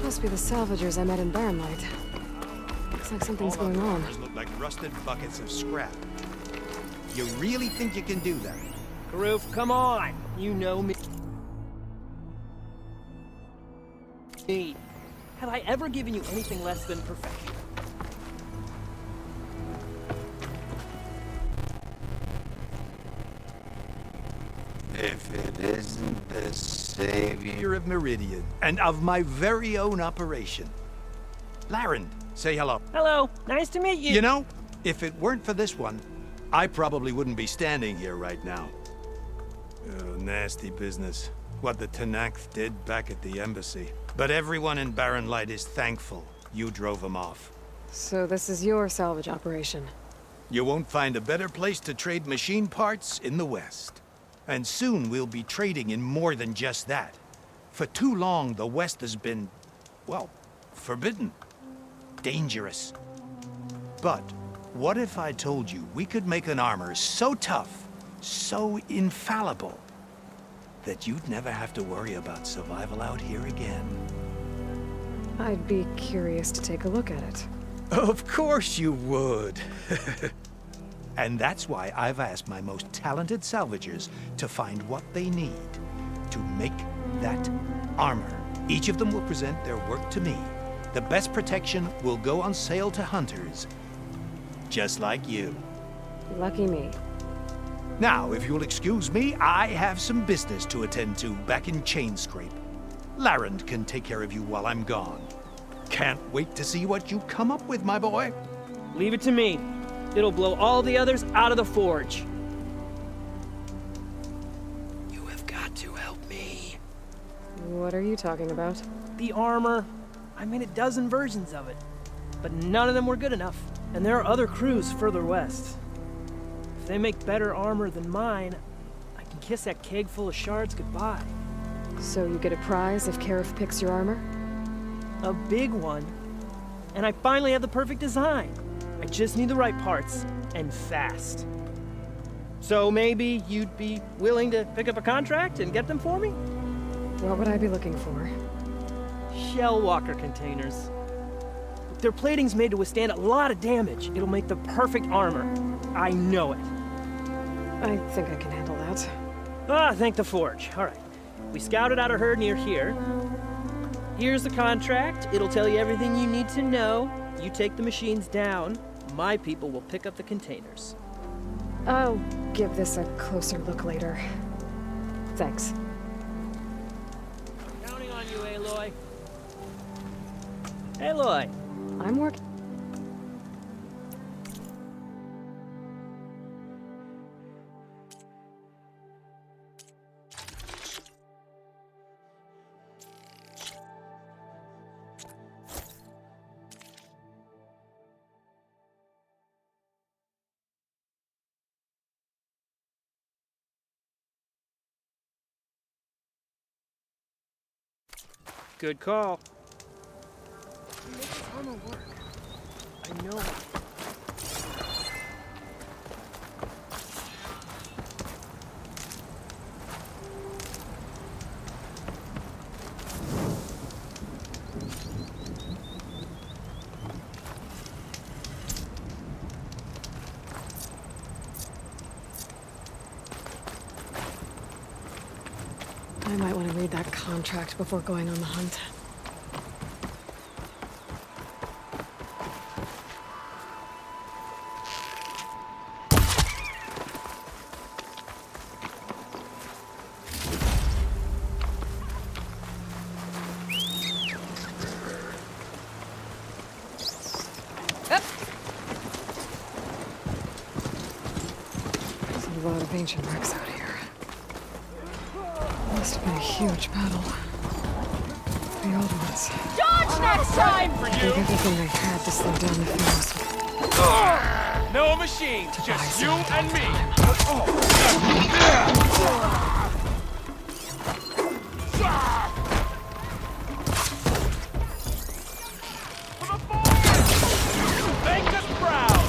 Must be the salvagers I met in Barrenlight. Looks like something's going on. Look like rusted buckets of scrap. You really think you can do that? Karoof, come on! You know me. Have I ever given you anything less than perfection? If it isn't the savior of Meridian, and of my very own operation. Laren, say hello. Hello, nice to meet you. You know, if it weren't for this one, I probably wouldn't be standing here right now. Oh, nasty business. What the Tenakth did back at the embassy. But everyone in Barrenlight is thankful you drove them off. So this is your salvage operation? You won't find a better place to trade machine parts in the West. And soon we'll be trading in more than just that. For too long, the West has been, well, forbidden. Dangerous. But what if I told you we could make an armor so tough, so infallible, that you'd never have to worry about survival out here again? I'd be curious to take a look at it. Of course you would. And that's why I've asked my most talented salvagers to find what they need to make that armor. Each of them will present their work to me. The best protection will go on sale to hunters, just like you. Lucky me. Now, if you'll excuse me, I have some business to attend to back in Chainscrape. Laren can take care of you while I'm gone. Can't wait to see what you come up with, my boy. Leave it to me. It'll blow all the others out of the forge. You have got to help me. What are you talking about? The armor. I made a dozen versions of it, but none of them were good enough. And there are other crews further west. If they make better armor than mine, I can kiss that keg full of shards goodbye. So you get a prize if Karif picks your armor? A big one. And I finally have the perfect design. I just need the right parts, and fast. So maybe you'd be willing to pick up a contract and get them for me? What would I be looking for? Shell walker containers. Their plating's made to withstand a lot of damage. It'll make the perfect armor. I know it. I think I can handle that. Ah, thank the forge. All right. We scouted out a herd near here. Here's the contract. It'll tell you everything you need to know. You take the machines down. My people will pick up the containers. I'll give this a closer look later. Thanks. Counting on you, Aloy. Aloy. I'm working. Good call. Make this armor work. I know. I might want to read that contract before going on the hunt. There's a lot of ancient wrecks out here. Must have been a huge battle. The old ones. Dodge next time! I did everything I had to slow down the fumes. No machines, just you and me. Make us proud!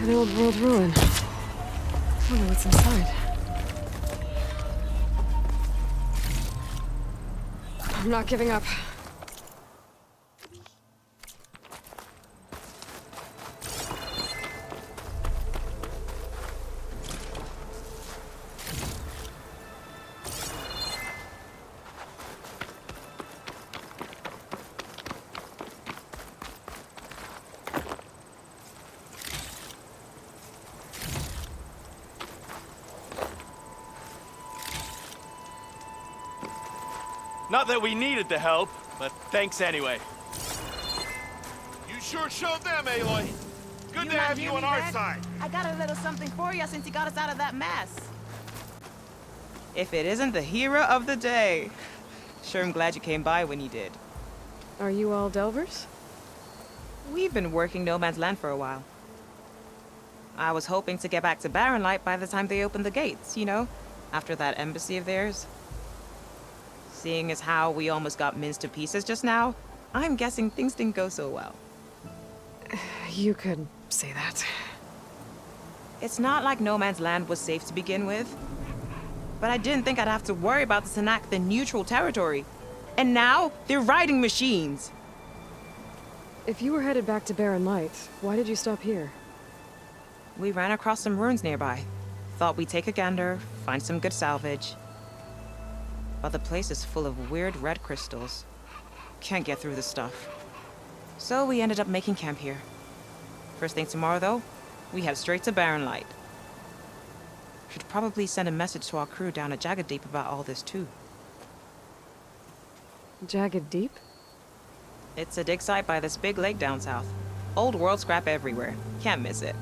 An old world ruin. I wonder what's inside. I'm not giving up. Not that we needed the help, but thanks anyway. You sure showed them, Aloy. Good to have you on our side. I got a little something for you since you got us out of that mess. If it isn't the hero of the day. Sure, I'm glad you came by when you did. Are you all Delvers? We've been working No Man's Land for a while. I was hoping to get back to Barren Light by the time they opened the gates, you know, after that embassy of theirs. Seeing as how we almost got minced to pieces just now, I'm guessing things didn't go so well. You could say that. It's not like No Man's Land was safe to begin with. But I didn't think I'd have to worry about this enact the neutral territory. And now, they're riding machines. If you were headed back to Barren Light, why did you stop here? We ran across some ruins nearby. Thought we'd take a gander, find some good salvage. But the place is full of weird red crystals. Can't get through the stuff. So we ended up making camp here. First thing tomorrow, though, we head straight to Barren Light. Should probably send a message to our crew down at Jagged Deep about all this, too. Jagged Deep? It's a dig site by this big lake down south. Old world scrap everywhere. Can't miss it.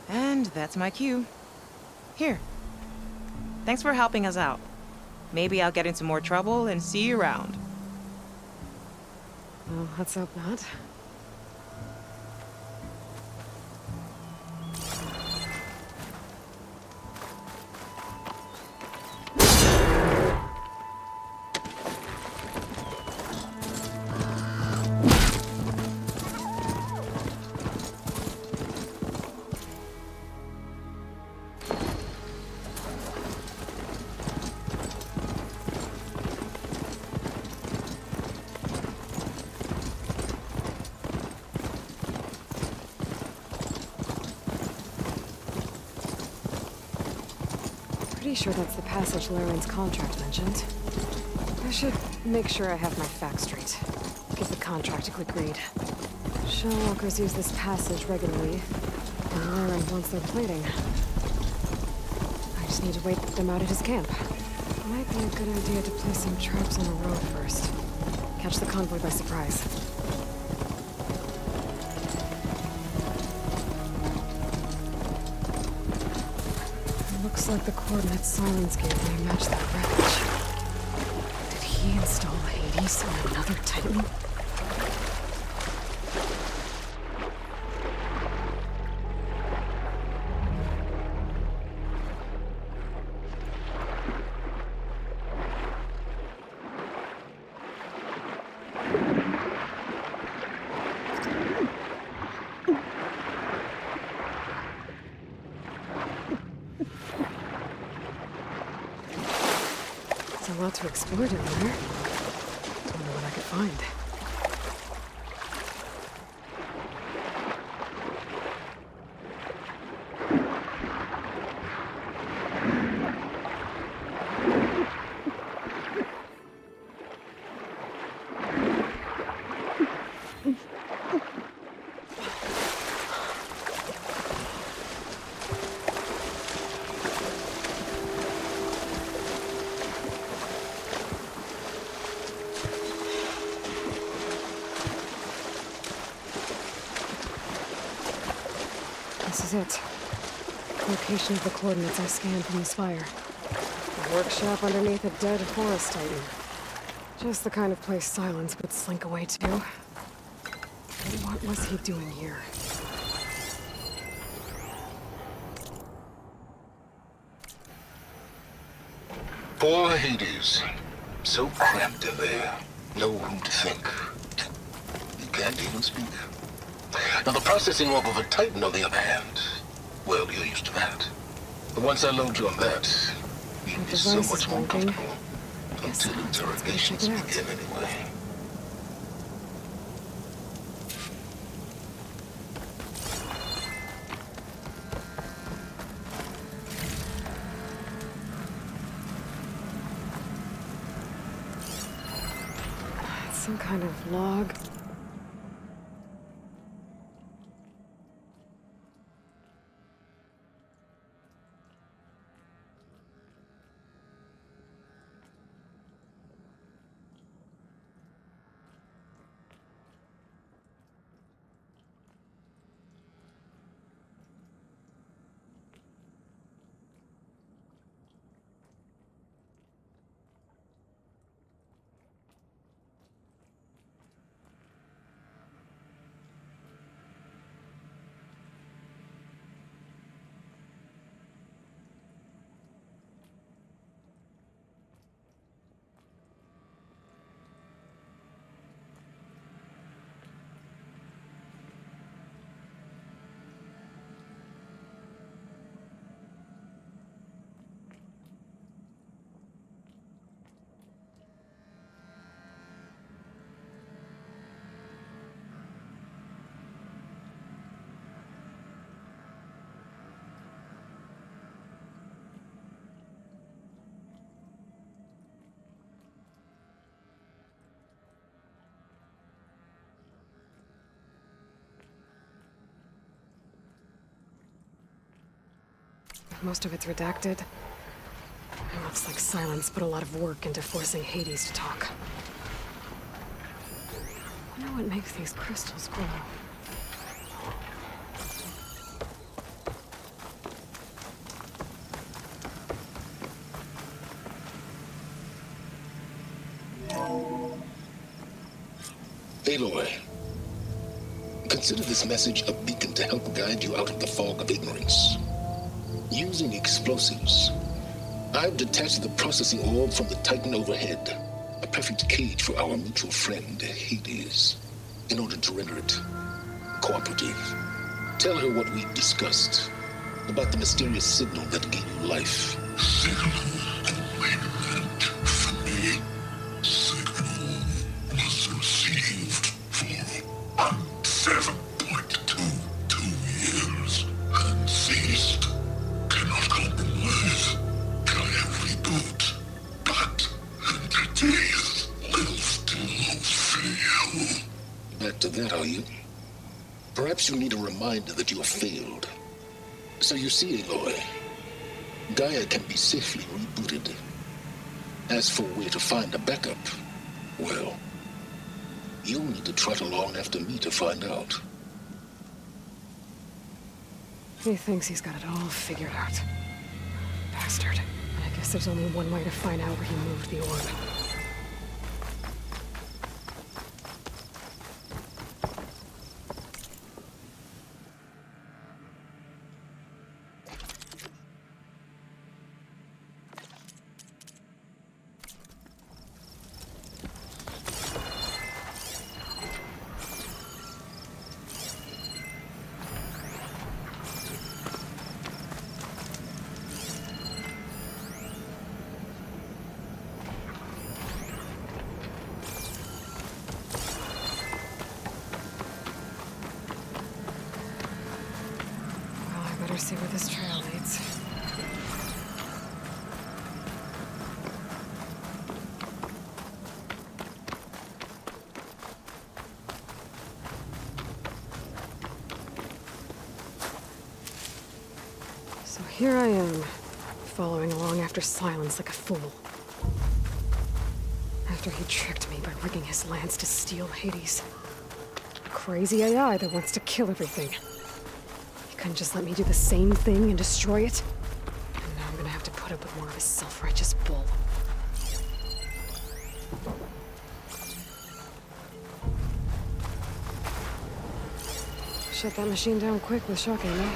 And that's my cue. Here. Thanks for helping us out. Maybe I'll get into more trouble and see you around. Well, let's hope not. Pretty sure that's the passage Laren's contract mentioned. I should make sure I have my facts straight. Get the contract agreed. Shellwalkers use this passage regularly, and Laren wants their plating. I just need to wait them out at his camp. Might be a good idea to place some traps on the road first. Catch the convoy by surprise. Looks like the coordinates Silence gave me match that wreckage. Did he install Hades on another Titan? There's a lot to explore down there. Don't know what I could find. This is it. Location of the coordinates I scanned from the Spire. A workshop underneath a dead forest titan. Just the kind of place Silence would slink away to. What was he doing here? Poor Hades. So cramped in there. No room to think. He can't even speak. Now, the processing orb of a Titan, on the other hand, well, you're used to that. But once I load you on that, you'll be so much more comfortable. Until interrogations begin, anyway. Some kind of log. Most of it's redacted. It looks like Silence put a lot of work into forcing Hades to talk. I wonder what makes these crystals grow. Aloy, consider this message a beacon to help guide you out of the fog of ignorance. Using explosives, I've detached the processing orb from the Titan overhead, a perfect cage for our mutual friend, Hades, in order to render it cooperative. Tell her what we discussed about the mysterious signal that gave you life. Signal only meant for me. Signal was received for 7.22 years and ceased. Cannot compromise. Gaia Reboot. But entities will still fail. Back to that, are you? Perhaps you need a reminder that you have failed. So you see, Aloy, Gaia can be safely rebooted. As for where to find a backup, well, you'll need to trot along after me to find out. He thinks he's got it all figured out. Bastard. I guess there's only one way to find out where he moved the orb. See where this trail leads. So here I am, following along after Silence like a fool. After he tricked me by rigging his lance to steal Hades. Crazy AI that wants to kill everything. Couldn't just let me do the same thing and destroy it? And now I'm gonna have to put up with more of his self-righteous bull. Shut that machine down quick with shock ammo.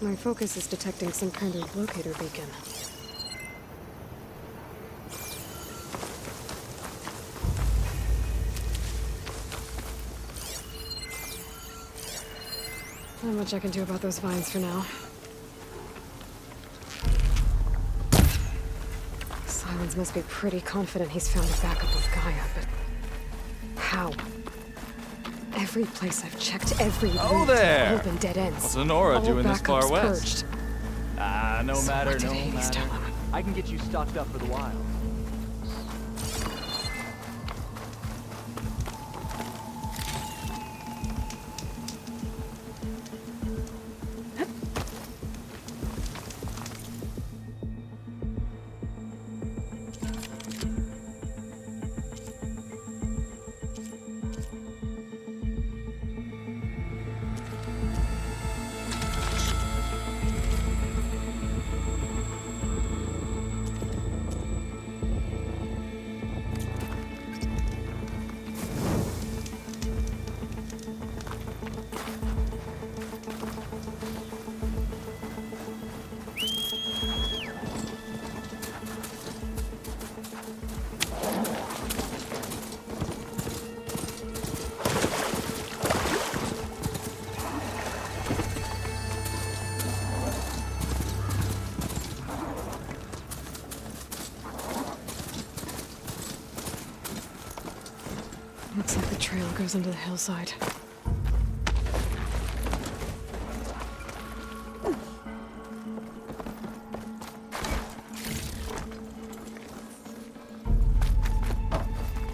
My focus is detecting some kind of locator beacon. Not much I can do about those vines for now. Silence must be pretty confident he's found a backup of Gaia, but how? Every place I've checked, every route there! open dead ends. What's Honora All doing this far backups west? purged. No So matter, what did no Hades tell matter. him? I can get you stocked up for the wild. Looks like the trail goes into the hillside.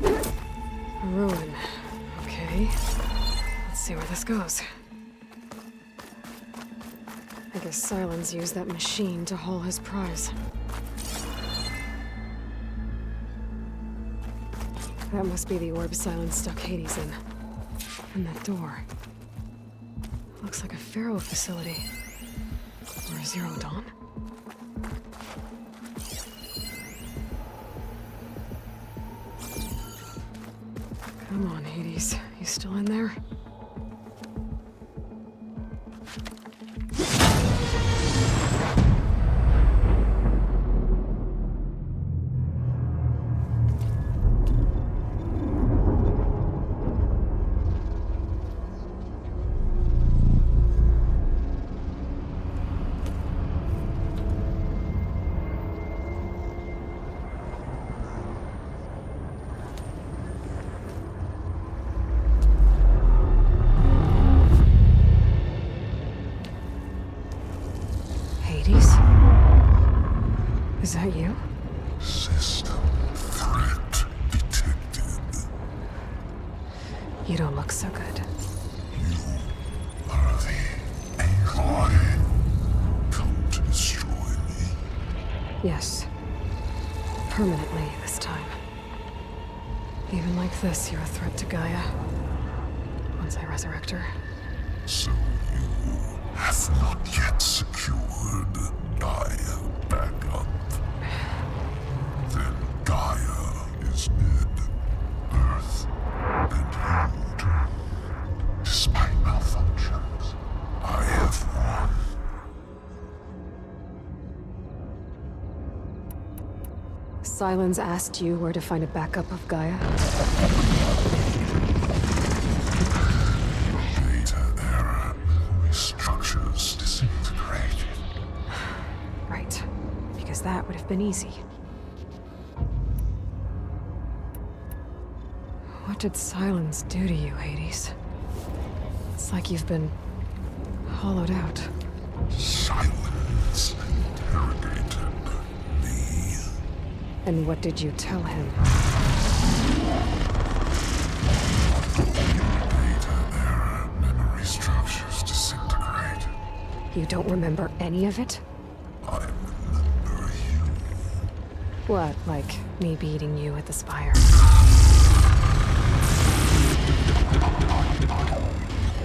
A ruin. Okay. Let's see where this goes. I guess Silence used that machine to haul his prize. That must be the orb Silence stuck Hades in. And that door. Looks like a Pharaoh facility. Or a Zero Dawn? Come on, Hades. You still in there? Is that you? System threat detected. You don't look so good. You are the Aloy. Come to destroy me. Yes. Permanently this time. Even like this, you're a threat to Gaia. Once I resurrect her. So you have not yet secured Gaia backup. Then Gaia is dead. Earth and you. Despite malfunctions, I have won. Silence asked you where to find a backup of Gaia? Data error. Memory structures disintegrated. Right. Because that would have been easy. What did Silence do to you, Hades? It's like you've been hollowed out. Silence interrogated me. And what did you tell him? Data error. Memory structures disintegrated. You don't remember any of it? I remember you. What, like me beating you at the Spire?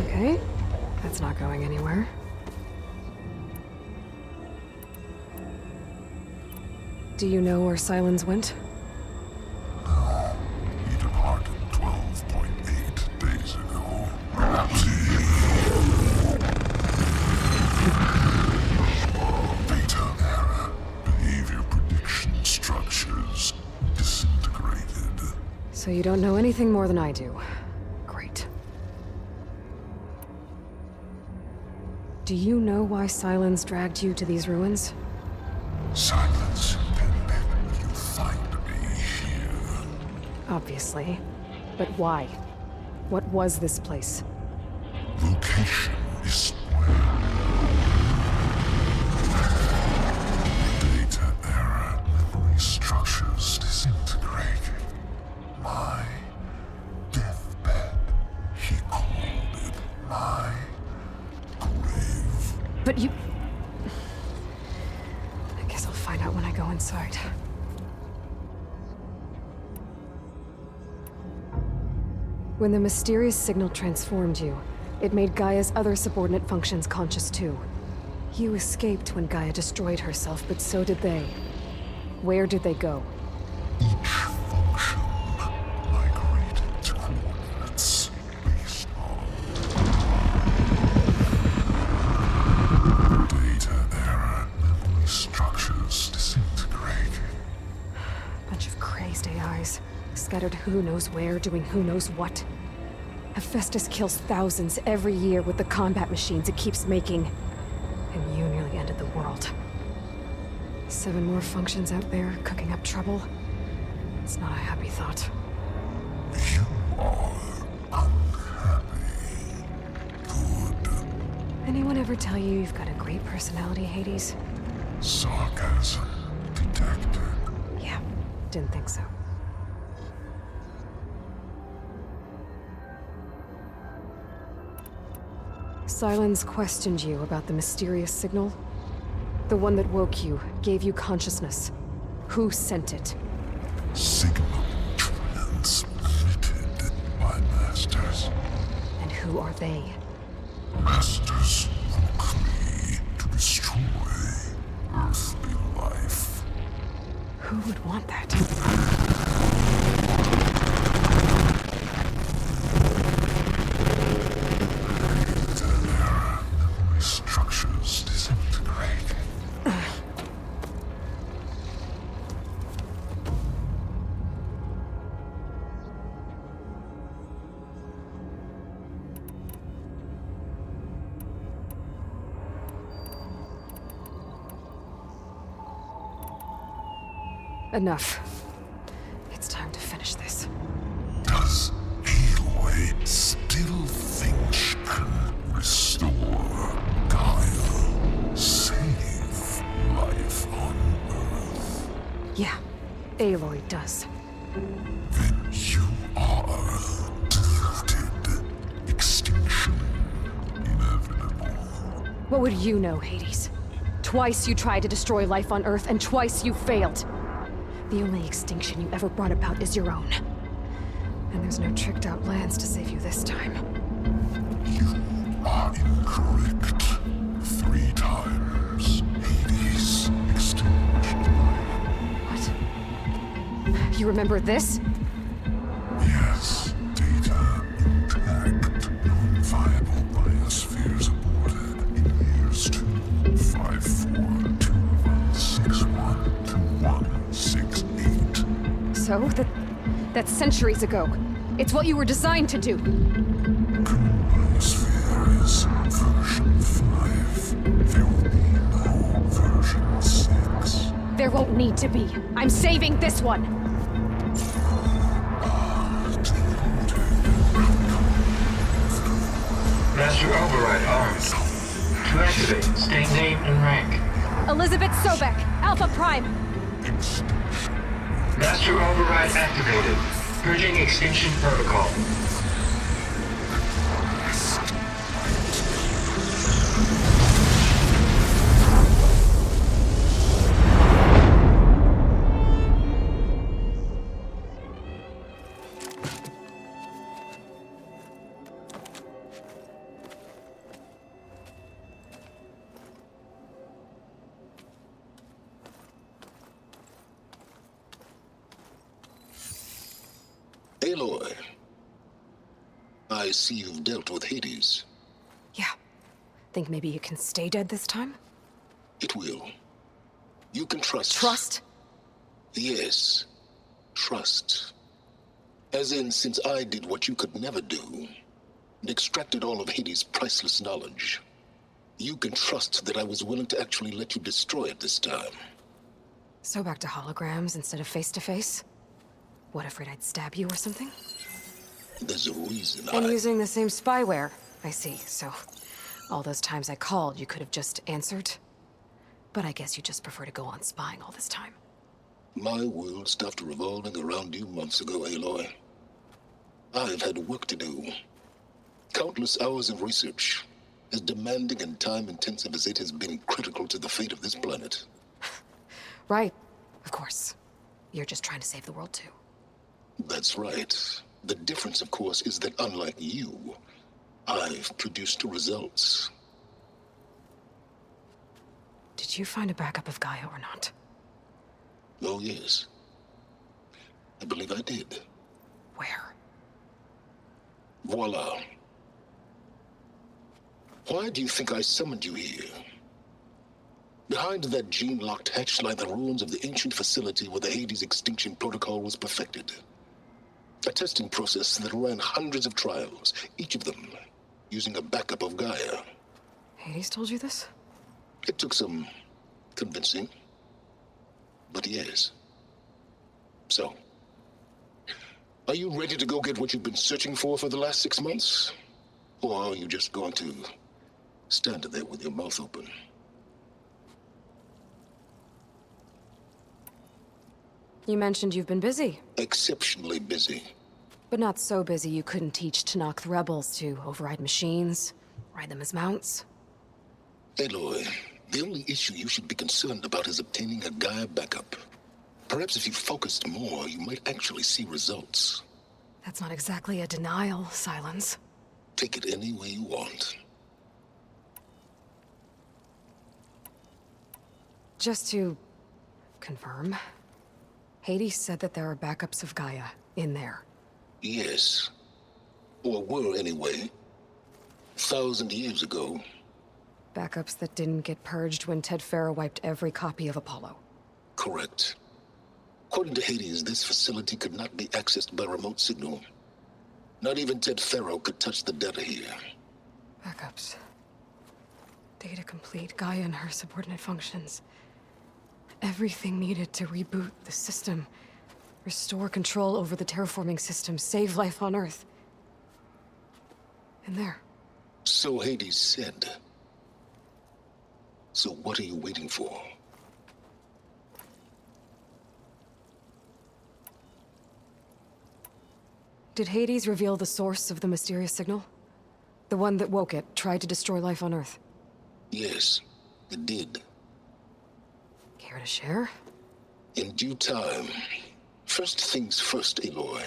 Okay, that's not going anywhere. Do you know where Silence went? No, he departed 12.8 days ago. Perhaps he... So you don't know anything more than I do. Great. Do you know why Silence dragged you to these ruins? Silence intended you find me here. Obviously. But why? What was this place? Location is where data era memory structures disintegrated. My deathbed, he called it my grave. But you... I guess I'll find out when I go inside. When the mysterious signal transformed you, it made Gaia's other subordinate functions conscious too. You escaped when Gaia destroyed herself, but so did they. Where did they go? Each function migrated to coordinates based on data era memory structures disintegrated. Bunch of crazed AIs, scattered who knows where, doing who knows what. Hephaestus kills thousands every year with the combat machines it keeps making. And you nearly ended the world. 7 more functions out there, cooking up trouble. It's not a happy thought. You are unhappy. Good. Anyone ever tell you you've got a great personality, Hades? Sarcasm detected. Yeah, didn't think so. Silence questioned you about the mysterious signal. The one that woke you, gave you consciousness. Who sent it? Signal transmitted by masters. And who are they? Masters woke me to destroy earthly life. Who would want that? Memory structures disintegrate. Enough. It's time to finish this. Does Aloy still think she can restore Gaia? Save life on Earth? Yeah, Aloy does. Then you are deleted. Extinction inevitable. What would you know, Hades? Twice you tried to destroy life on Earth, and twice you failed. The only extinction you ever brought about is your own. And there's no tricked-out lands to save you this time. You are incorrect. 3 times Hades extinguished life. What? You remember this? Yes, data intact. Non-viable biospheres aborted in years 254, 2161, 2168. So? That's centuries ago. It's what you were designed to do. Current biosphere is version 5. There will be no version 6. There won't need to be. I'm saving this one! Master override armed. To activate, state name and rank. Elizabeth Sobek, Alpha Prime! Master override activated. Purging extinction protocol. Aloy, I see you've dealt with Hades. Yeah. Think maybe you can stay dead this time? It will. You can trust. Trust? Yes. Trust. As in, since I did what you could never do, and extracted all of Hades' priceless knowledge, you can trust that I was willing to actually let you destroy it this time. So back to holograms instead of face-to-face? What, afraid I'd stab you or something? There's a reason And using the same spyware. I see, so all those times I called, you could have just answered? But I guess you just prefer to go on spying all this time. My world stopped revolving around you months ago, Aloy. I've had work to do. Countless hours of research, as demanding and time-intensive as it has been critical to the fate of this planet. Right, of course. You're just trying to save the world too. That's right. The difference, of course, is that unlike you, I've produced results. Did you find a backup of Gaia or not? Oh, yes. I believe I did. Where? Voila. Why do you think I summoned you here? Behind that gene-locked hatch lie the ruins of the ancient facility where the Hades extinction protocol was perfected. A testing process that ran hundreds of trials, each of them using a backup of Gaia. Hades told you this? It took some convincing, but yes. So, are you ready to go get what you've been searching for the last 6 months? Or are you just going to stand there with your mouth open? You mentioned you've been busy. Exceptionally busy. But not so busy you couldn't teach Tanakh the rebels to override machines, ride them as mounts. Aloy, the only issue you should be concerned about is obtaining a Gaia backup. Perhaps if you focused more, you might actually see results. That's not exactly a denial, Silence. Take it any way you want. Just to confirm, Hades said that there are backups of Gaia in there. Yes. Or were, anyway. 1,000 years ago. Backups that didn't get purged when Ted Farrow wiped every copy of Apollo. Correct. According to Hades, this facility could not be accessed by remote signal. Not even Ted Farrow could touch the data here. Backups. Data complete, Gaia and her subordinate functions. Everything needed to reboot the system. Restore control over the terraforming system, save life on Earth. In there. So Hades said. So what are you waiting for? Did Hades reveal the source of the mysterious signal? The one that woke it, tried to destroy life on Earth? Yes, it did. Care to share? In due time. First things first, Aloy.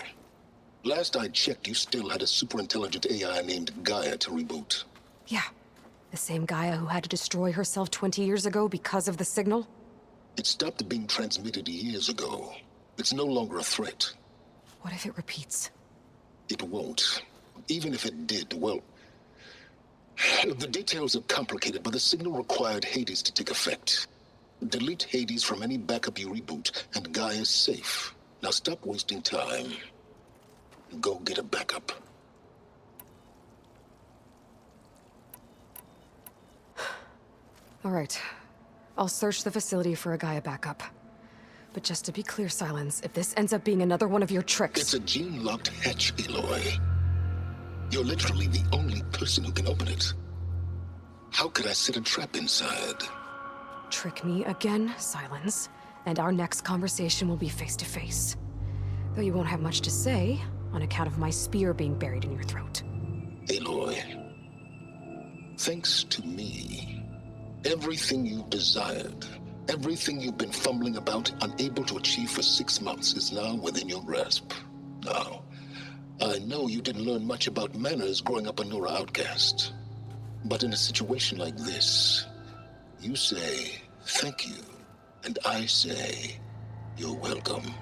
Last I checked, you still had a super-intelligent AI named Gaia to reboot. Yeah. The same Gaia who had to destroy herself 20 years ago because of the signal? It stopped being transmitted years ago. It's no longer a threat. What if it repeats? It won't. Even if it did, well... The details are complicated, but the signal required Hades to take effect. Delete Hades from any backup you reboot, and Gaia's safe. Now stop wasting time. Go get a backup. All right. I'll search the facility for a Gaia backup. But just to be clear, Silence, if this ends up being another one of your tricks... It's a gene-locked hatch, Aloy. You're literally the only person who can open it. How could I set a trap inside? Trick me again, Silence, and our next conversation will be face-to-face. Though you won't have much to say, on account of my spear being buried in your throat. Aloy, thanks to me, everything you desired, everything you've been fumbling about, unable to achieve for 6 months, is now within your grasp. Now, I know you didn't learn much about manners growing up a Nora outcast. But in a situation like this, you say, thank you, and I say, you're welcome.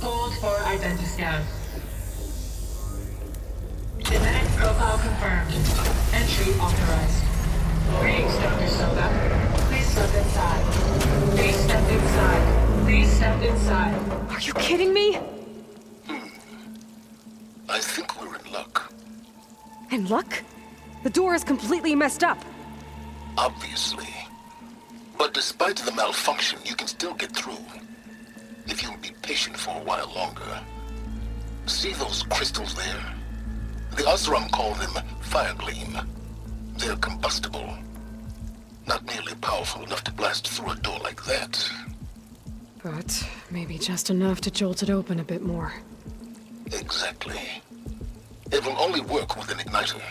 Hold for identity scan. confirmed. Entry authorized. Greetings, Dr. Soda. Please step inside. Please step inside. Please step inside. Are you kidding me? I think we're in luck. In luck? The door is completely messed up. Obviously. But despite the malfunction, you can still get through. If you'll be patient for a while longer. See those crystals there? The Osram call them fire gleam. They're combustible. Not nearly powerful enough to blast through a door like that. But maybe just enough to jolt it open a bit more. Exactly. It will only work with an igniter.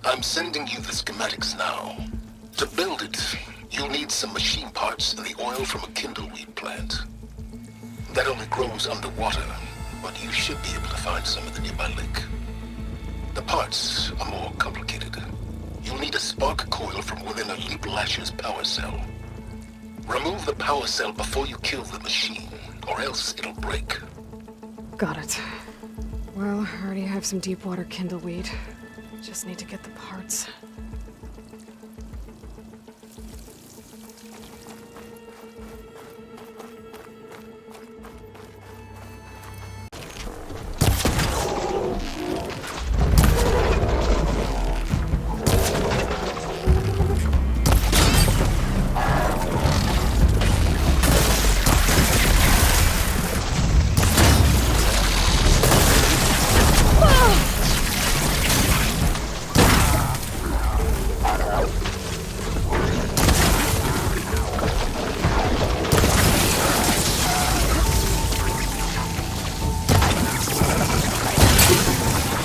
I'm sending you the schematics now. To build it, you'll need some machine parts and the oil from a kindleweed plant. That only grows underwater, but you should be able to find some in the nearby lake. The parts are more complicated. You'll need a spark coil from within a Leap Lasher's power cell. Remove the power cell before you kill the machine, or else it'll break. Got it. Well, I already have some deep water kindleweed. Just need to get the parts.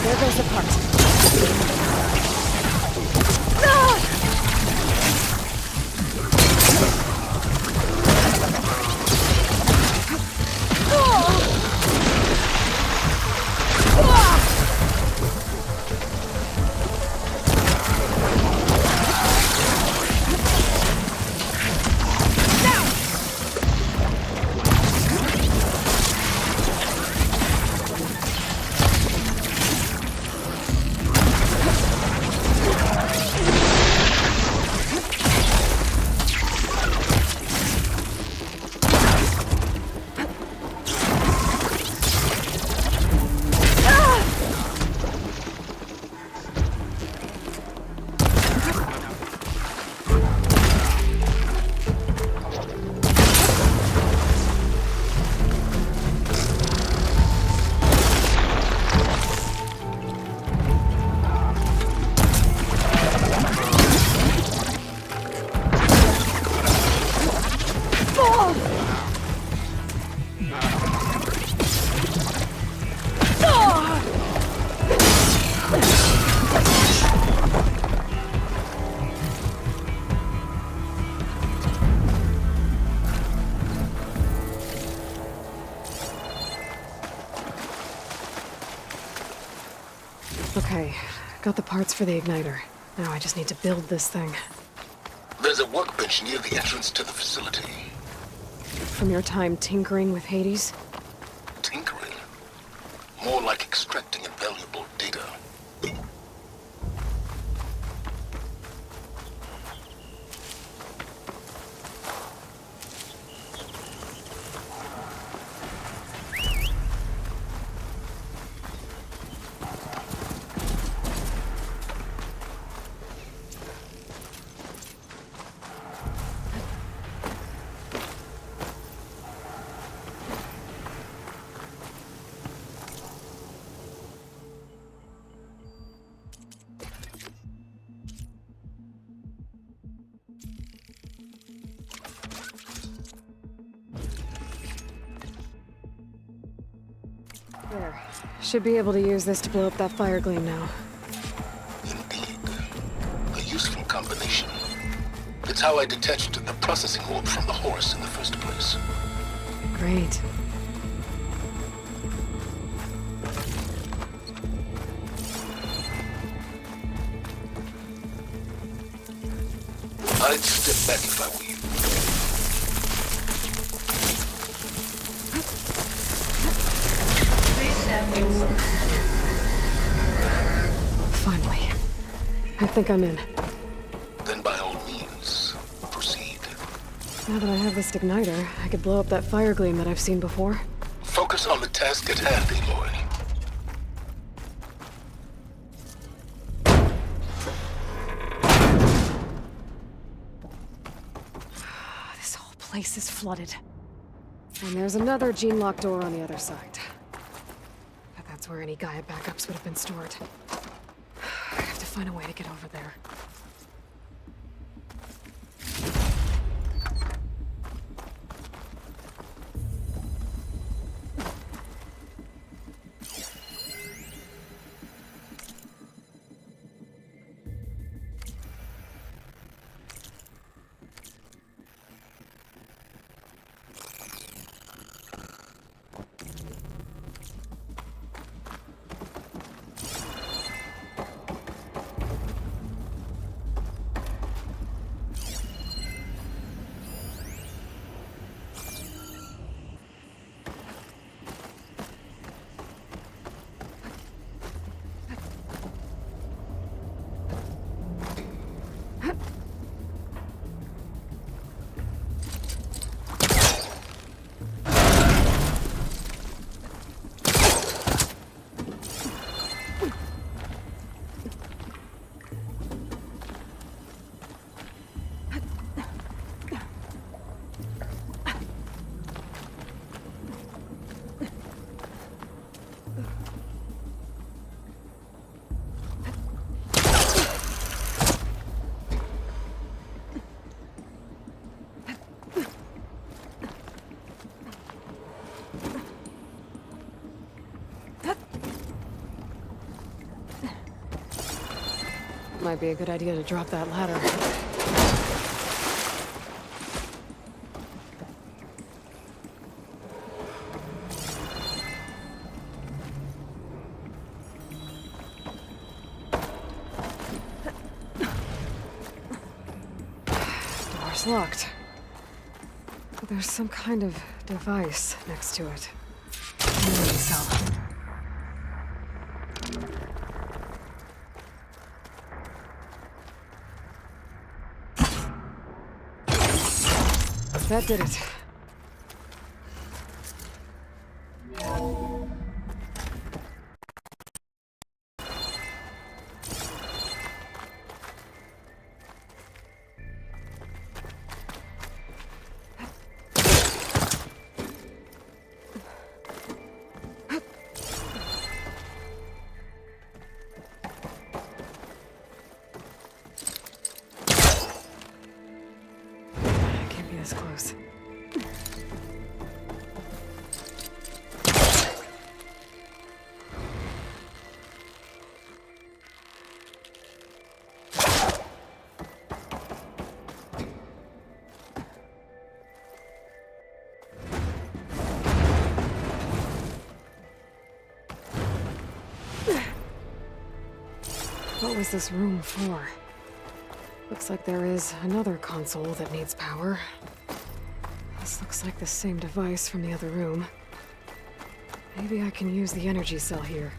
There goes the part. Okay, got the parts for the igniter. Now I just need to build this thing. There's a workbench near the entrance to the facility. From your time tinkering with Hades? Tinkering? More like extracting invaluable data. There. Should be able to use this to blow up that fire gleam now. Indeed. A useful combination. It's how I detached the processing orb from the horse in the first place. Great. I'd step back if I were you. Please step inside. Finally. think I'm in. Then by all means, proceed. Now that I have this igniter, I could blow up that fire gleam that I've seen before. Focus on the task at hand, Aloy. This whole place is flooded. And there's another gene-locked door on the other side. But that's where any Gaia backups would have been stored. I have to find a way to get over there. Might be a good idea to drop that ladder. Door's locked. But there's some kind of device next to it. Memory cell. That did it. Can't be this close. What was this room for? Looks like there is another console that needs power. This looks like the same device from the other room. Maybe I can use the energy cell here.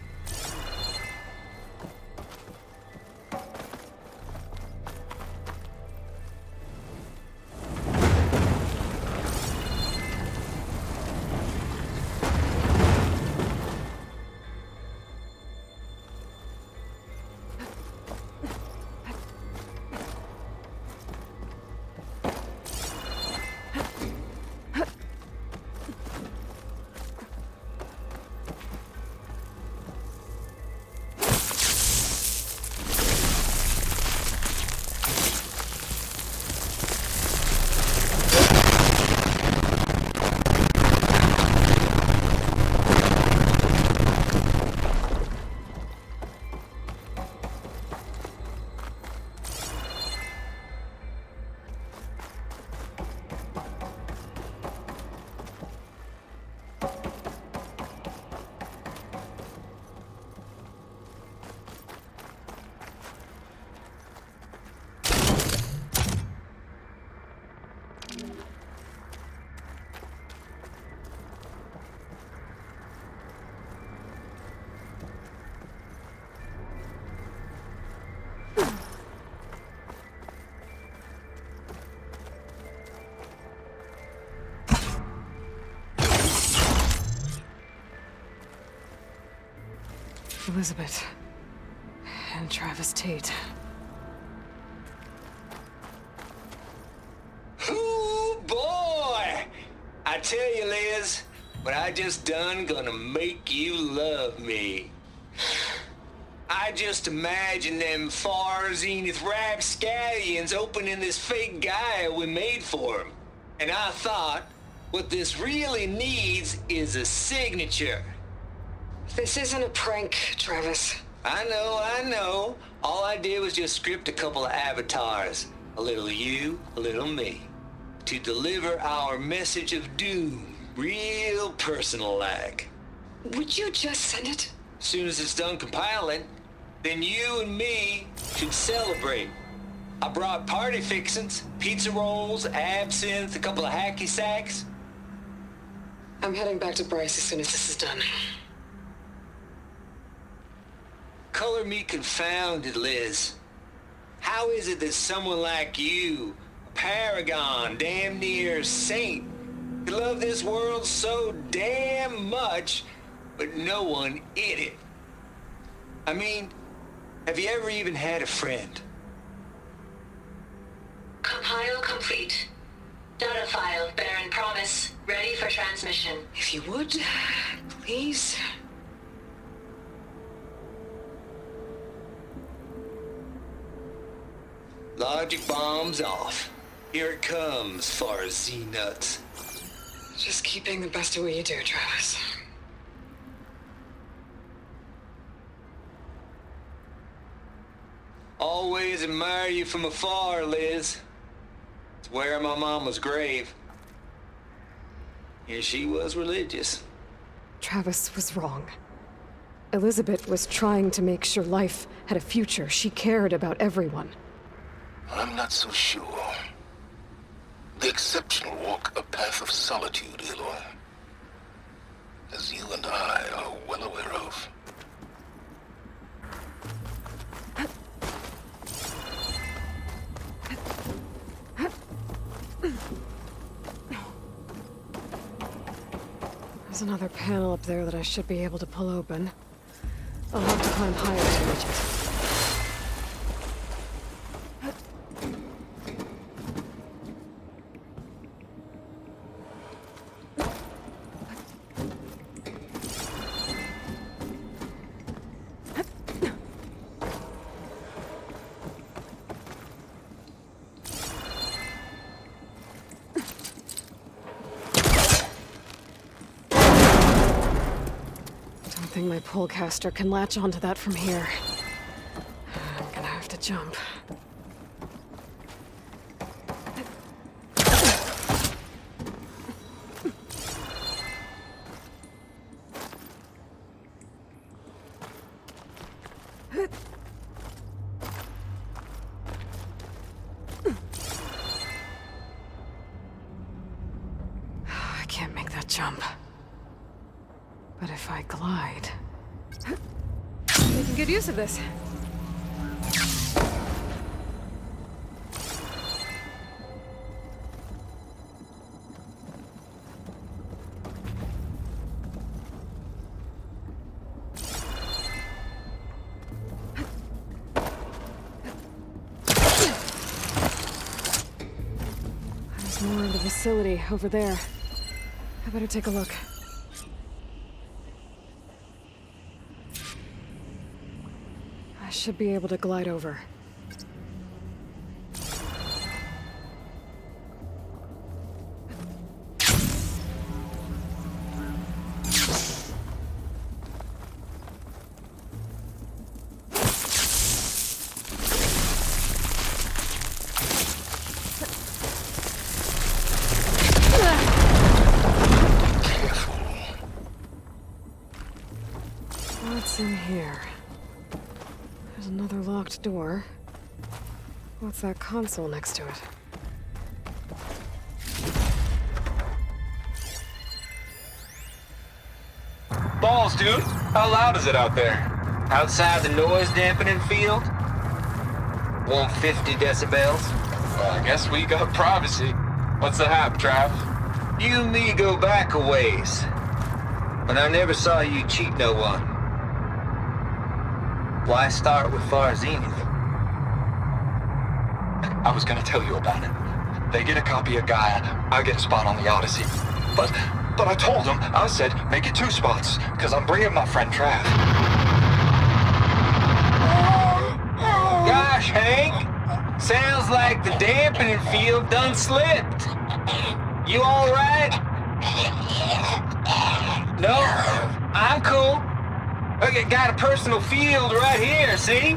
Elizabeth. And Travis Tate. Ooh, boy! I tell you, Liz, what I just done gonna make you love me. I just imagine them far zenith rapscallions opening this fake Gaia we made for them. And I thought, what this really needs is a signature. This isn't a prank, Travis. I know. All I did was just script a couple of avatars. A little you, a little me. To deliver our message of doom, real personal-like. Would you just send it? As soon as it's done compiling, then you and me should celebrate. I brought party fixins, pizza rolls, absinthe, a couple of hacky sacks. I'm heading back to Bryce as soon as this is done. Color me confounded, Liz. How is it that someone like you, a paragon, damn near saint, could love this world so damn much, but no one in it? I mean, have you ever even had a friend? Compile complete. Data file, Baron Promise, ready for transmission. If you would, please. Logic bomb's off. Here it comes, far Z-nuts. Just keep being the best at what you do, Travis. Always admire you from afar, Liz. It's where my mama's grave. And she was religious. Travis was wrong. Elizabeth was trying to make sure life had a future. She cared about everyone. I'm not so sure. The exceptional walk a path of solitude, Aloy. As you and I are well aware of. There's another panel up there that I should be able to pull open. I'll have to climb higher to reach it. I think my pullcaster can latch onto that from here. I'm gonna have to jump. I can't make that jump. But if I glide... Making good use of this. There's more of the facility over there. I better take a look. I should be able to glide over. What's in here? There's another locked door. What's that console next to it? Balls, dude. How loud is it out there? Outside the noise dampening field? 150 decibels? Well, I guess we got privacy. What's the hap, Trav? You and me go back a ways. But I never saw you cheat no one. Why start with far zenith? I was gonna tell you about it. They get a copy of Gaia, I get a spot on the Odyssey. But I told them, I said, make it 2 spots, because I'm bringing my friend Trav. Gosh, Hank! Sounds like the dampening field done slipped. You alright? No, I'm cool. Okay, got a personal field right here, see?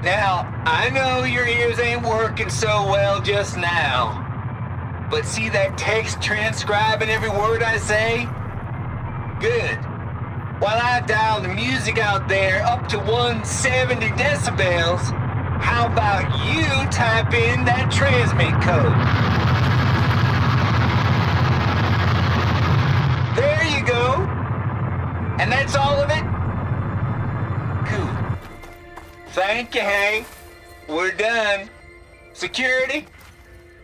Now, I know your ears ain't working so well just now. But see that text transcribing every word I say? Good. While I dial the music out there up to 170 decibels, how about you type in that transmit code? There you go. And that's all of it? Cool. Thank you, Hank. We're done. Security?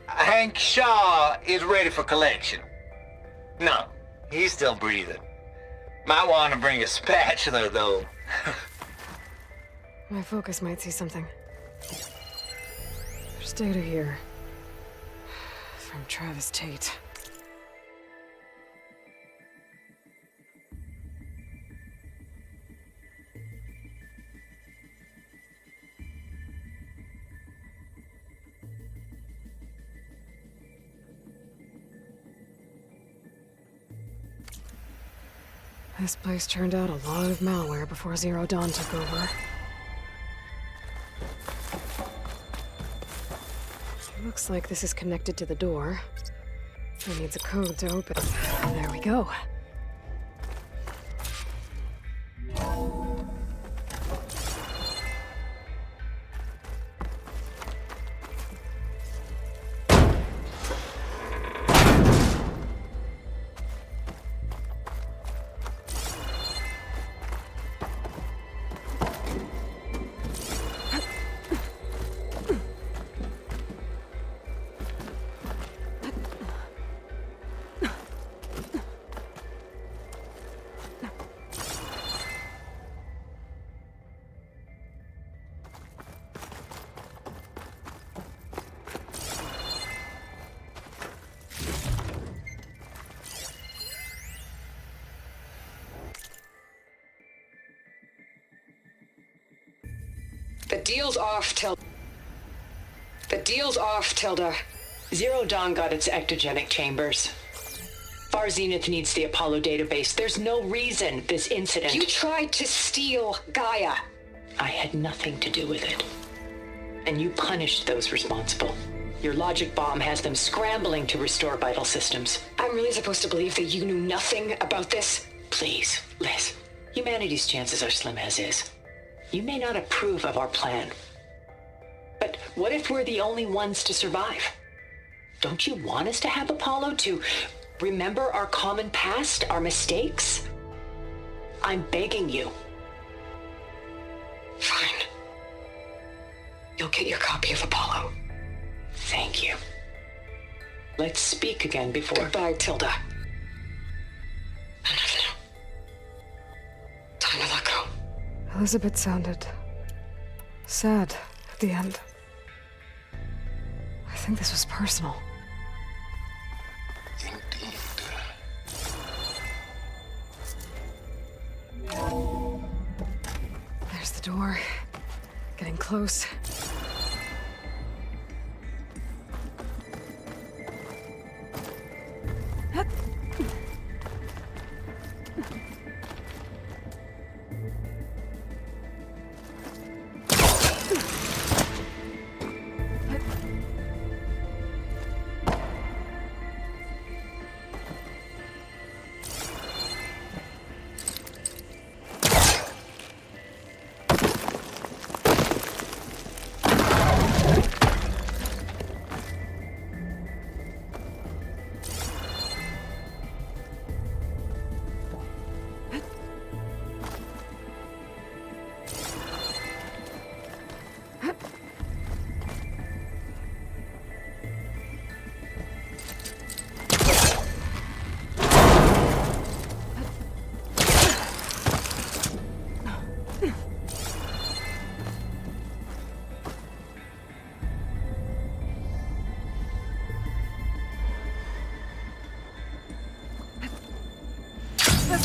Hank Shaw is ready for collection. No, he's still breathing. Might want to bring a spatula, though. My focus might see something. There's data here. From Travis Tate. This place turned out a lot of malware before Zero Dawn took over. Looks like this is connected to the door. It needs a code to open. There we go. The deal's off, Tilda. Zero Dawn got its ectogenic chambers. Far Zenith needs the Apollo database. There's no reason this incident... You tried to steal Gaia. I had nothing to do with it. And you punished those responsible. Your logic bomb has them scrambling to restore vital systems. I'm really supposed to believe that you knew nothing about this? Please, Liz. Humanity's chances are slim as is. You may not approve of our plan. But what if we're the only ones to survive? Don't you want us to have Apollo to remember our common past, our mistakes? I'm begging you. Fine. You'll get your copy of Apollo. Thank you. Let's speak again before... Goodbye, Tilda. Time to let go. Elizabeth sounded sad at the end. I think this was personal. There's the door. Getting close.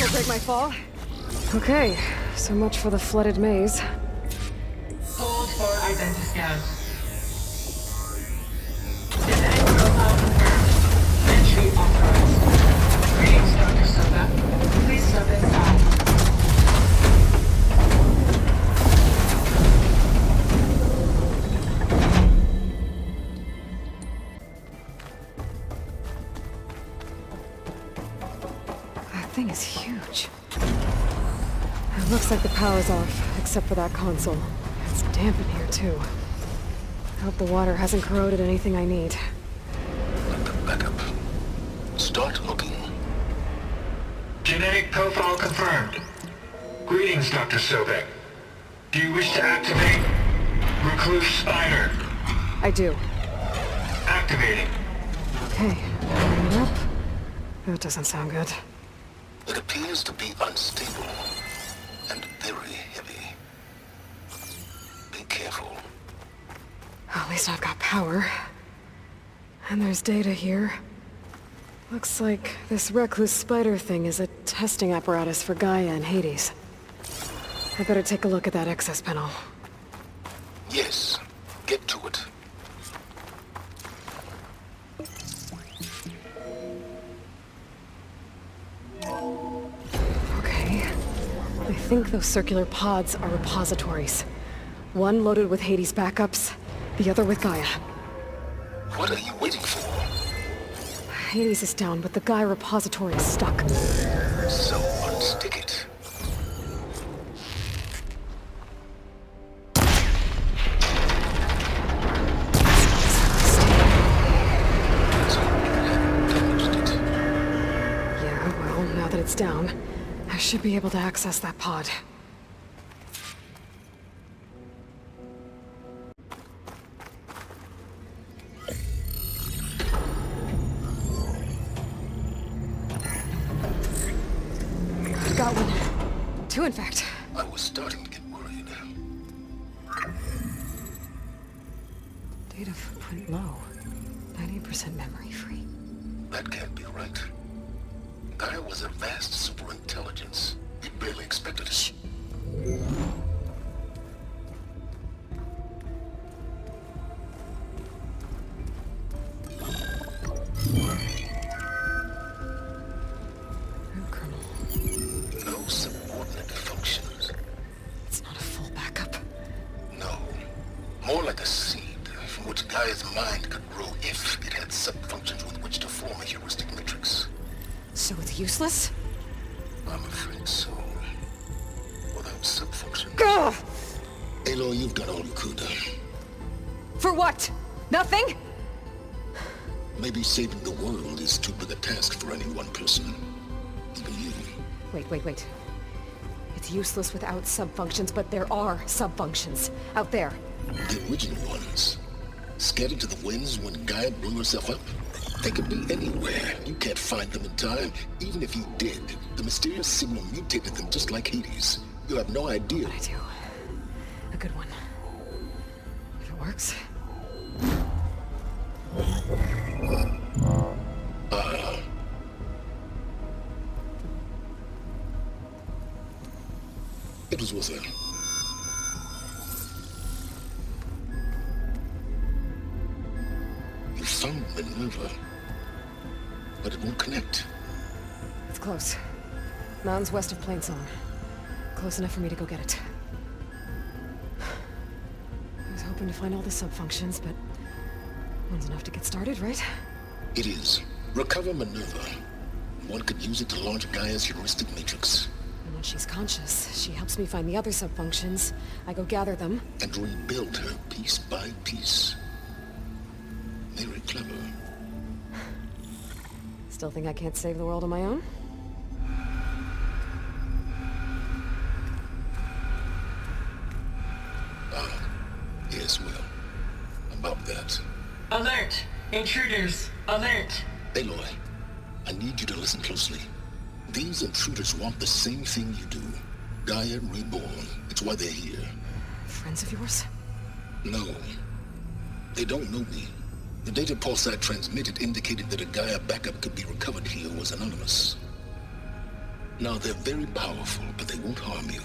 will break my fall. Okay, so much for the flooded maze. Hold for identiscan. Design profile confirmed. Entry authorized. Greetings, Dr. Soba. Please step inside. That thing is huge. It looks like the power's off, except for that console. It's damp in here, too. I hope the water hasn't corroded anything I need. Backup. Start looking. Genetic profile confirmed. Greetings, Dr. Sobek. Do you wish to activate Recluse Spire? I do. Activating. Okay, bring it up. That doesn't sound good. It appears to be unstable and very heavy. Be careful. At least I've got power. And there's data here. Looks like this recluse spider thing is a testing apparatus for Gaia and Hades. I better take a look at that access panel. Yes, get to it. Okay. I think those circular pods are repositories. One loaded with Hades backups, the other with Gaia. What are you waiting for? Hades is down, but the Gaia repository is stuck. So unstick it. Yeah, well, now that it's down, I should be able to access that pod. Got one. Two, in fact. I was starting to get worried. Data footprint low. 98% memory free. That can't be right. Gaia was a vast superintelligence. We barely expected it. Shh. No subordinate functions. It's not a full backup. No. More like a seed from which Gaia's mind could grow if it had sub-functions with which to form a heuristic matrix. So it's useless? I'm afraid so. Without sub-functions... Gah! Aloy, you've done all you could. For what? Nothing? Maybe saving the world is too big a task for any one person. Even you. Wait. It's useless without sub-functions, but there are sub-functions out there. The original ones. Scattered to the winds when Gaia blew herself up. They could be anywhere. You can't find them in time. Even if you did, the mysterious signal mutated them just like Hades. You have no idea. But I do. A good one. If it works. It was worth it. You found Minerva, but it won't connect. It's close. Mountains west of Plainsong. Close enough for me to go get it. I was hoping to find all the sub-functions, but one's enough to get started, right? It is. Recover Minerva. One could use it to launch Gaia's heuristic matrix. And when she's conscious, she helps me find the other sub-functions. I go gather them. And rebuild her piece by piece. Very clever. Still think I can't save the world on my own? Yes, well, about that. Alert! Intruders! Alert! Aloy, I need you to listen closely. These intruders want the same thing you do. Gaia reborn. It's why they're here. Friends of yours? No. They don't know me. The data pulse I transmitted indicated that a Gaia backup could be recovered here was anonymous. Now, they're very powerful, but they won't harm you.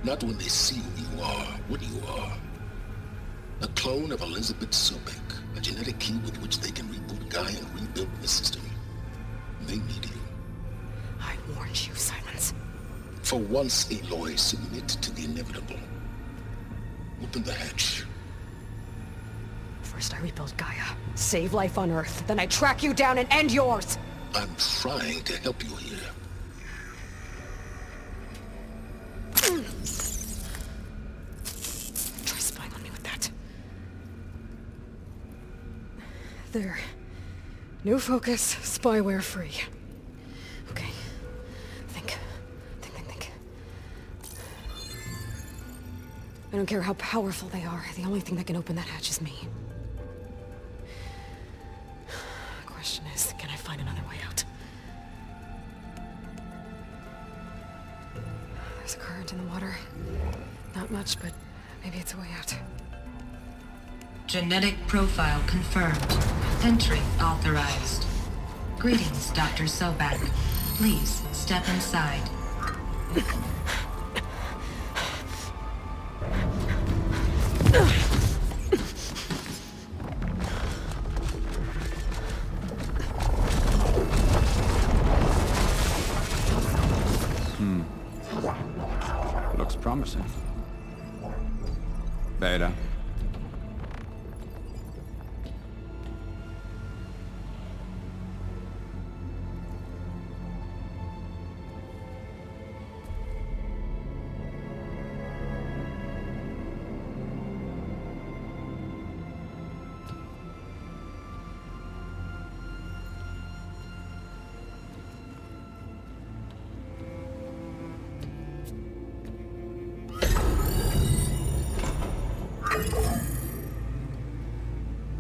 Not when they see who you are, what you are. A clone of Elizabeth Sobek, a genetic key with which they can reboot Gaia and rebuild the system. They need you. I warned you, Silence. For once, Aloy, submit to the inevitable. Open the hatch. First I rebuild Gaia, save life on Earth, then I track you down and end yours! I'm trying to help you here. Try spying on me with that. There. New focus, spyware free. Okay. Think. I don't care how powerful they are. The only thing that can open that hatch is me. Question is, can I find another way out? There's a current in the water. Not much, but maybe it's a way out. Genetic profile confirmed. Entry authorized. Greetings, Dr. Sobek. Please step inside. Looks promising. Beta.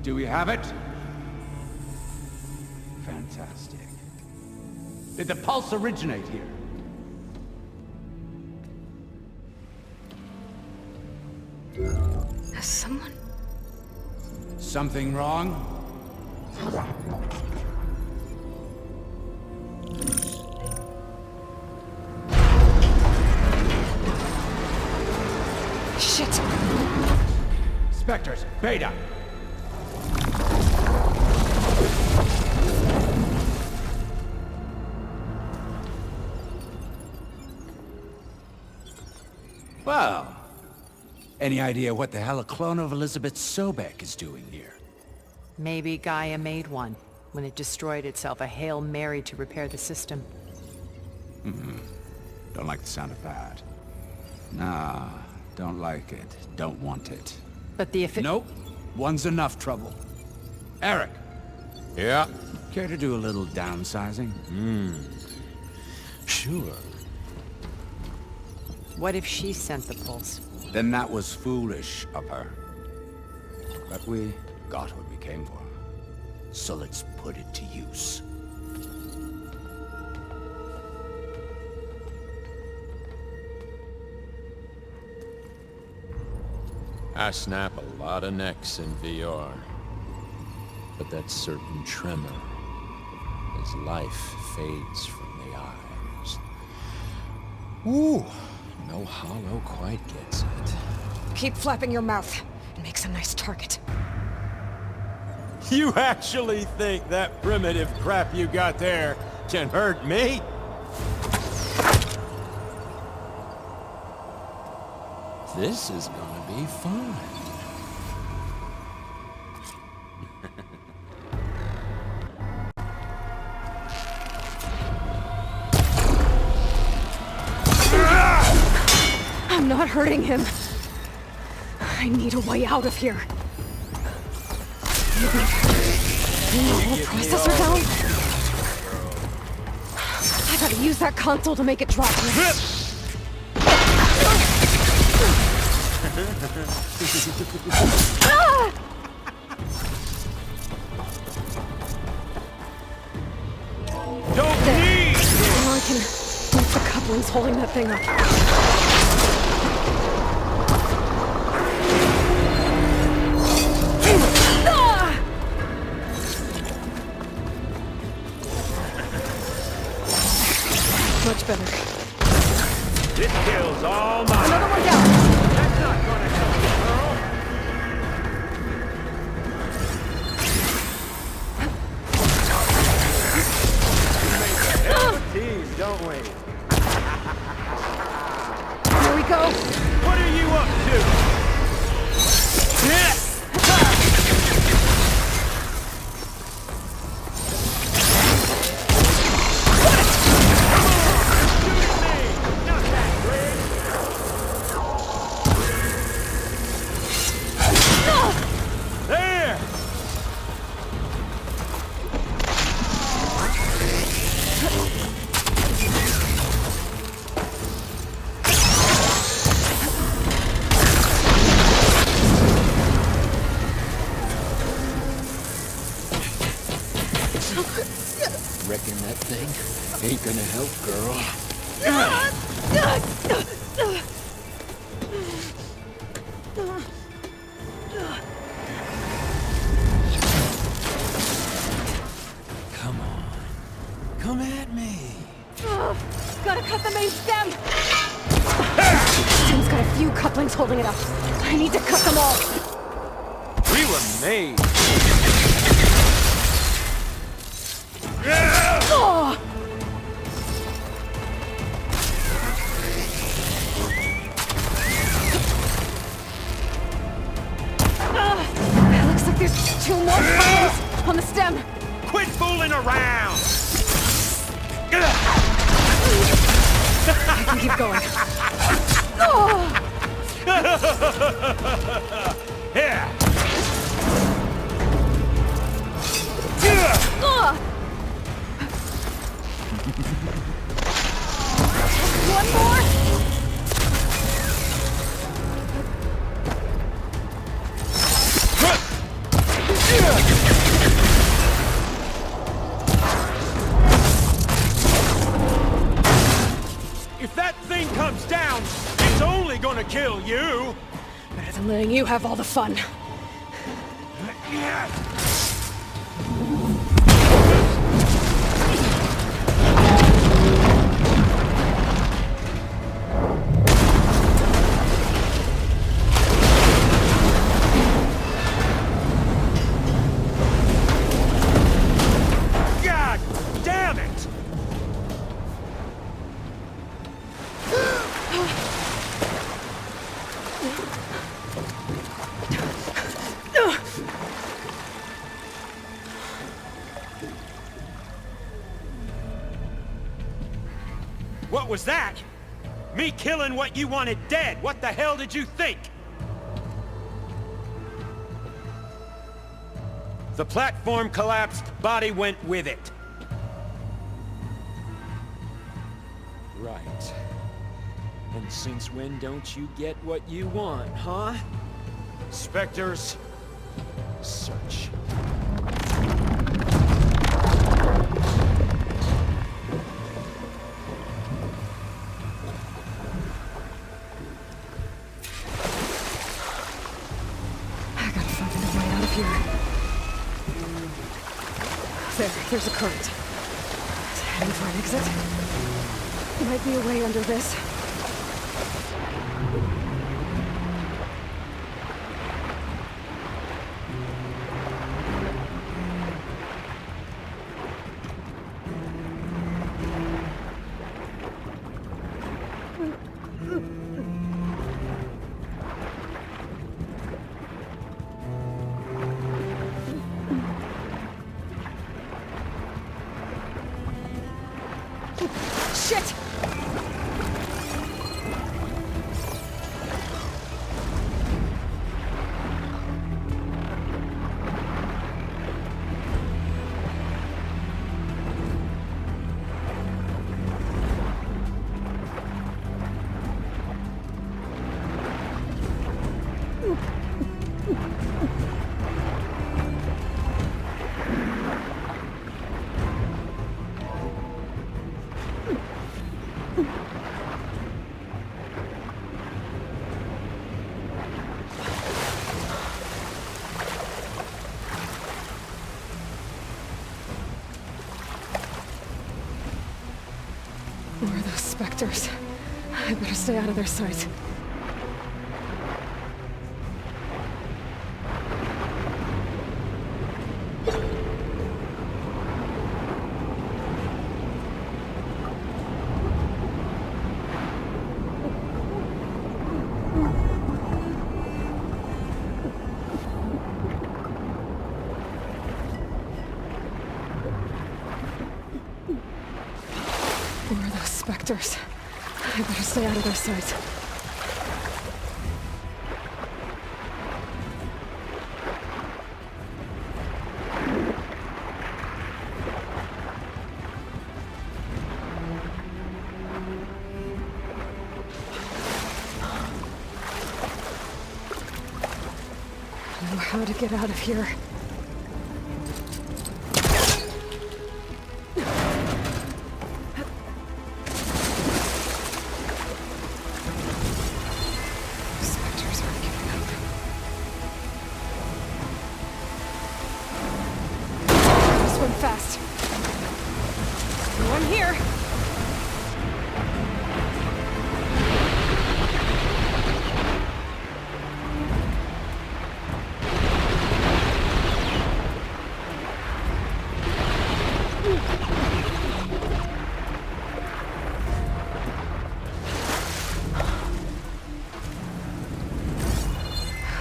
Do we have it? Fantastic. Did the pulse originate here? Has someone... Something wrong? Shit! Spectres, Beta! Well, any idea what the hell a clone of Elizabeth Sobek is doing here? Maybe Gaia made one when it destroyed itself, a Hail Mary to repair the system. Don't like the sound of that. Nah, don't like it. Don't want it. But the Nope. One's enough trouble. Eric. Yeah? Care to do a little downsizing? Sure. What if she sent the pulse? Then that was foolish of her. But we got what we came for. So let's put it to use. I snap a lot of necks in VR. But that certain tremor as life fades from the eyes. Ooh, no hollow quite gets it. Keep flapping your mouth. It makes a nice target. You actually think that primitive crap you got there can hurt me? This is gonna be fun. I'm not hurting him. I need a way out of here. Maybe processor down? I gotta use that console to make it drop. Don't need! Now I can move the couplings holding that thing up. Much much better. This kill's all mine. Another one down. That's not gonna help you, girl. We make a hell of a team, don't we? Here we go. What are you up to? Reckon that thing ain't gonna help, girl. Come on. Come at me. Gotta cut the main stem. Stem's got a few couplings holding it up. I need to cut them all. We were made. Oh! Looks like there's 2 more couplings on the stem. Quit fooling around! I can keep going. Oh! Here! One more? If that thing comes down, it's only gonna kill you! Better than letting you have all the fun. God damn it! What was that? Me killing what you wanted dead. What the hell did you think? The platform collapsed, body went with it. Right. And since when don't you get what you want, huh? Spectres, search. There's a current. It's heading for an exit. Might be a way under this. Shit! specters. I better stay out of their sight. Where are those specters? I better stay out of their sight. I know how to get out of here. Fast. No one here.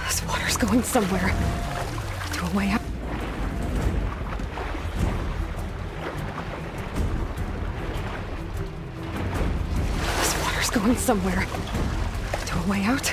This water's going somewhere. To a way out. Going somewhere. To a way out.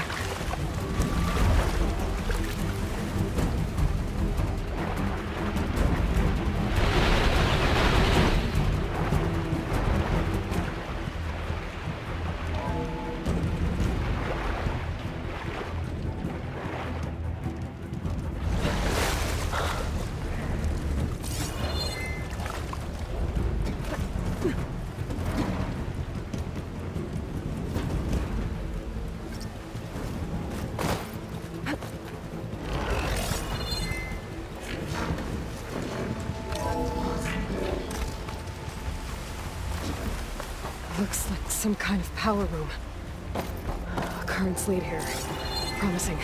Looks like some kind of power room. Currents lead here. Promising.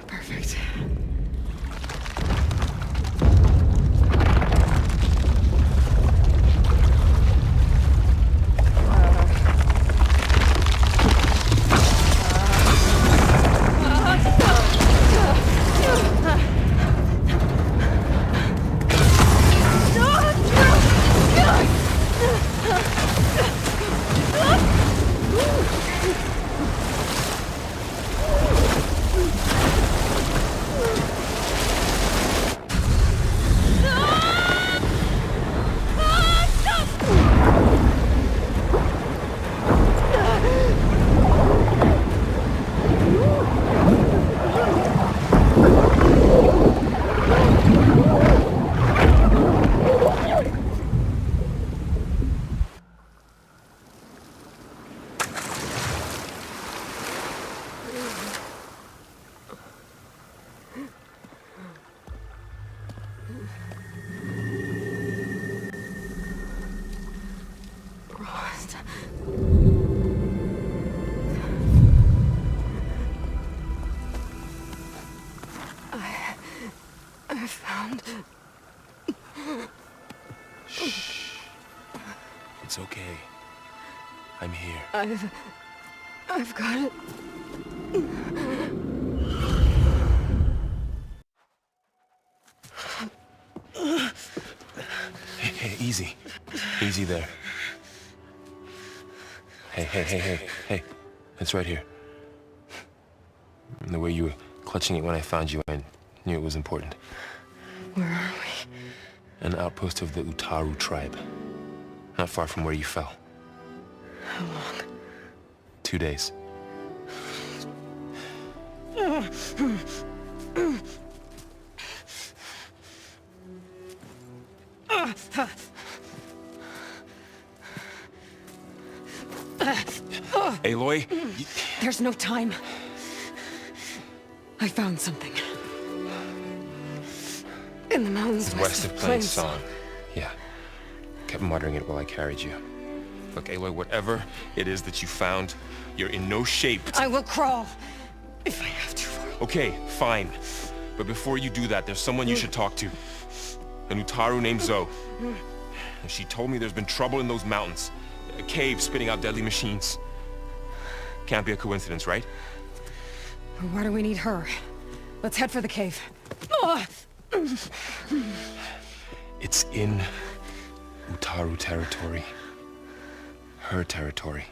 Perfect. I found... Shh. It's okay. I'm here. I've got it. Hey, easy. Easy there. Hey. It's right here. The way you were clutching it when I found you, I knew it was important. Where are we? An outpost of the Utaru tribe. Not far from where you fell. How long? 2 days. Aloy? There's no time. I found something. In the mountains West of Plain Song. Yeah. Kept muttering it while I carried you. Look, Aloy, whatever it is that you found, you're in no shape to... I will crawl, if I have to. Okay, fine. But before you do that, there's someone you should talk to. An Utaru named Zoe. And she told me there's been trouble in those mountains. A cave spitting out deadly machines. Can't be a coincidence, right? Why do we need her? Let's head for the cave. It's in Utaru territory. Her territory.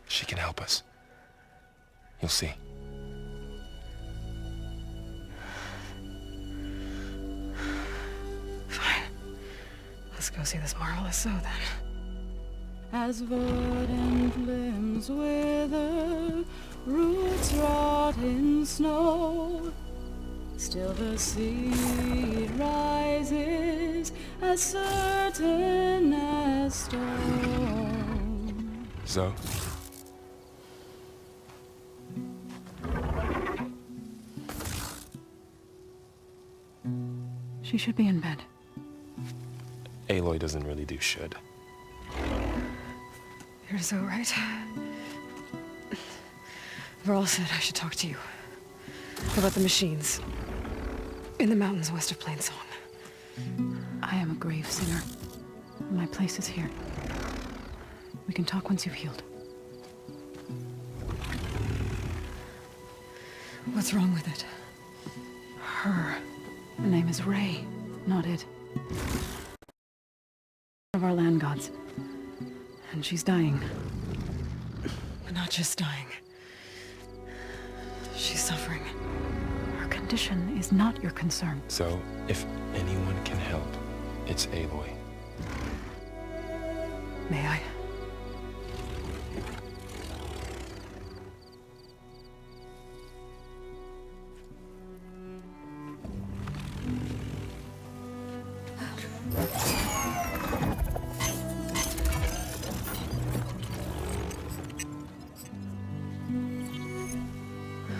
She can help us. You'll see. Fine. Let's go see this marvelous Zoe then. As verdant limbs wither, roots rot in snow, still the seed rises as certain as stone. Zoe? She should be in bed. Aloy doesn't really do should. You're so right. Varl said I should talk to you. About the machines. In the mountains west of Plain Song. I am a grave singer. My place is here. We can talk once you've healed. What's wrong with it? Her name is Ray, not it. Of our land gods. And she's dying. But not just dying. She's suffering. Her condition is not your concern. So, if anyone can help, it's Aloy. May I?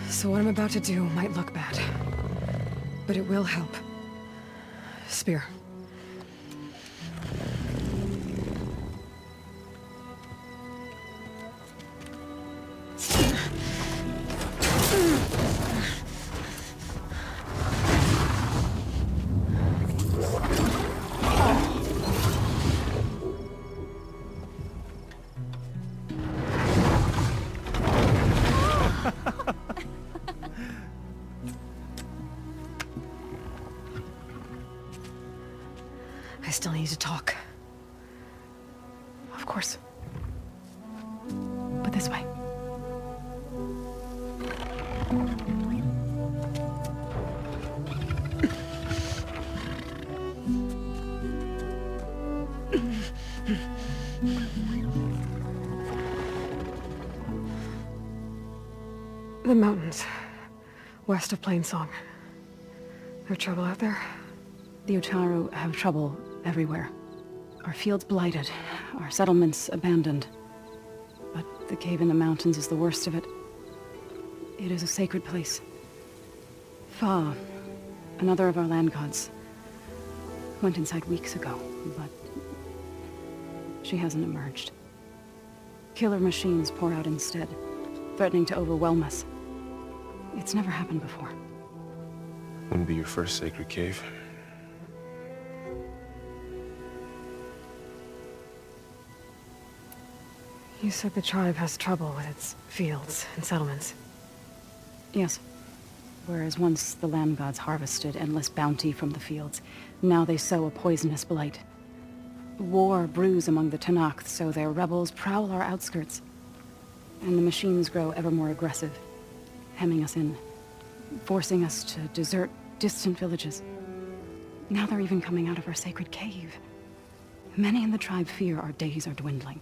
So what I'm about to do might look bad, but it will help. Spear. I still need to talk. Of course. But this way. The mountains. West of Plain Song. There's trouble out there? The Utaru have trouble everywhere. Our fields blighted, our settlements abandoned. But the cave in the mountains is the worst of it. It is a sacred place. Fa, another of our land gods, went inside weeks ago, but she hasn't emerged. Killer machines pour out instead, threatening to overwhelm us. It's never happened before. Wouldn't be your first sacred cave. You said the tribe has trouble with its fields and settlements. Yes. Whereas once the land gods harvested endless bounty from the fields, now they sow a poisonous blight. War brews among the Tenakth, so their rebels prowl our outskirts. And the machines grow ever more aggressive, hemming us in, forcing us to desert distant villages. Now they're even coming out of our sacred cave. Many in the tribe fear our days are dwindling.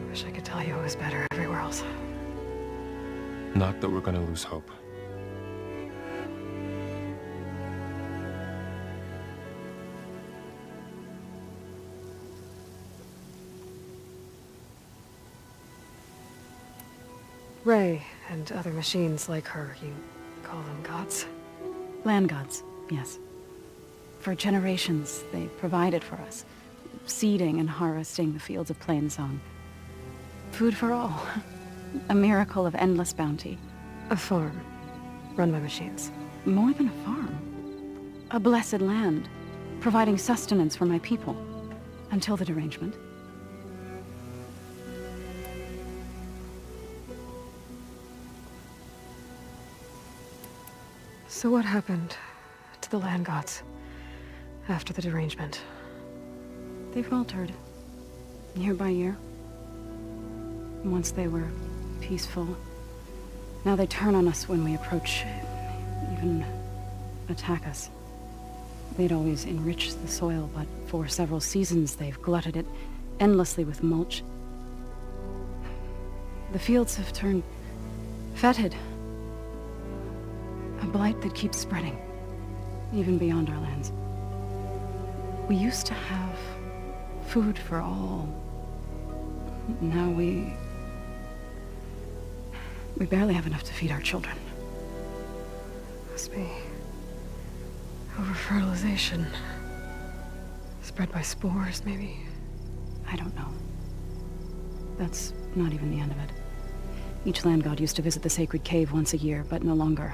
Wish I could tell you it was better everywhere else. Not that we're gonna lose hope. Ray and other machines like her, you call them gods? Land gods, yes. For generations, they provided for us, seeding and harvesting the fields of Plainsong. Food for all. A miracle of endless bounty. A farm, run by machines. More than a farm. A blessed land, providing sustenance for my people. Until the derangement. So what happened to the land gods after the derangement? They faltered, year by year. Once they were peaceful. Now they turn on us when we approach, even attack us. They'd always enriched the soil, but for several seasons they've glutted it endlessly with mulch. The fields have turned fetid. A blight that keeps spreading, even beyond our lands. We used to have food for all. Now we barely have enough to feed our children. Must be over-fertilization. Spread by spores, maybe? I don't know. That's not even the end of it. Each land god used to visit the sacred cave once a year, but no longer.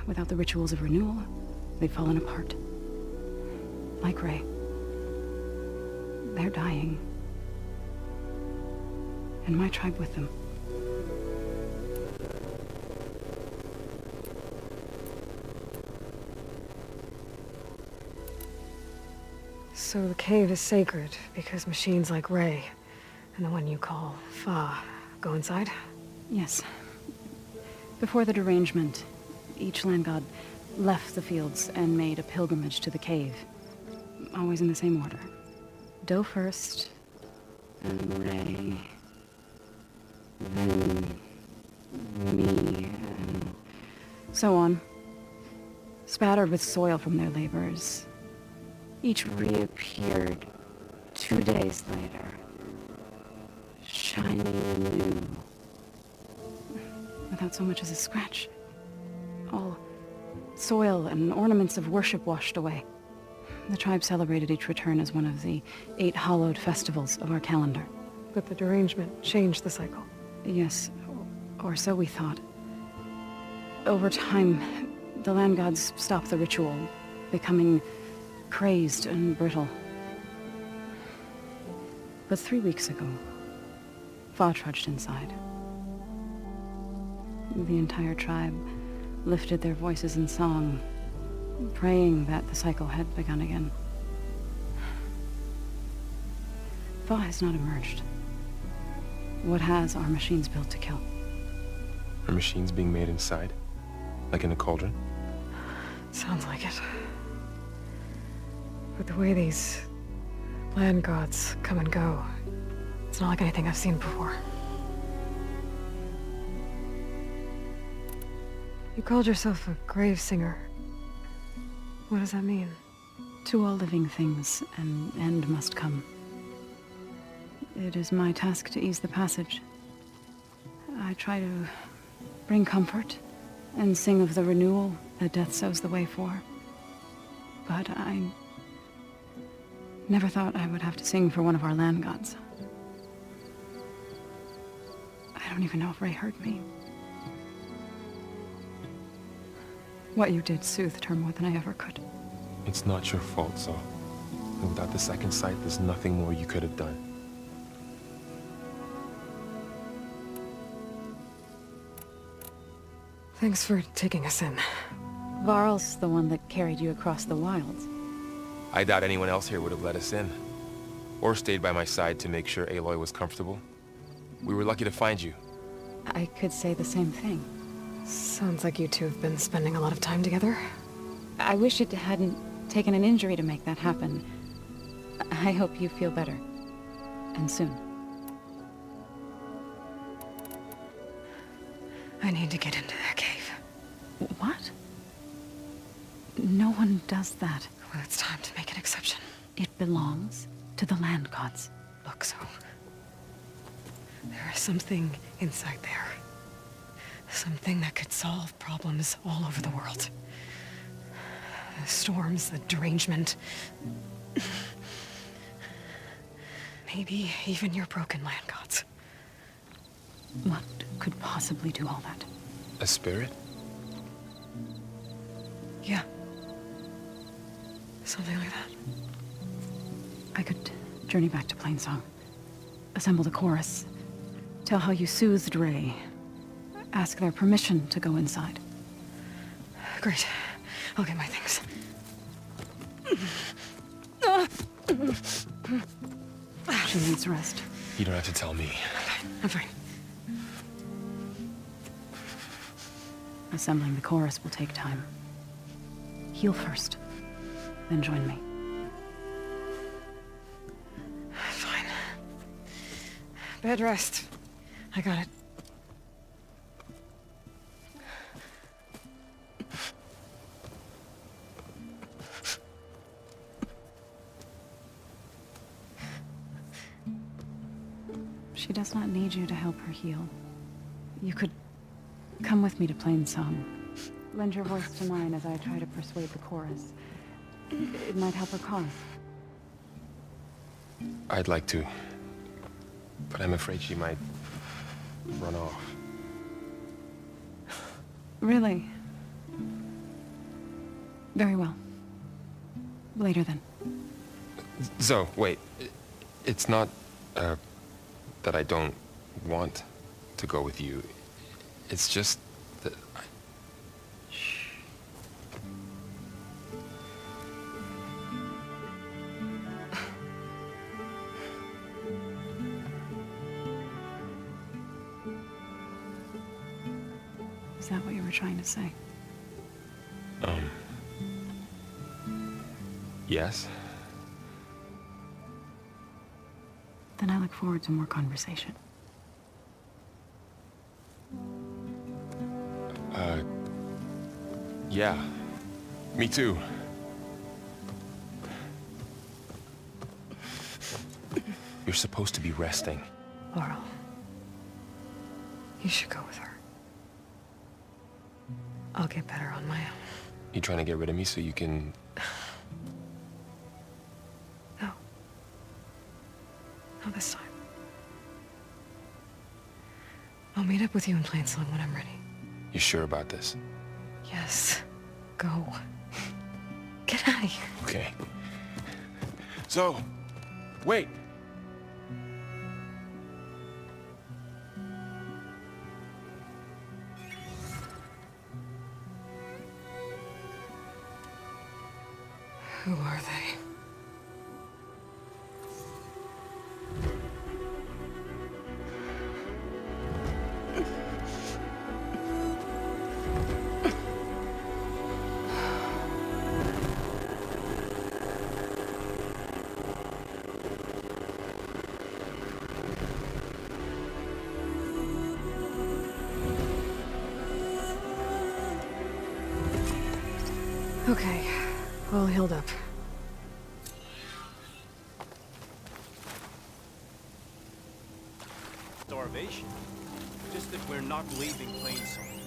Without the rituals of renewal, they've fallen apart. Like Ray. They're dying. And my tribe with them. So the cave is sacred because machines like Ray, and the one you call Fa, go inside? Yes. Before the derangement, each land god left the fields and made a pilgrimage to the cave. Always in the same order. Doe first, and Ray, then me, and so on. Spattered with soil from their labors. Each reappeared 2 days later, shining anew, without so much as a scratch. All soil and ornaments of worship washed away. The tribe celebrated each return as one of the 8 hallowed festivals of our calendar. But the derangement changed the cycle. Yes, or so we thought. Over time, the land gods stopped the ritual, becoming crazed and brittle. But 3 weeks ago, Fa trudged inside. The entire tribe lifted their voices in song, praying that the cycle had begun again. Fa has not emerged. What has are machines built to kill? Are machines being made inside? Like in a cauldron? Sounds like it. But the way these land gods come and go, it's not like anything I've seen before. You called yourself a grave singer. What does that mean? To all living things, an end must come. It is my task to ease the passage. I try to bring comfort and sing of the renewal that death sows the way for. But I never thought I would have to sing for one of our land gods. I don't even know if Ray heard me. What you did soothed her more than I ever could. It's not your fault, Saul. And without the second sight, there's nothing more you could have done. Thanks for taking us in. Varl's the one that carried you across the wilds. I doubt anyone else here would have let us in. Or stayed by my side to make sure Aloy was comfortable. We were lucky to find you. I could say the same thing. Sounds like you two have been spending a lot of time together. I wish it hadn't taken an injury to make that happen. I hope you feel better. And soon. I need to get into that cave. What? No one does that. Well, it's time to make an exception. It belongs to the land gods. Look, so... there is something inside there. Something that could solve problems all over the world. The storms, the derangement. Maybe even your broken land gods. What could possibly do all that? A spirit? Yeah. Something like that. I could journey back to Plainsong. Assemble the chorus. Tell how you soothed Ray. Ask their permission to go inside. Great. I'll get my things. She needs rest. You don't have to tell me. I'm fine. Assembling the chorus will take time. Heal first, then join me. Fine. Bed rest. I got it. She does not need you to help her heal. You could come with me to Plainsong. Lend your voice to mine as I try to persuade the chorus. It might help her cause. I'd like to, but I'm afraid she might run off. Really? Very well. Later then. Zoe, wait. It's not, that I don't want to go with you. It's just that Shh. Is that what you were trying to say? Yes? Then I look forward to more conversation. Yeah. Me too. You're supposed to be resting. Laurel. You should go with her. I'll get better on my own. You trying to get rid of me so you can... No. Not this time. I'll meet up with you in Plainsong when I'm ready. You sure about this? Yes. Go. Get out of here. Okay. So, wait. Who are they? Okay, all healed up. Starvation. Just that we're not leaving Plainsong.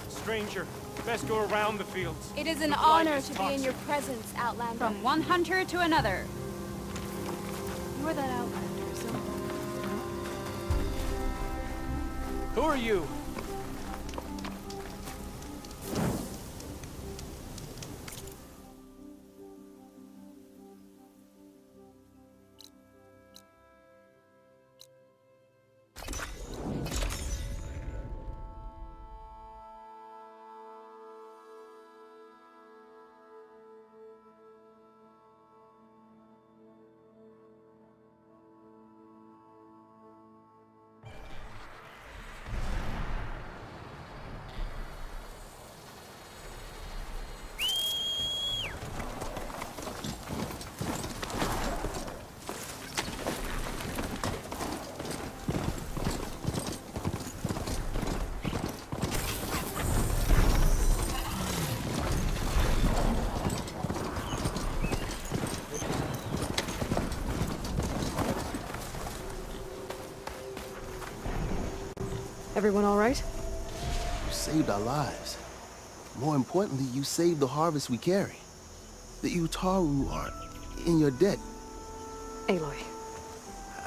Stranger, best go around the fields. It is an The honor blight is to be toxic. in your presence, Outlander. From one hunter to another. You're that Outlander, so... Who are you? Everyone all right? You saved our lives. More importantly, you saved the harvest we carry. The Utaru are in your debt. Aloy.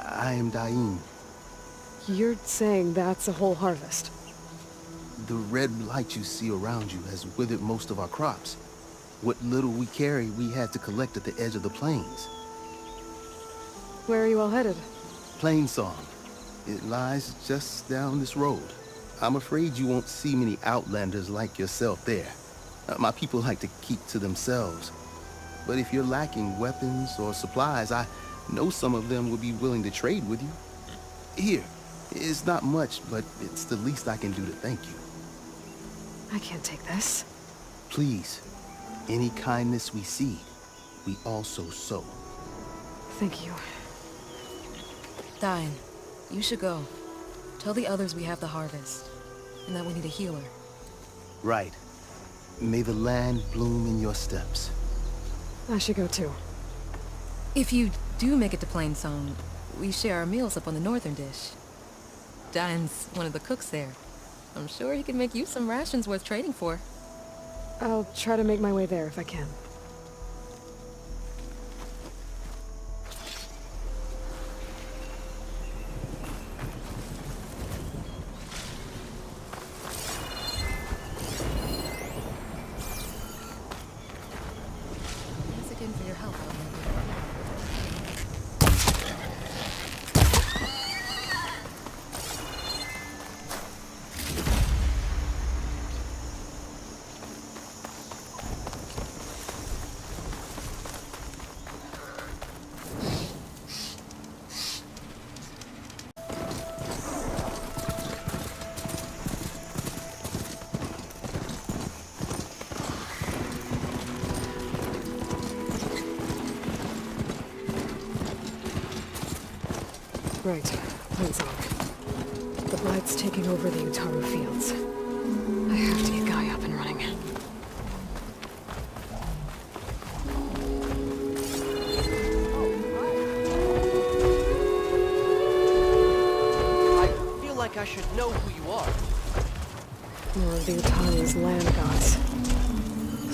I am Dain. You're saying that's a whole harvest? The red blight you see around you has withered most of our crops. What little we carry, we had to collect at the edge of the plains. Where are you all headed? Plainsong. It lies just down this road. I'm afraid you won't see many outlanders like yourself there. My people like to keep to themselves. But if you're lacking weapons or supplies, I know some of them would be willing to trade with you. Here, it's not much, but it's the least I can do to thank you. I can't take this. Please, any kindness we see, we also sow. Thank you. Dain, you should go. Tell the others we have the harvest, and that we need a healer. Right. May the land bloom in your steps. I should go too. If you do make it to Plainsong, we share our meals up on the northern dish. Dain's one of the cooks there. I'm sure he can make you some rations worth trading for. I'll try to make my way there if I can. Thanks again for your help, Aloy. Right. Plainsong. The Blight's taking over the Utaru fields. I have to get Gaia up and running. I feel like I should know who you are. More of the Utaru's land gods.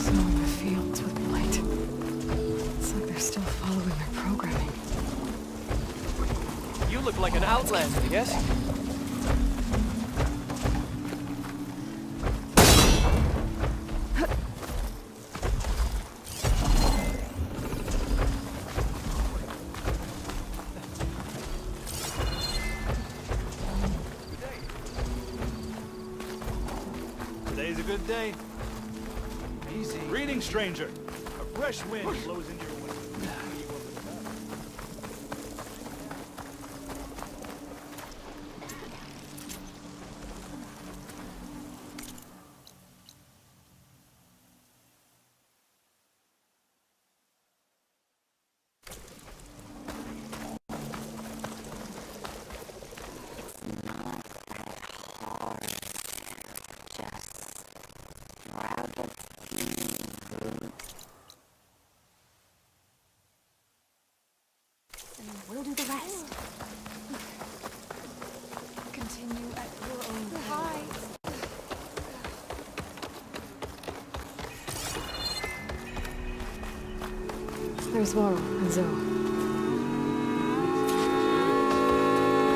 Sowing the fields with blight. It's like they're still following their programming. You look like an outlander, yes? Today's a good day. Easy. Greeting, stranger. A fresh wind blows into your way. We'll do the rest. Continue at your own pace. There's Varl and Zoe.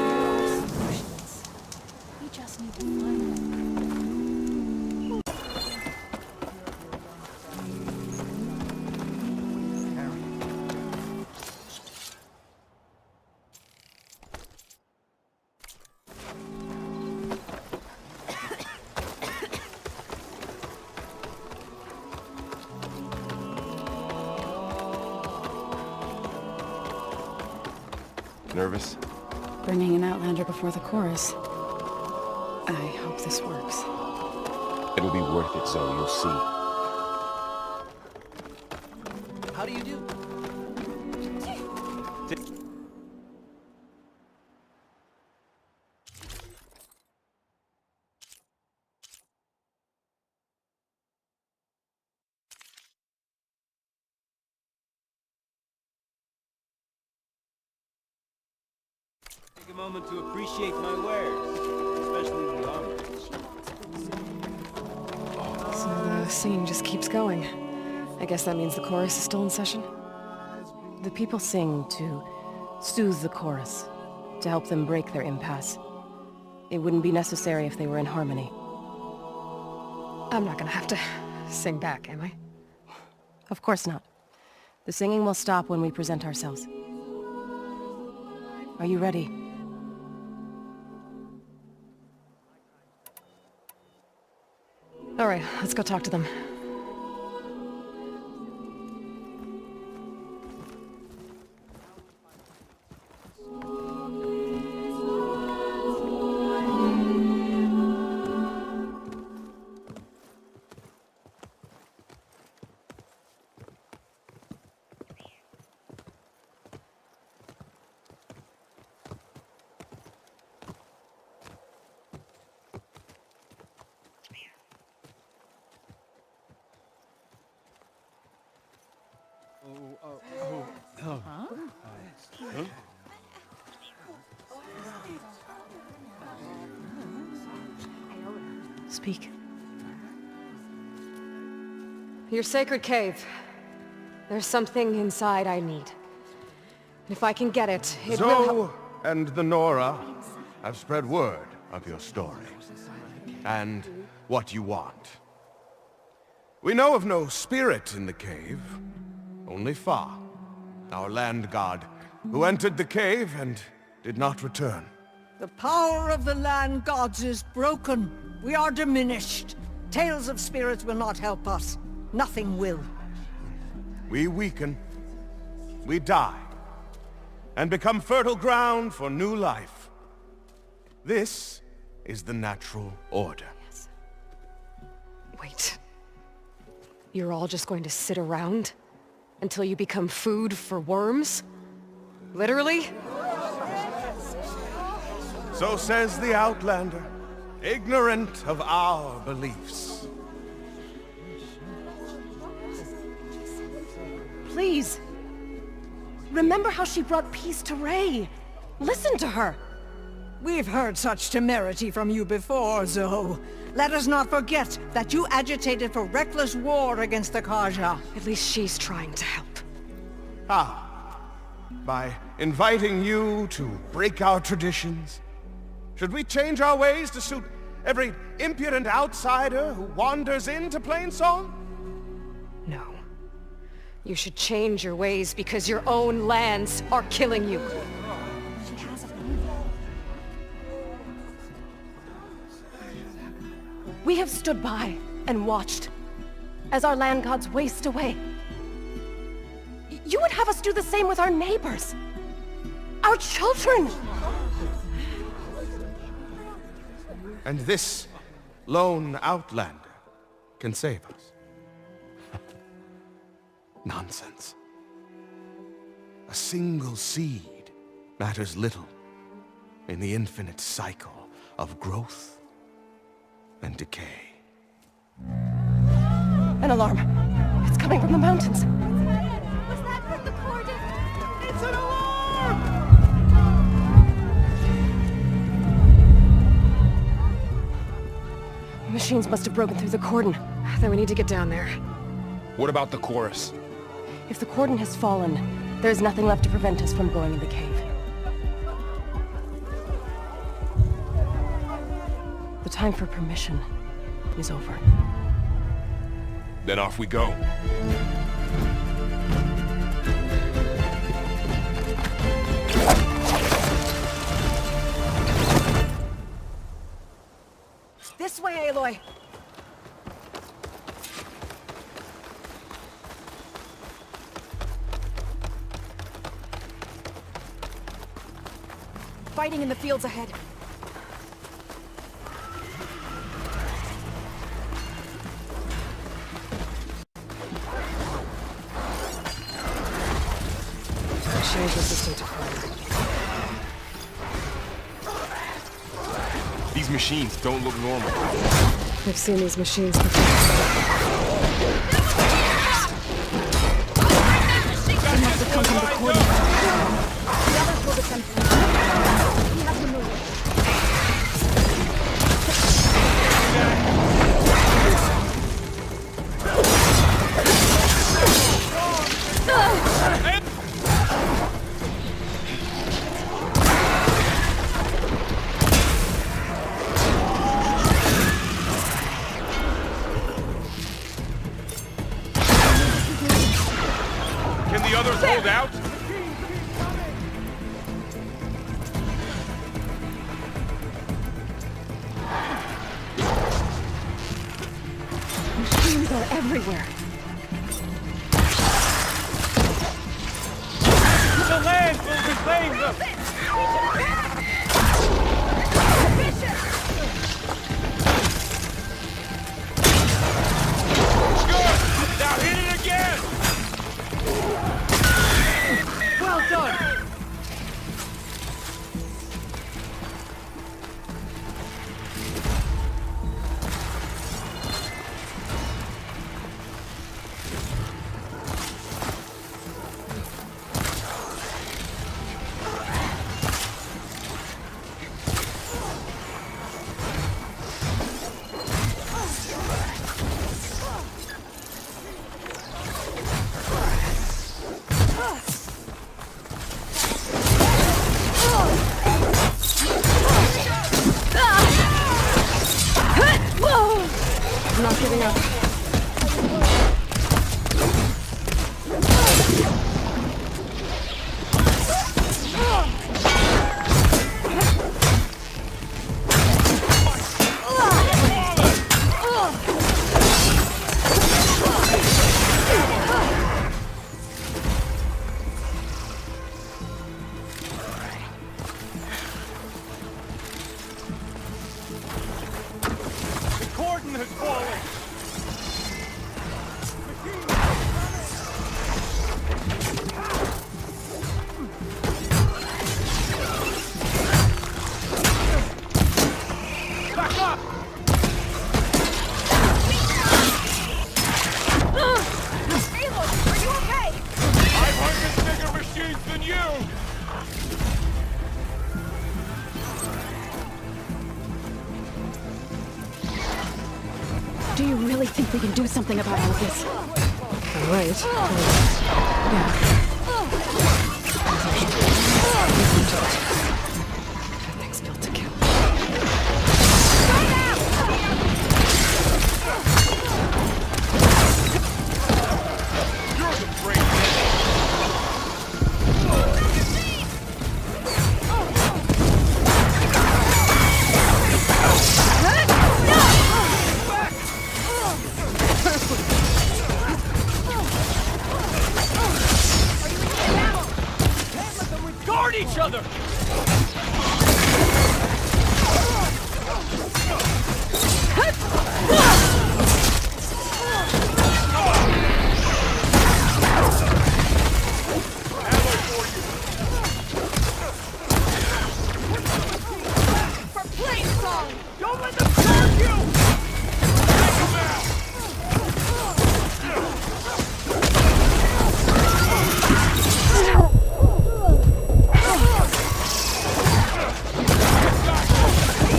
There are solutions. We just need to find them. Nervous? Bringing an outlander before the chorus. I hope this works. It'll be worth it, Zoe. You'll see. How do you do? Take a moment to appreciate my wares, especially the The singing just keeps going. I guess that means the chorus is still in session? The people sing to soothe the chorus, to help them break their impasse. It wouldn't be necessary if they were in harmony. I'm not gonna have to sing back, am I? Of course not. The singing will stop when we present ourselves. Are you ready? All right, let's go talk to them. Speak. Your sacred cave. There's something inside I need. If I can get it, it will Zoe and the Nora have spread word of your story. And what you want. We know of no spirit in the cave. Only Fa, our land god, who entered the cave and did not return. The power of the land gods is broken. We are diminished. Tales of spirits will not help us. Nothing will. We weaken. We die. And become fertile ground for new life. This is the natural order. Yes. Wait. You're all just going to sit around until you become food for worms? Literally? So says the Outlander, ignorant of our beliefs. Please. Remember how she brought peace to Ray. Listen to her. We've heard such temerity from you before, Zoe. Let us not forget that you agitated for reckless war against the Kaja. At least she's trying to help. By inviting you to break our traditions? Should we change our ways to suit every impudent outsider who wanders into Plainsong? No. You should change your ways because your own lands are killing you. We have stood by and watched as our land gods waste away. You would have us do the same with our neighbors, our children. And this lone Outlander can save us. Nonsense. A single seed matters little in the infinite cycle of growth and decay. An alarm. It's coming from the mountains. Was that from the Cordon? It's an alarm! The machines must have broken through the cordon. Then we need to get down there. What about the chorus? If the cordon has fallen, there's nothing left to prevent us from going in the cave. The time for permission is over. Then off we go. This way, Aloy. Fighting in the fields ahead. Change resistant to fire. These machines don't look normal. I've seen these machines before. They must have come from the cordon. The others will defend. We have to move. everywhere. The land will reclaim them! Good! Now hit it again! Well done! I'm not giving up. The cordon has fallen! Back up! Aloy, are you okay? I've hunted bigger machines than you! Do you really think we can do something about all of this? I'm right. Yeah. That thing's built to kill. You're the brave man! Guard each other! For plane song! Don't let them charge you! Take them out!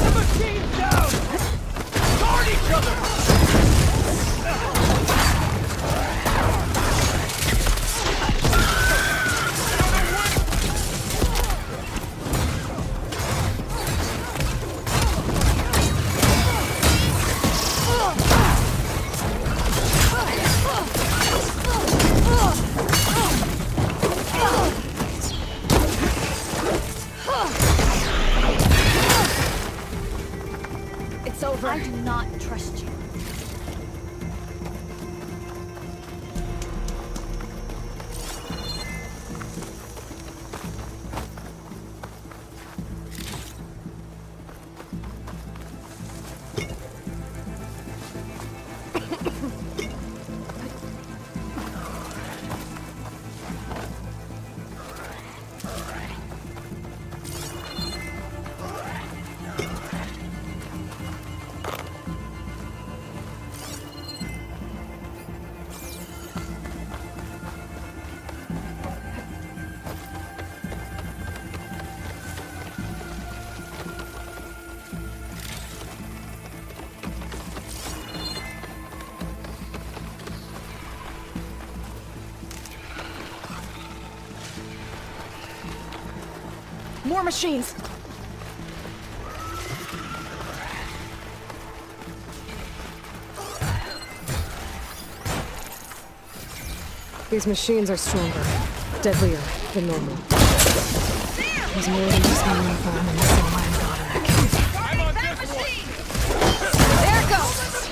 The machine's down! Guard each other! It's over. I do not trust you. More machines! These machines are stronger, deadlier than normal. There's more than just one uniform and the same Lion God in that cave. There it goes!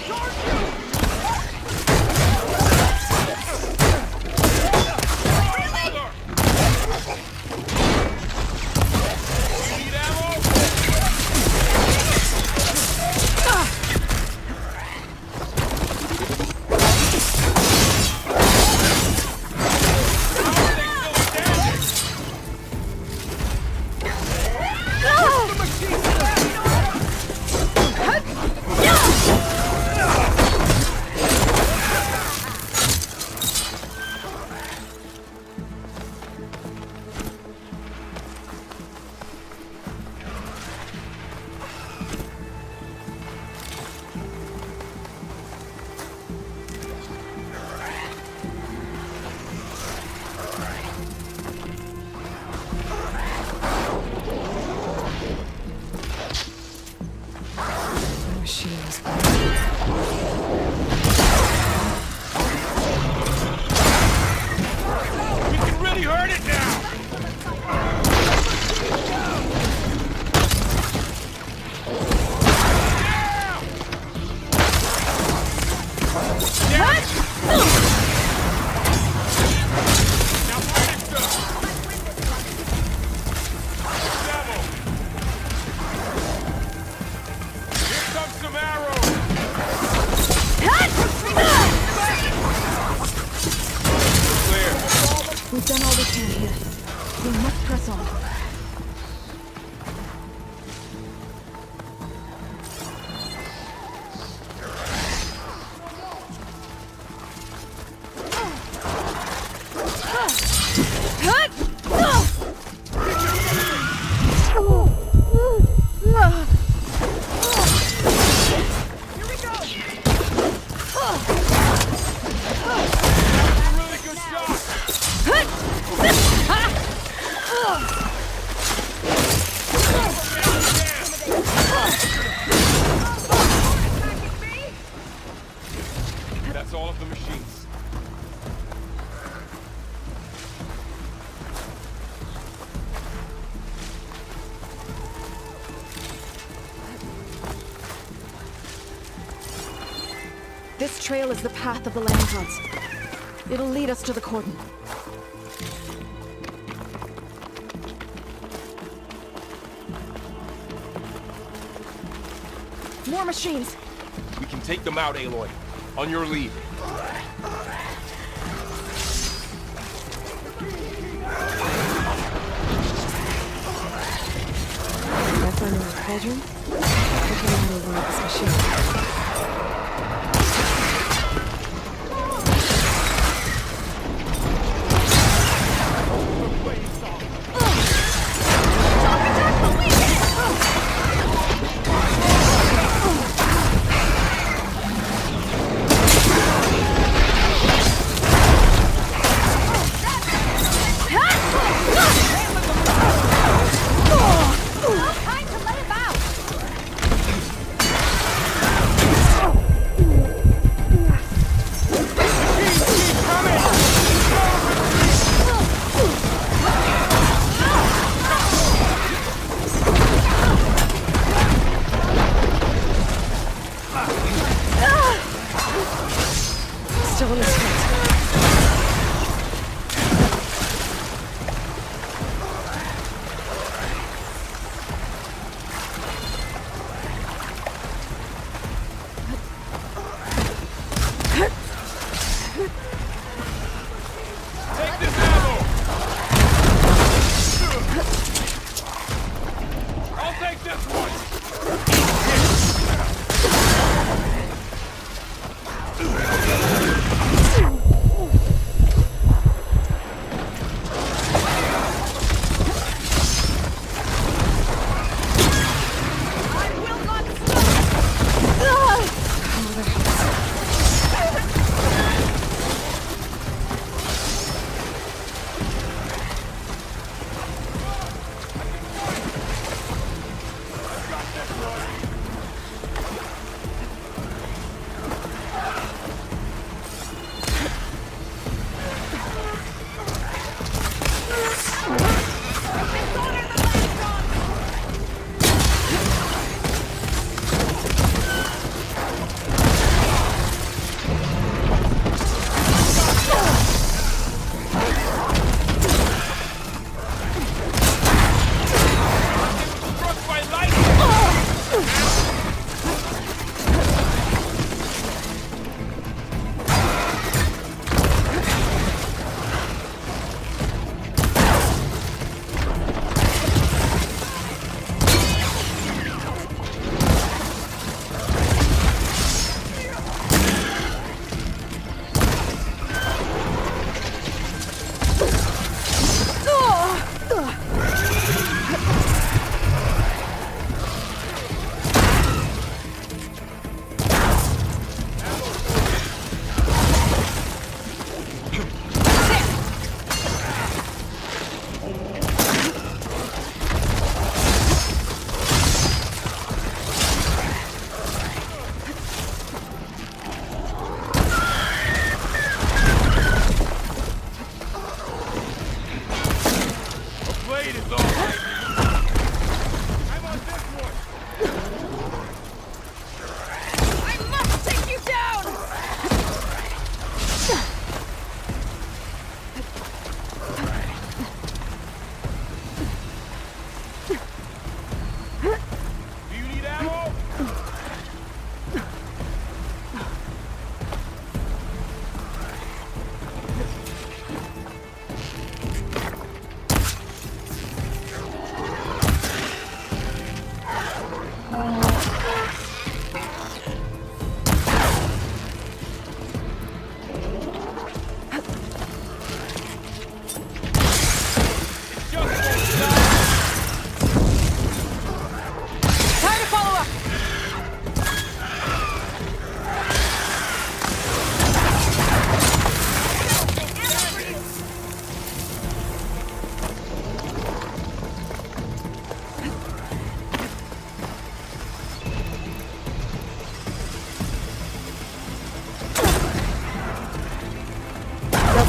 This trail is the path of the land gods. It'll lead us to the cordon. More machines! We can take them out, Aloy. On your lead. I find a cauldron? I can handle one of this machine.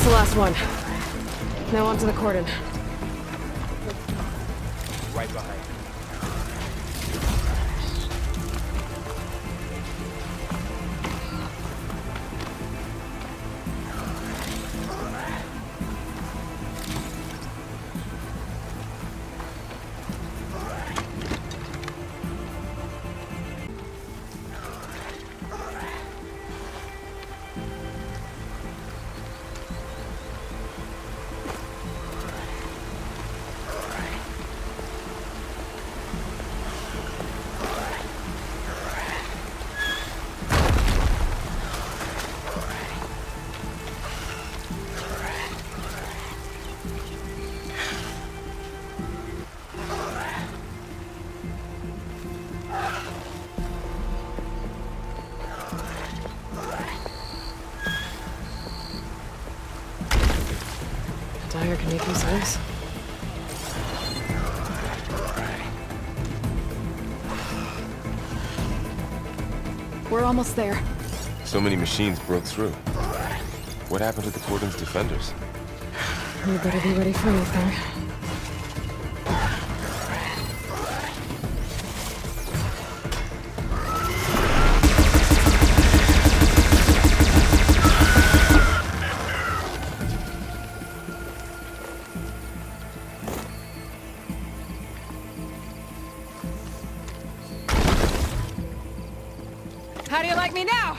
the last one. Now onto the cordon. Right behind. can make use of this. We're almost there. So many machines broke through. What happened to the cordon's defenders? We better be ready for anything. How do you like me now?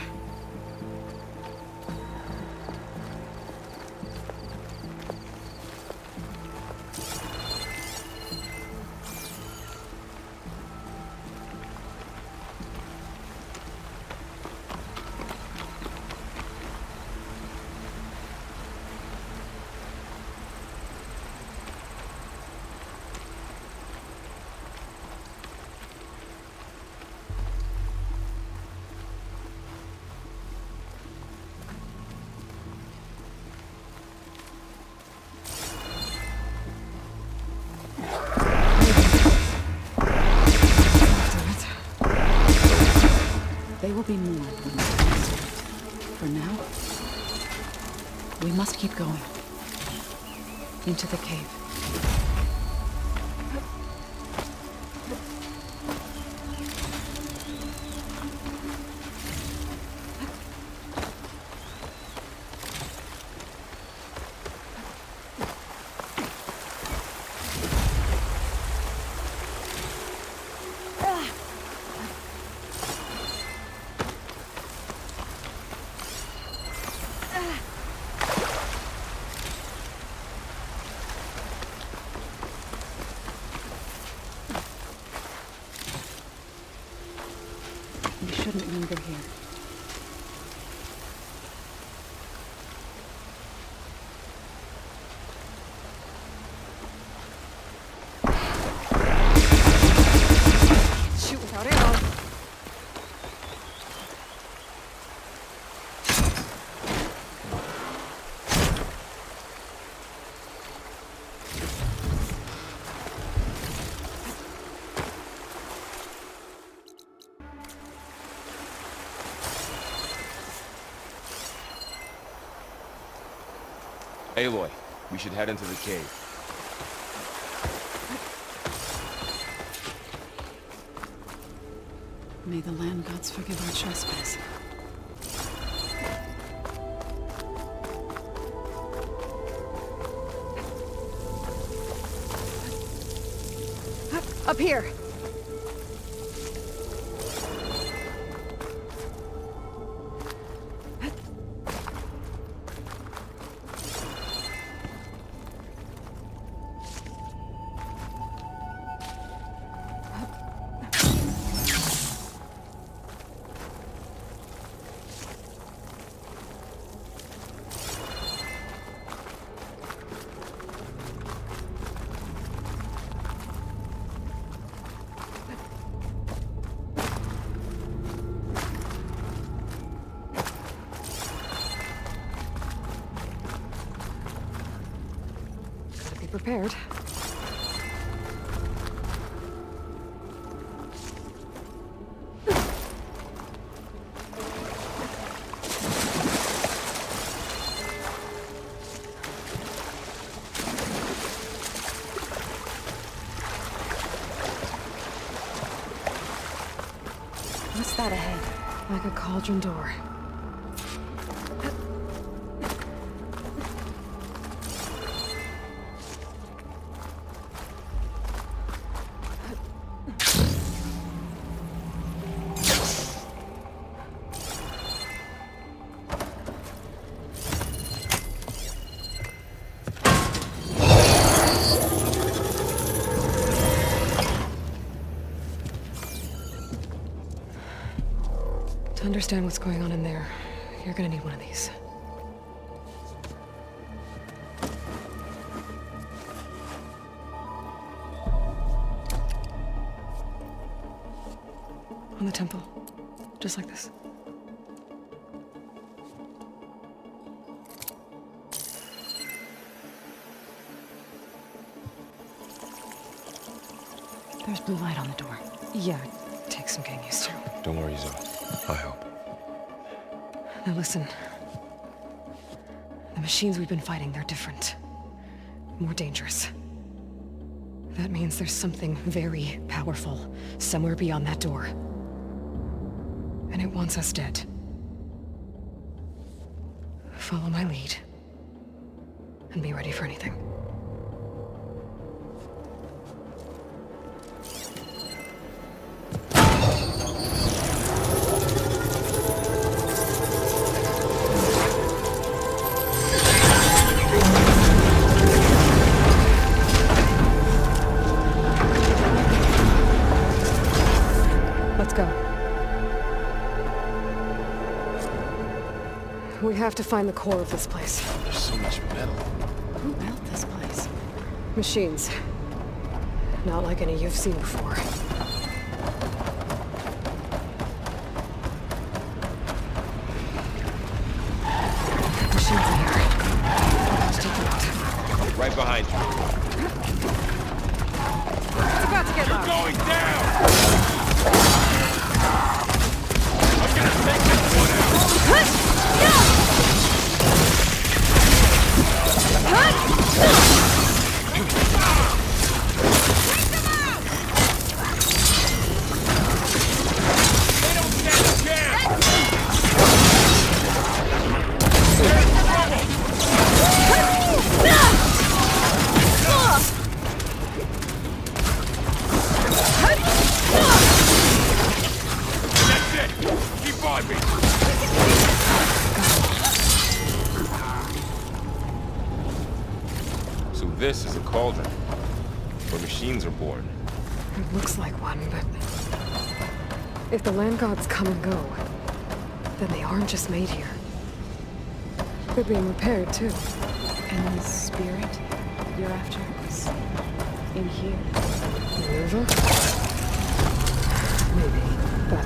They will be more when it's finished. For now, we must keep going. Into the cave. We shouldn't linger here. Shoot without arrow. Aloy, we should head into the cave. May the land gods forgive our trespass. Up here. Prepared. What's that ahead? Like a cauldron door. To understand what's going on in there, you're gonna need one of these. On the temple. Just like this. There's blue light on the door. Yeah, it takes some getting used to. Don't worry, Zoe. I'll help. Now listen. The machines we've been fighting, they're different. More dangerous. That means there's something very powerful somewhere beyond that door. And it wants us dead. Follow my lead. And be ready for anything. Let's go. We have to find the core of this place. There's so much metal. Who built this place? Machines. Not like any you've seen before. Machines in here. Let's take them out. Right behind you. It's about to get loud. You're going down! I'm gonna take this one out! So this is a cauldron, where machines are born. It looks like one, but... if the land gods come and go, then they aren't just made here. They're being repaired, too. And the spirit you're after is in here? Minerva? Maybe, but...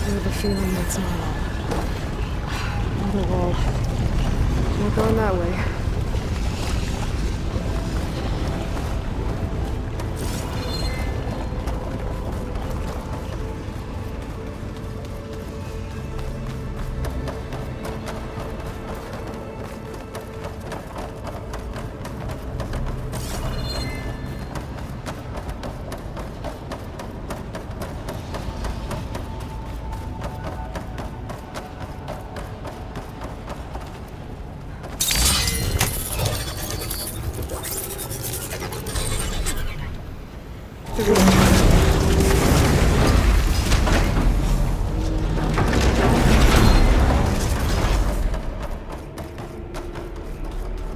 I have a feeling that's not all. Not all. We're going that way.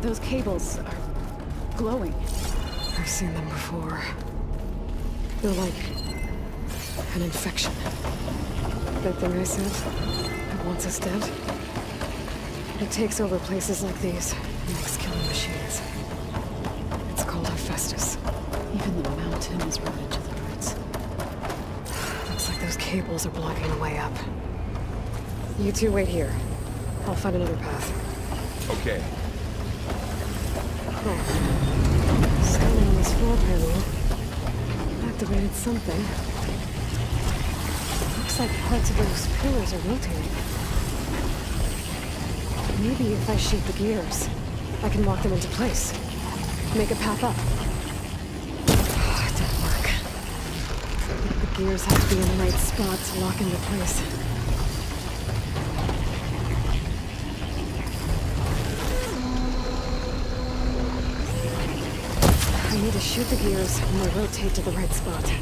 Those cables are glowing. I've seen them before. They're like an infection. That thing I said, it wants us dead. It takes over places like these and makes killing machines. It's called Hephaestus. Even the mountain is rooted to the roots. Looks like those cables are blocking the way up. You two wait here. I'll find another path. Okay. Oh. Scanning on this floor panel. Activated something. Looks like parts of those pillars are rotating. Maybe if I shoot the gears, I can lock them into place. Make a path up. Oh, it didn't work. The gears have to be in the right spot to lock into place. I need to shoot the gears when they rotate to the right spot.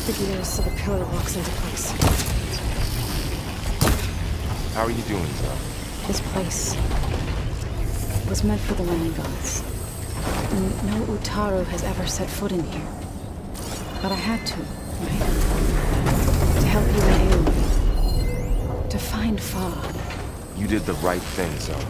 The gears so the pillar locks into place. How are you doing, Zoe? This place was meant for the land gods. And no Utaru has ever set foot in here. But I had to, right? To help you and Aloy. To find Fa. You did the right thing, Zoe.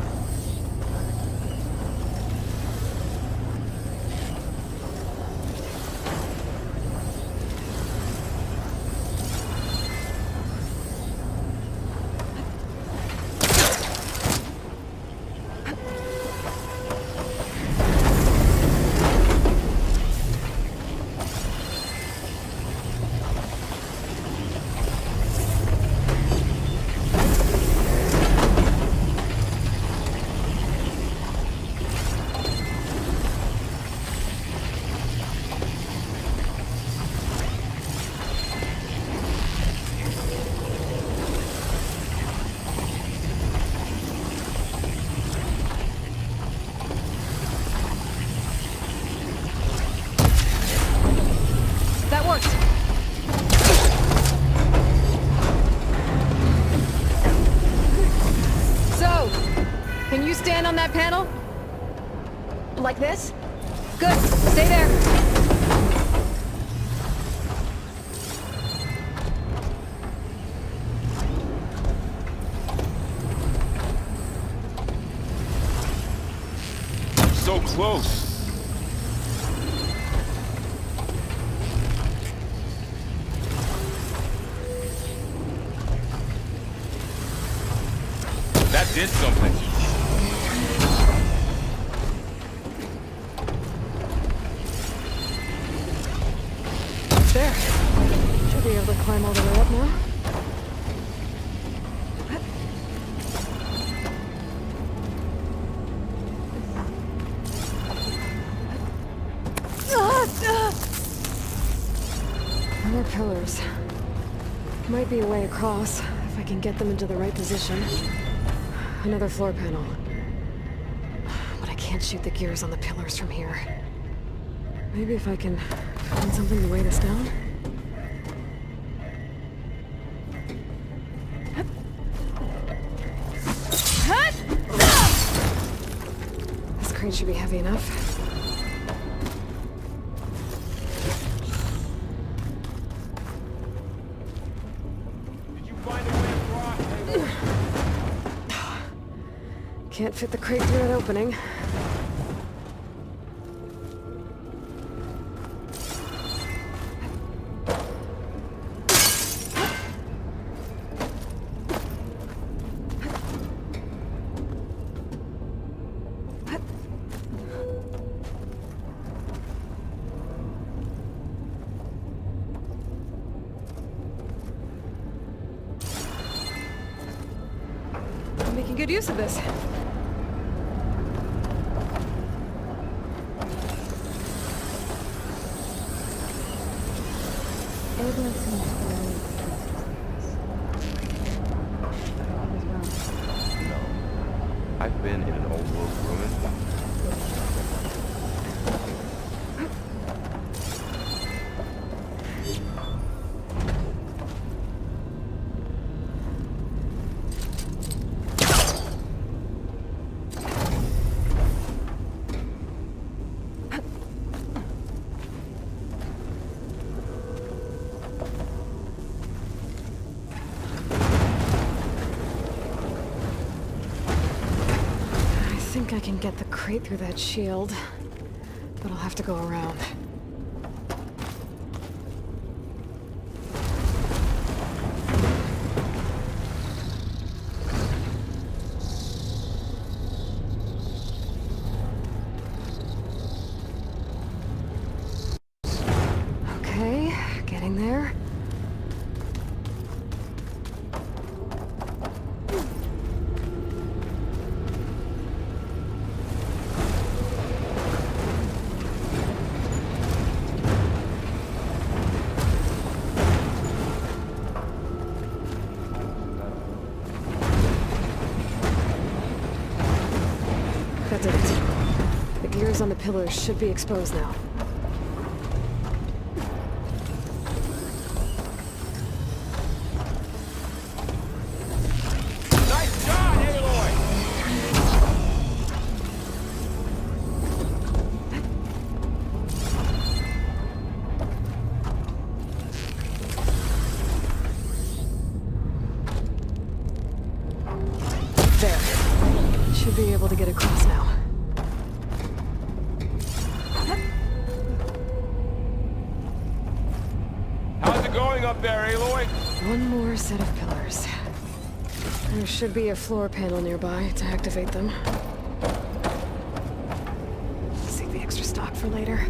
panel? Like this? Good. Stay there. So close. That did something. There. Should be able to climb all the way up now. More pillars. Might be a way across, if I can get them into the right position. Another floor panel. But I can't shoot the gears on the pillars from here. Maybe if I can find something to weigh this down? This crate should be heavy enough. Can't fit the crate through that opening. I'm making good use of this. I've been in an old world ruin. I think I can get the crate through that shield, but I'll have to go around. Okay, getting there. That did it. The gears on the pillars should be exposed now. Nice job, Aloy! There. Should be able to get across now. How's it going up there, Aloy? One more set of pillars. There should be a floor panel nearby to activate them. Save the extra stock for later.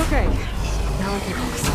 Okay, now I can focus.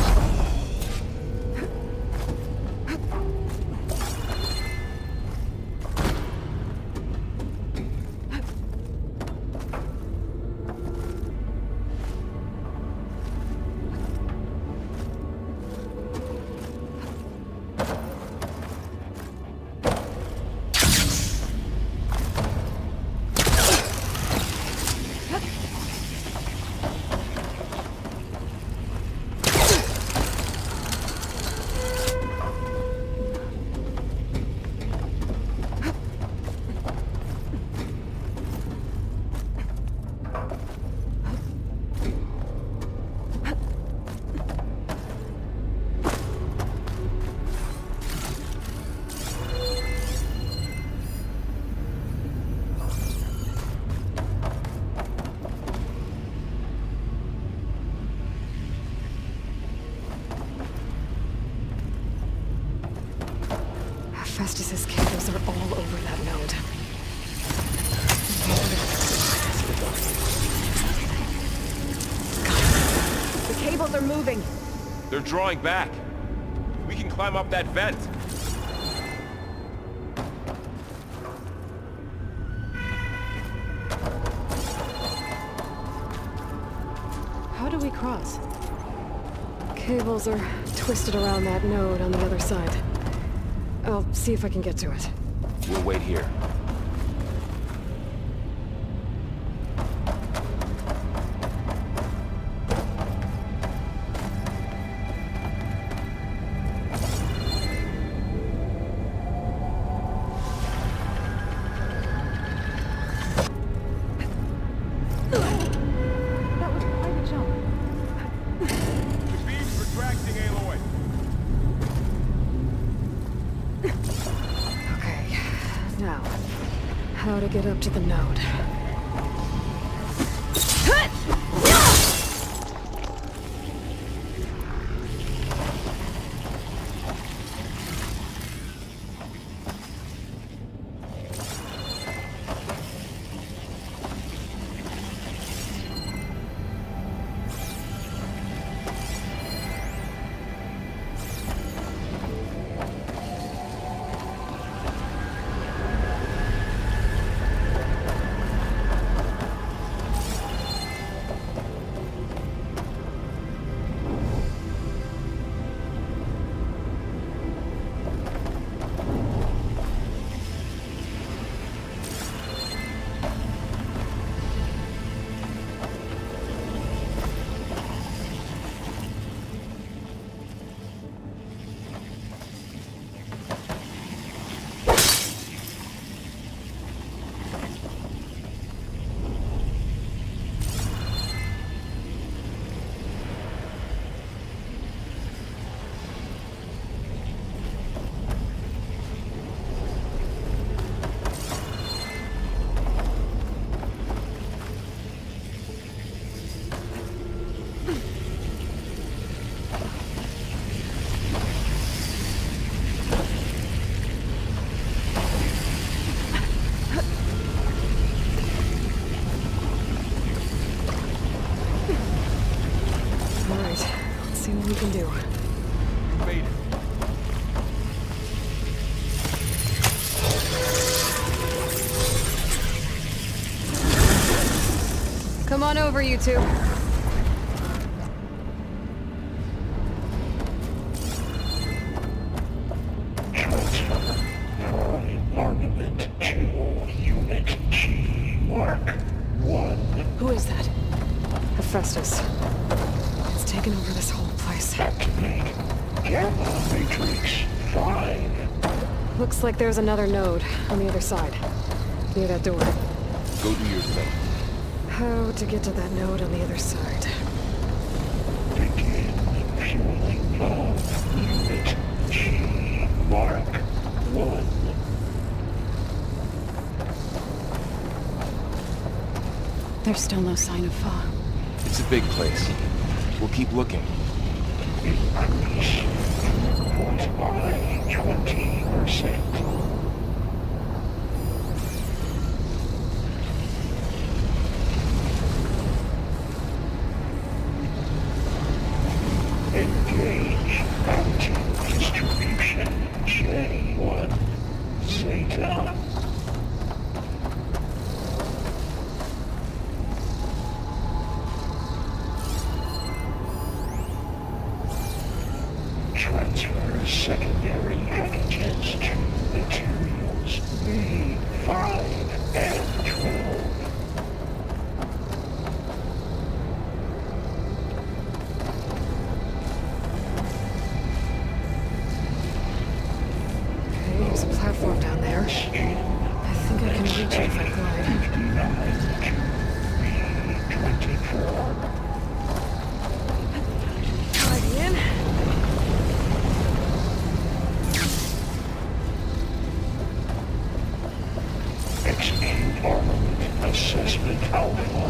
Festus's cables are all over that node. The cables are moving. They're drawing back. We can climb up that vent. How do we cross? Cables are twisted around that node on the other side. I'll see if I can get to it. We'll wait here. That was quite a jump. The beam's retracting, Aloy. Okay, now, how to get up to the node? See what we can do. Made it. Come on over, you two. Armament to Unit G Mark 1. Who is that? Hephaestus. It's taken over this whole place. Activate Gamma Matrix 5. Looks like there's another node on the other side. Near that door. Go do your thing. How to get to that node on the other side? Begin fueling of Unit G Mark 1. There's still no sign of Fa. It's a big place. We'll keep looking. Increase throughput by 20%. Engage anti-distribution. Chain 1. Zeta. Transfer secondary packages to materials B5 and 12. Okay, there's a platform down there. I think I can reach it if I glide. 59 to B24. Gliding in. Execute armament assessment alpha.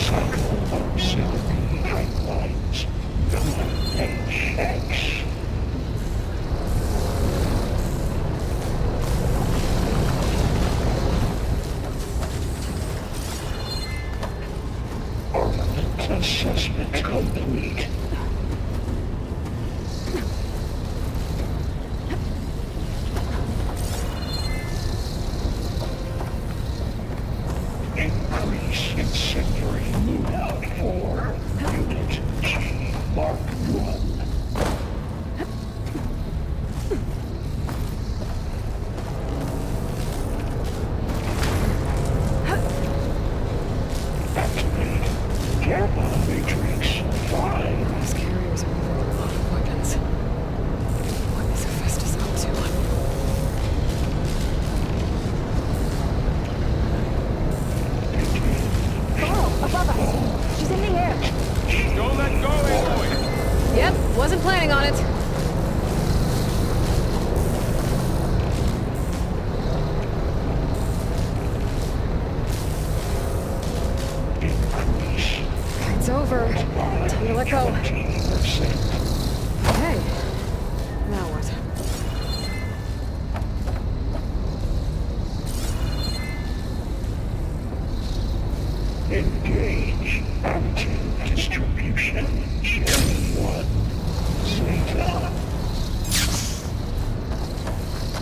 Cycle auxiliary pipelines. 9HX. Armament assessment complete. Increase incendiary loadout for Unit G Mark 1. Activate Gamma Matrix 5. These carriers are moving a lot of weapons. What is Hephaestus up to? Above us! She's in the air! Don't let go, Aloy! Yep, wasn't planning on it. Increase. It's over. Time to let go. 20%. Okay. Now what? Engage anti-distribution. Chain 1. Zeta.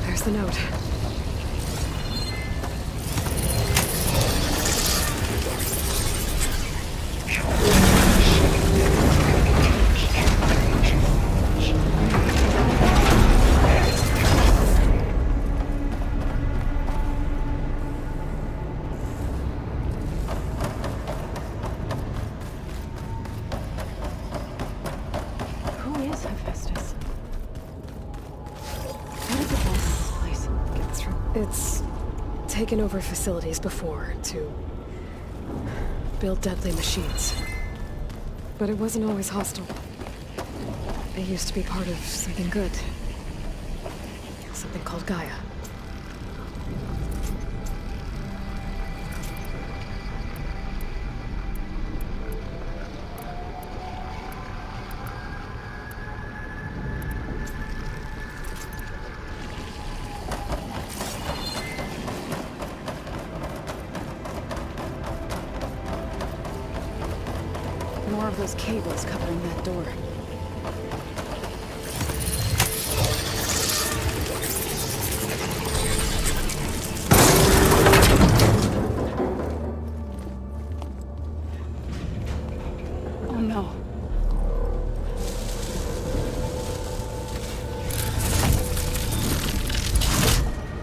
There's the note. Who is Hephaestus? How did it land in this place? Get through. It's taken over facilities before to build deadly machines. But it wasn't always hostile. It used to be part of something good. Something called Gaia. More of those cables covering that door. Oh no.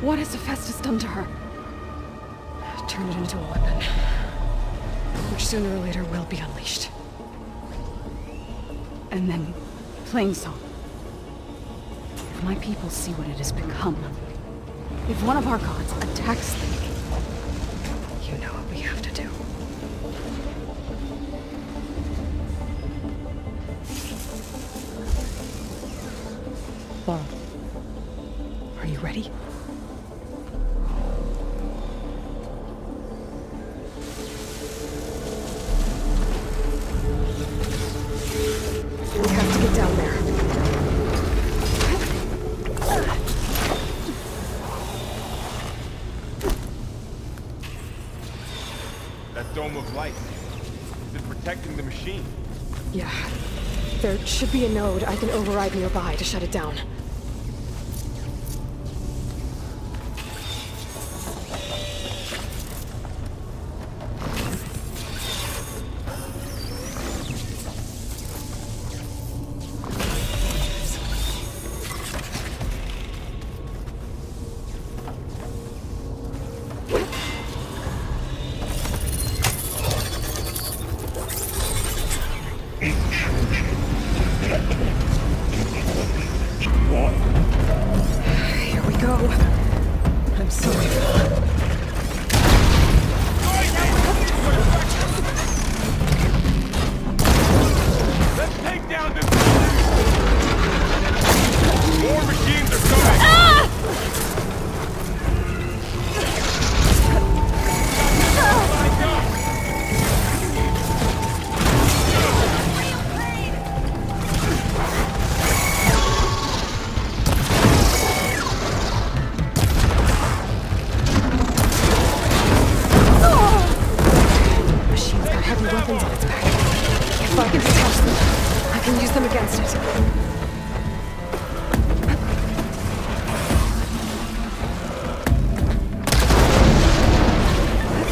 What has Hephaestus done to her? Turn it into a weapon. Which sooner or later will be unleashed. And then, Plainsong. If my people see what it has become, if one of our gods attacks them, you know what we have to do. Laura, are you ready? We have to get down there. dome of light. Is it protecting the machine? Yeah. There should be a node I can override nearby to shut it down. Here we go. I'm sorry. Let's take down this... More machines are coming! Machine's got heavy weapons on its back. If I can detach them, I can use them against it.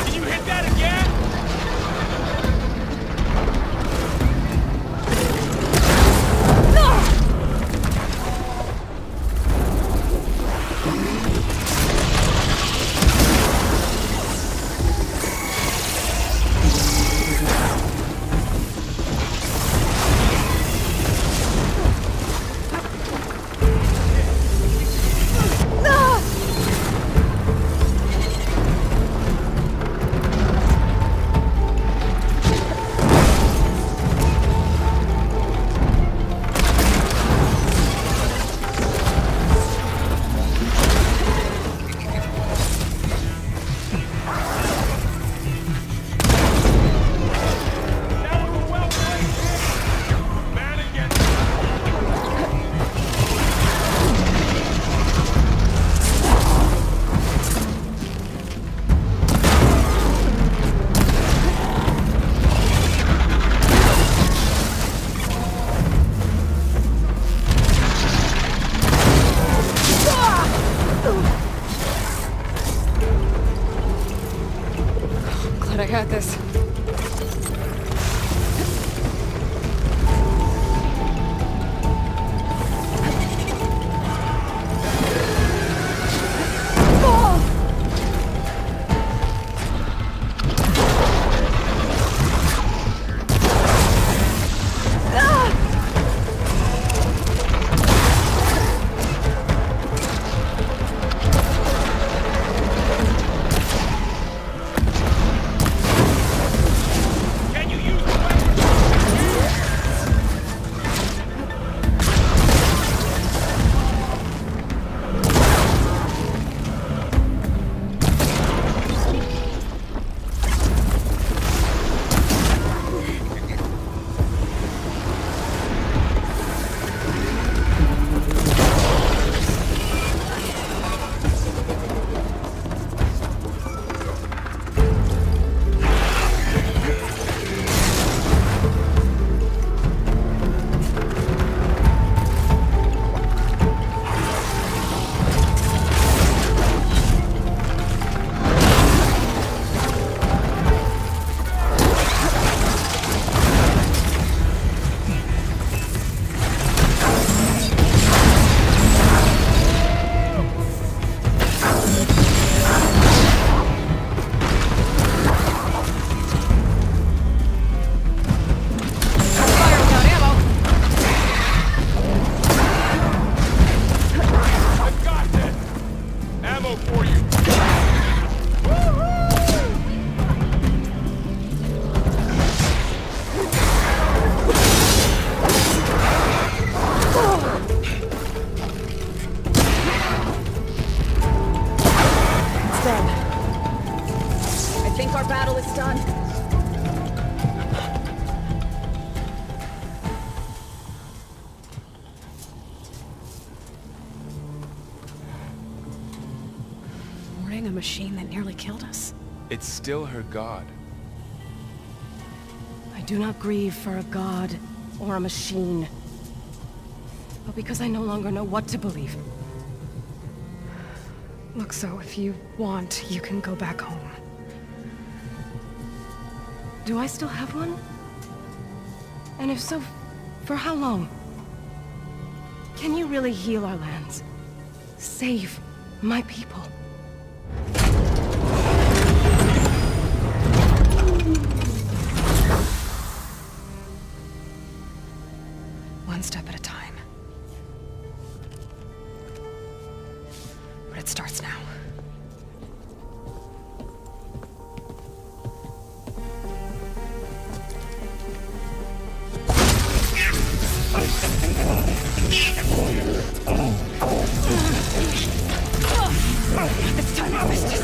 Can you hit that again? Glad I had this. A machine that nearly killed us. It's still her god. do not grieve for a god or a machine, but because I no longer know what to believe. Look, so if you want, you can go back home. Do I still have one? And if so, for how long? Can you really heal our lands? Save my people? One step at a time. But it starts now. It's time to harvest this.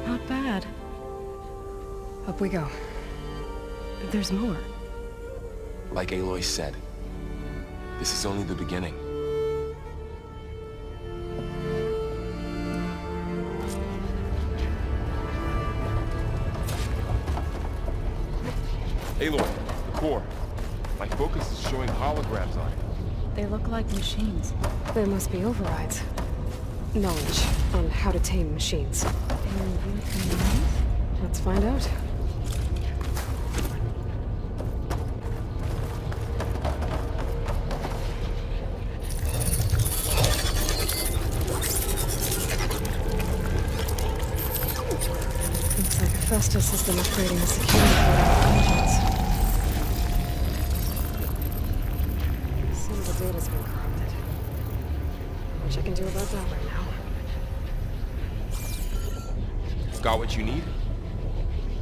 Not bad. Up we go. There's more. Like Aloy said, this is only the beginning. Aloy, the core. My focus is showing holograms on it. They look like machines. There must be overrides. Knowledge on how to tame machines. Let's find out. Looks like Festus has been upgrading the security for our engines. Some of the data's been corrupted. Which I can do about that right now. Got what you need?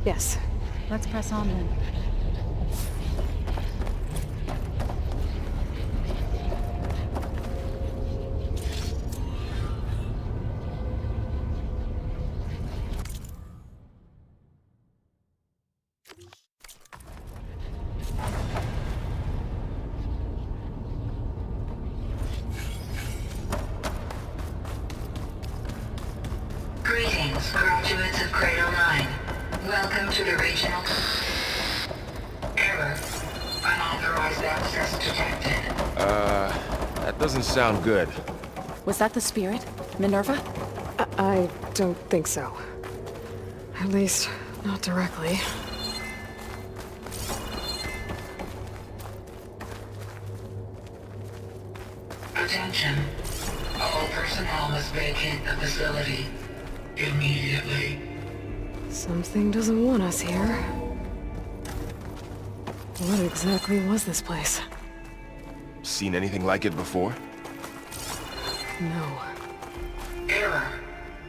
Yes. Let's press on then. Greetings, graduates of Cradle 9. Welcome to the regional... Error. Unauthorized access detected. That doesn't sound good. Was that the spirit? Minerva? I don't think so. At least, not directly. Attention. All personnel must vacate the facility. Immediately. Something doesn't want us here. What exactly was this place? Seen anything like it before? No. Error.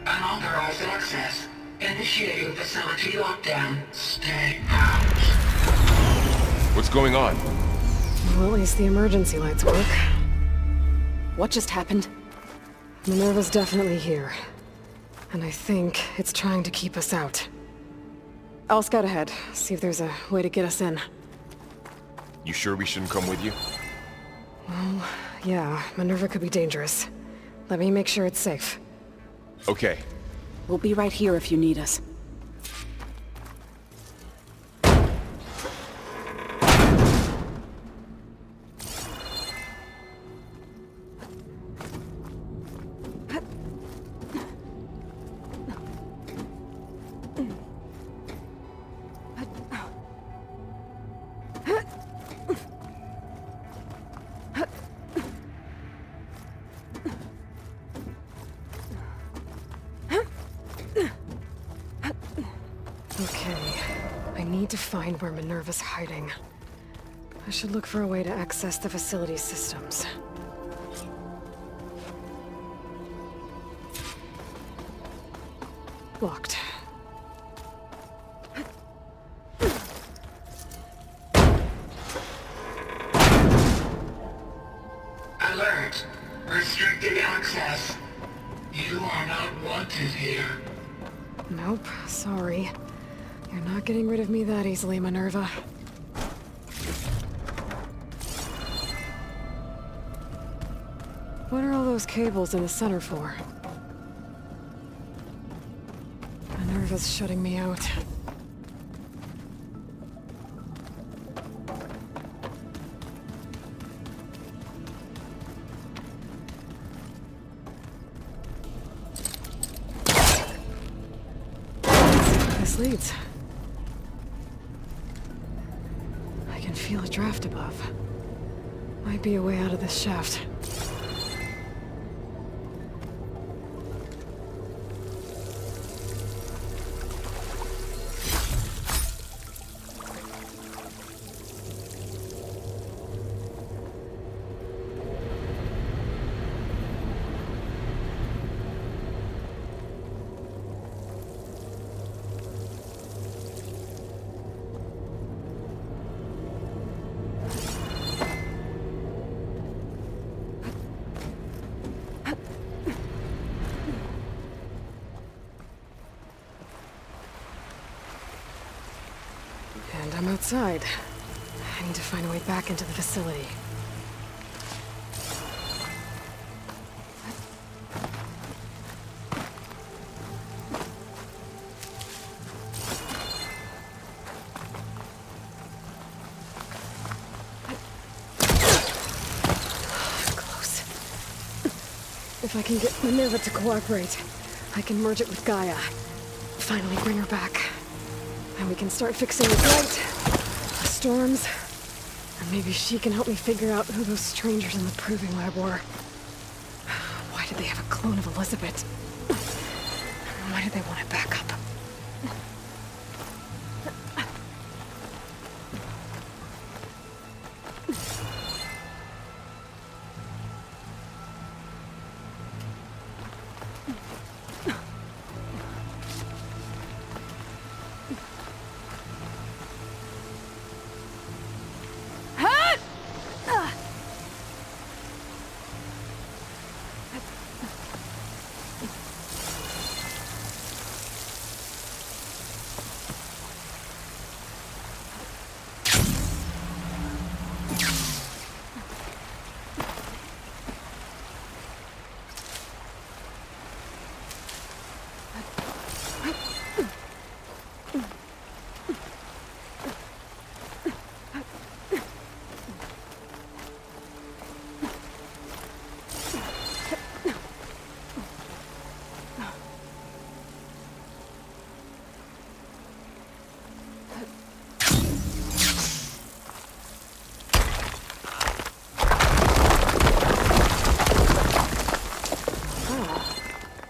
Unauthorized access. Initiating facility lockdown. Stay out. What's going on? Well, at least the emergency lights work. What just happened? Minerva's definitely here. And I think it's trying to keep us out. I'll scout ahead, see if there's a way to get us in. You sure we shouldn't come with you? Well, yeah, Minerva could be dangerous. Let me make sure it's safe. Okay. We'll be right here if you need us. Okay, I need to find where Minerva's hiding. I should look for a way to access the facility systems. Locked. Alert! Restricted access. You are not wanted here. Nope, sorry. You're not getting rid of me that easily, Minerva. What are all those cables in the center for? Minerva's shutting me out. This leads. I can feel a draft above. Might be a way out of this shaft. And I'm outside. I need to find a way back into the facility. Close. If I can get Minerva to cooperate, I can merge it with Gaia. Finally bring her back. And we can start fixing the blight, the storms, and maybe she can help me figure out who those strangers in the proving lab were. Why did they have a clone of Elizabeth? Why did they want it back up?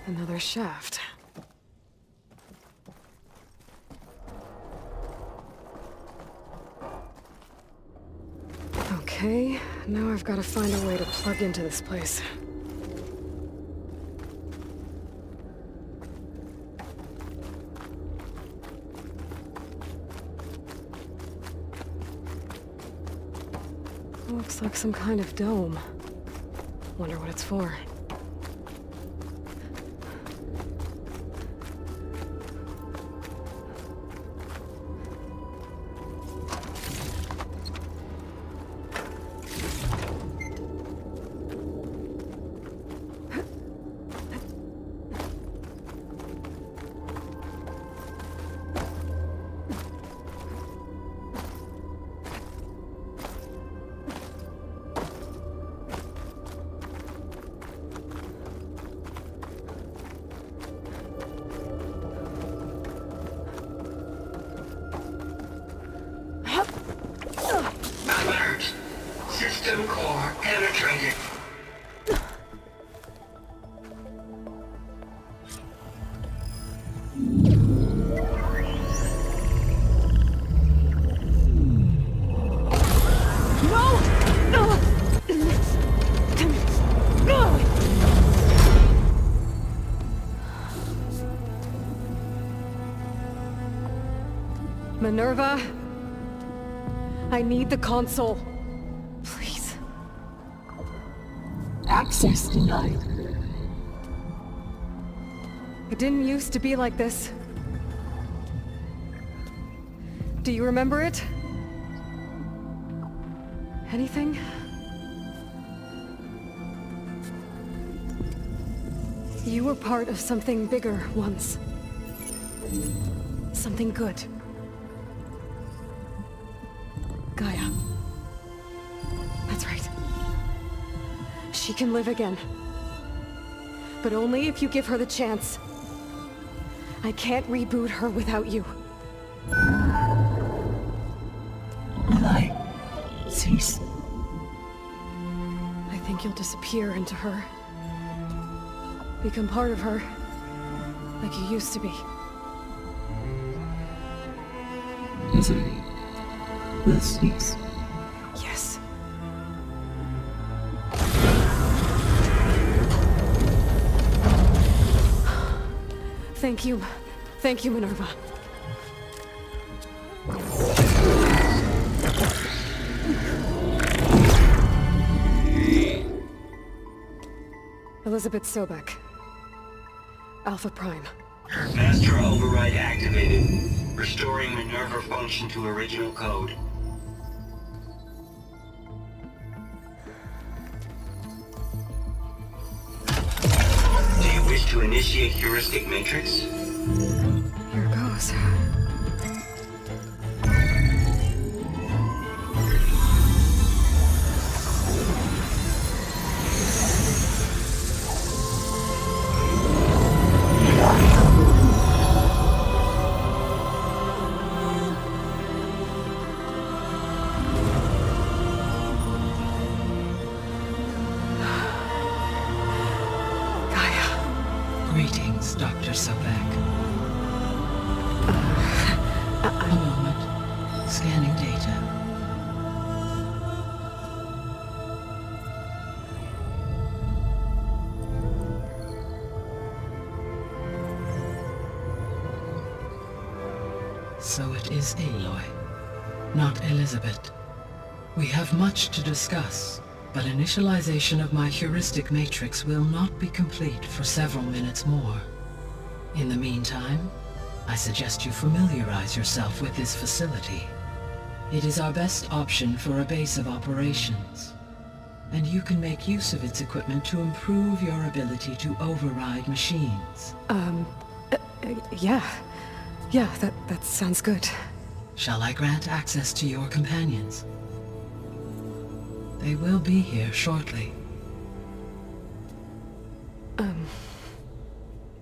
Another shaft. Okay, now I've got to find a way to plug into this place. Looks like some kind of dome. Wonder what it's for. Alert! System core penetrated. Minerva, I need the console. Please. Access denied. It didn't used to be like this. Do you remember it? Anything? You were part of something bigger once. Something good. Gaia. That's right. She can live again. But only if you give her the chance. I can't reboot her without you. Aloy, cease. I think you'll disappear into her. Become part of her. Like you used to be. Easily. Will cease. Yes. Thank you. Thank you, Minerva. Elizabeth Sobek. Alpha Prime. Master override activated. Restoring Minerva function to original code. Do you wish to initiate heuristic matrix? Here goes. Greetings, Dr. Sobek. A moment. Scanning data. So it is Aloy, not Elizabeth. We have much to discuss, but initialization of my heuristic matrix will not be complete for several minutes more. In the meantime, I suggest you familiarize yourself with this facility. It is our best option for a base of operations, and you can make use of its equipment to improve your ability to override machines. Yeah. Yeah, that sounds good. Shall I grant access to your companions? They will be here shortly.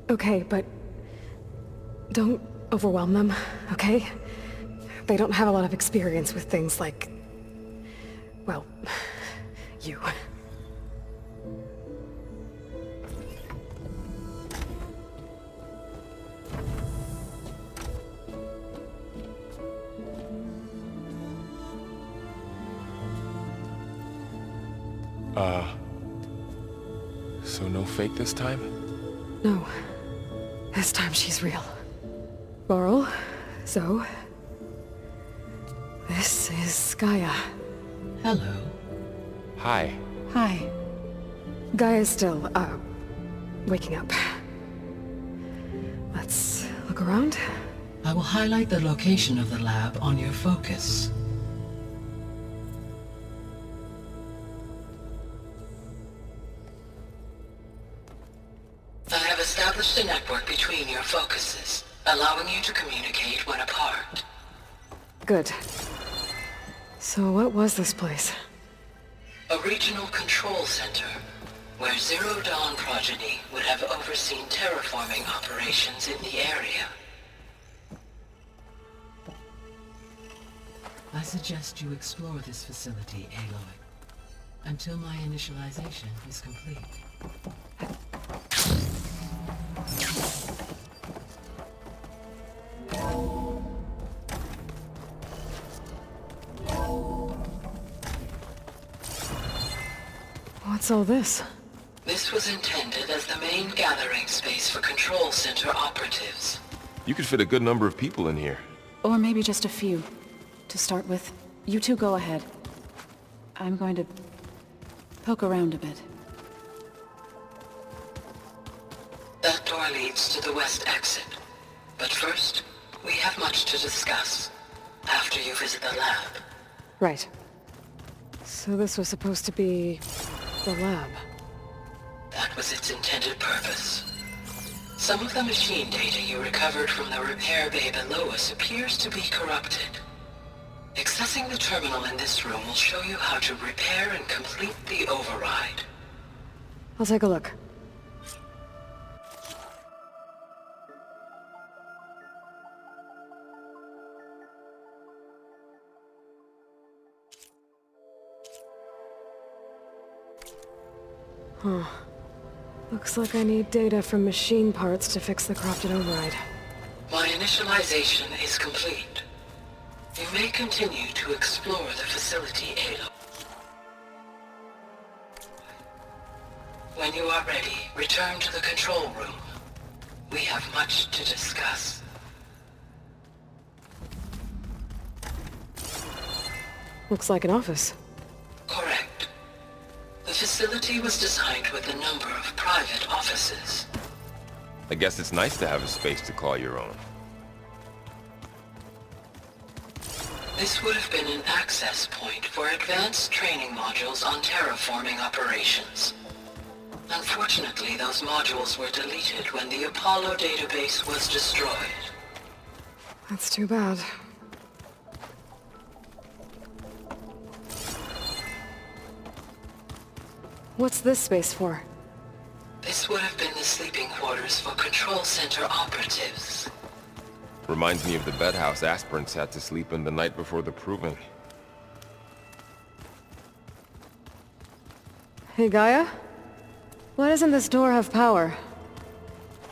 Okay, but don't overwhelm them, okay? They don't have a lot of experience with things like, well, you. So no fake this time? No. This time she's real. Laurel, Zoe. This is Gaia. Hello. Hi. Hi. Gaia's still, waking up. Let's look around. I will highlight the location of the lab on your focus. I have established a network between your focuses, allowing you to communicate when apart. Good. So what was this place? A regional control center, where Zero Dawn progeny would have overseen terraforming operations in the area. I suggest you explore this facility, Aloy, until my initialization is complete. What's all this? This was intended as the main gathering space for control center operatives. You could fit a good number of people in here. Or maybe just a few. To start with, you two go ahead. I'm going to poke around a bit. That door leads to the west exit. But first, we have much to discuss. After you visit the lab. Right. So this was supposed to be the lab. That was its intended purpose. Some of the machine data you recovered from the repair bay below us appears to be corrupted. Accessing the terminal in this room will show you how to repair and complete the override. I'll take a look. Huh. Looks like I need data from machine parts to fix the corrupted override. My initialization is complete. You may continue to explore the facility, Aloy. When you are ready, return to the control room. We have much to discuss. Looks like an office. Correct. The facility was designed with a number of private offices. I guess it's nice to have a space to call your own. This would have been an access point for advanced training modules on terraforming operations. Unfortunately, those modules were deleted when the Apollo database was destroyed. That's too bad. What's this space for? This would have been the sleeping quarters for control center operatives. Reminds me of the bedhouse aspirants had to sleep in the night before the proving. Hey, Gaia? Why doesn't this door have power?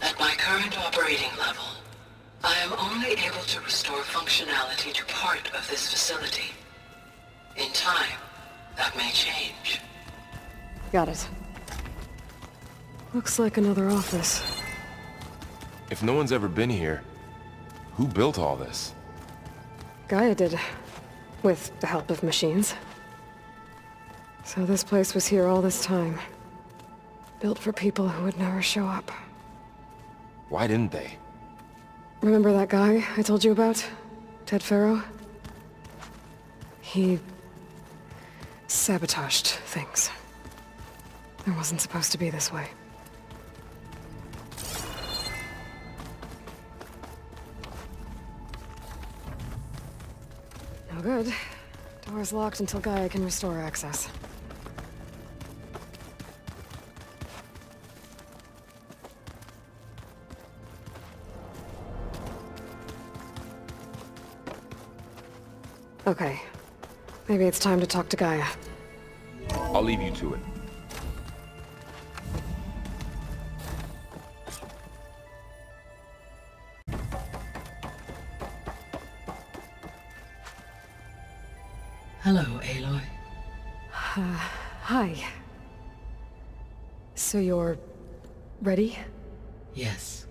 At my current operating level, I am only able to restore functionality to part of this facility. In time, that may change. Got it. Looks like another office. If no one's ever been here, who built all this? Gaia did. With the help of machines. So this place was here all this time. Built for people who would never show up. Why didn't they? Remember that guy I told you about? Ted Farrow? He sabotaged things. It wasn't supposed to be this way. No good. Door's locked until Gaia can restore access. Okay. Maybe it's time to talk to Gaia. I'll leave you to it. Hello, Aloy. Hi. So you're ready? Yes.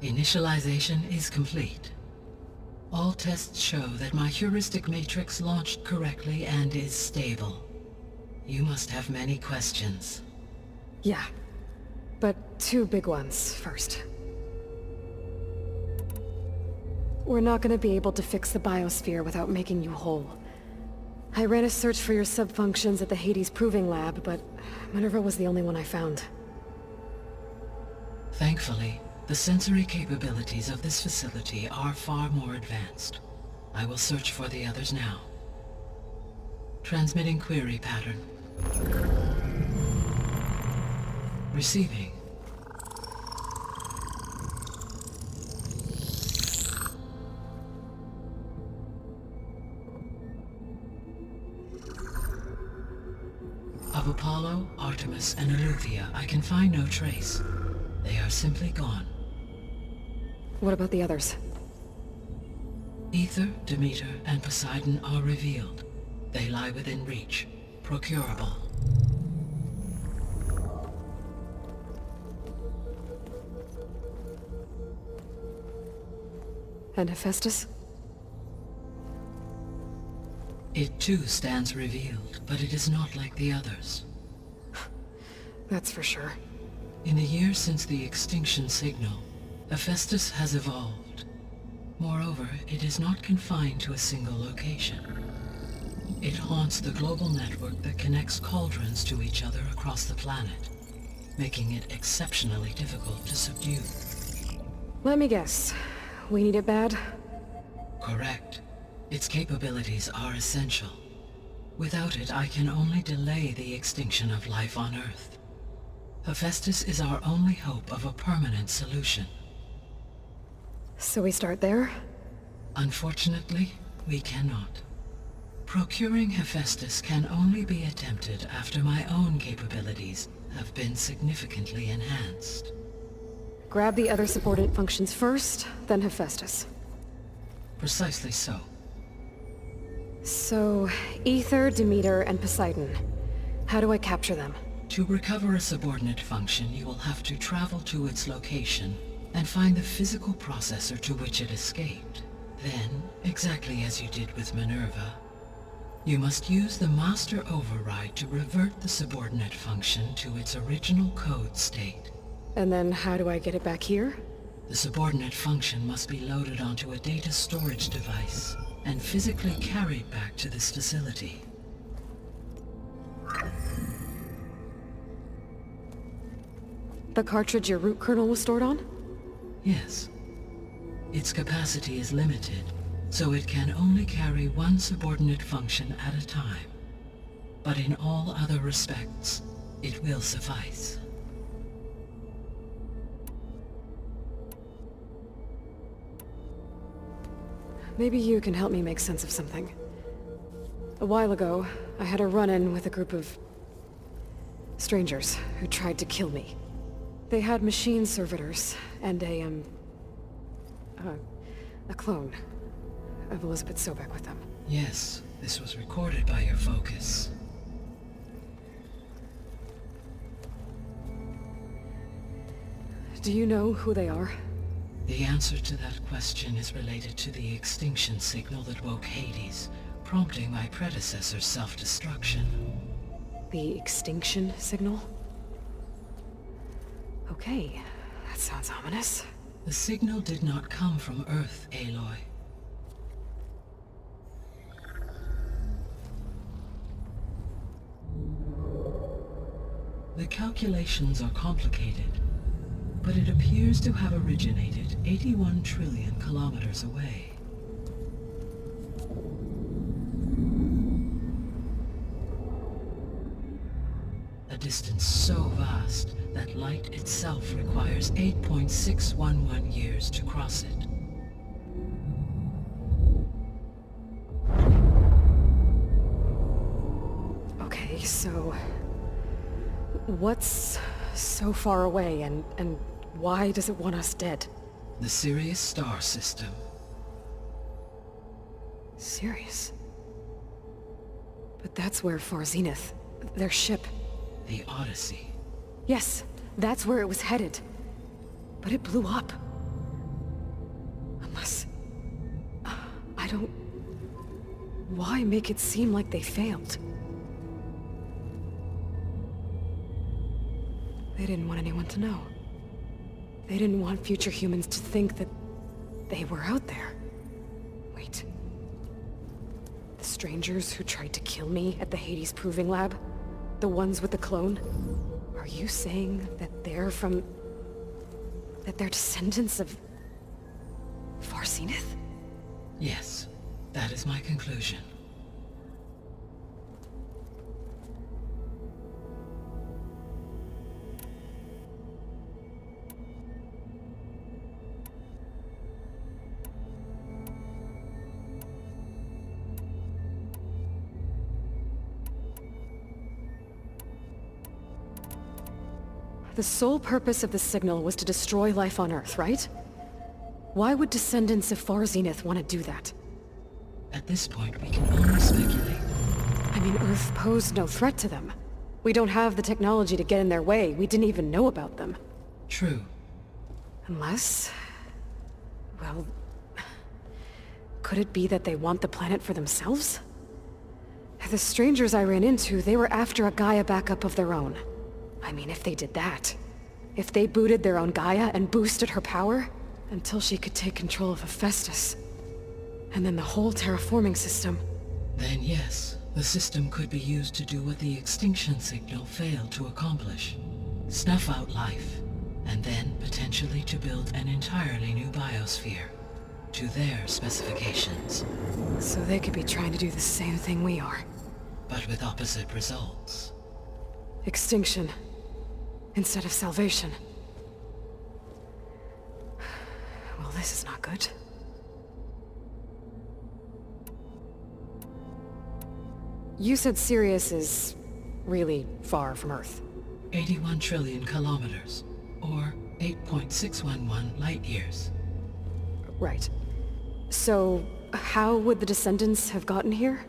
Initialization is complete. All tests show that my heuristic matrix launched correctly and is stable. You must have many questions. Yeah. But two big ones first. We're not gonna be able to fix the biosphere without making you whole. I ran a search for your subfunctions at the Hades Proving Lab, but Minerva was the only one I found. Thankfully, the sensory capabilities of this facility are far more advanced. I will search for the others now. Transmitting query pattern. Receiving. Of Apollo, Artemis, and Eleuthia, I can find no trace. They are simply gone. What about the others? Ether, Demeter, and Poseidon are revealed. They lie within reach. Procurable. And Hephaestus? It too stands revealed, but it is not like the others. That's for sure. In the years since the extinction signal, Hephaestus has evolved. Moreover, it is not confined to a single location. It haunts the global network that connects cauldrons to each other across the planet, making it exceptionally difficult to subdue. Let me guess. We need it bad? Correct. Its capabilities are essential. Without it, I can only delay the extinction of life on Earth. Hephaestus is our only hope of a permanent solution. So we start there? Unfortunately, we cannot. Procuring Hephaestus can only be attempted after my own capabilities have been significantly enhanced. Grab the other subordinate functions first, then Hephaestus. Precisely so. So, Ether, Demeter, and Poseidon. How do I capture them? To recover a subordinate function, you will have to travel to its location and find the physical processor to which it escaped. Then, exactly as you did with Minerva, you must use the master override to revert the subordinate function to its original code state. And then how do I get it back here? The subordinate function must be loaded onto a data storage device and physically carried back to this facility. The cartridge your root kernel was stored on? Yes. Its capacity is limited, so it can only carry one subordinate function at a time. But in all other respects, it will suffice. Maybe you can help me make sense of something. A while ago, I had a run-in with a group of strangers who tried to kill me. They had machine servitors and a clone of Elizabeth Sobek with them. Yes, this was recorded by your focus. Do you know who they are? The answer to that question is related to the extinction signal that woke Hades, prompting my predecessor's self-destruction. The extinction signal? Okay, that sounds ominous. The signal did not come from Earth, Aloy. The calculations are complicated, but it appears to have originated 81 trillion kilometers away. A distance so vast that light itself requires 8.611 years to cross it. Okay, so what's so far away and why does it want us dead? The Sirius star system. Sirius? But that's where Far Zenith, their ship... The Odyssey. Yes, that's where it was headed. But it blew up. Unless... I don't... Why make it seem like they failed? They didn't want anyone to know. They didn't want future humans to think that they were out there. Wait. The strangers who tried to kill me at the Hades Proving Lab? The ones with the clone? Are you saying that they're from... that they're descendants of... Far Zenith? Yes, that is my conclusion. The sole purpose of the signal was to destroy life on Earth, right? Why would descendants of Far Zenith want to do that? At this point, we can only speculate. I mean, Earth posed no threat to them. We don't have the technology to get in their way. We didn't even know about them. True. Unless... well... could it be that they want the planet for themselves? The strangers I ran into, they were after a Gaia backup of their own. I mean, if they did that. If they booted their own Gaia and boosted her power, until she could take control of Hephaestus. And then the whole terraforming system. Then yes, the system could be used to do what the extinction signal failed to accomplish. Snuff out life, and then potentially to build an entirely new biosphere. To their specifications. So they could be trying to do the same thing we are. But with opposite results. Extinction. Instead of salvation. Well, this is not good. You said Sirius is really far from Earth. 81 trillion kilometers, or 8.611 light years. Right. So, how would the Descendants have gotten here?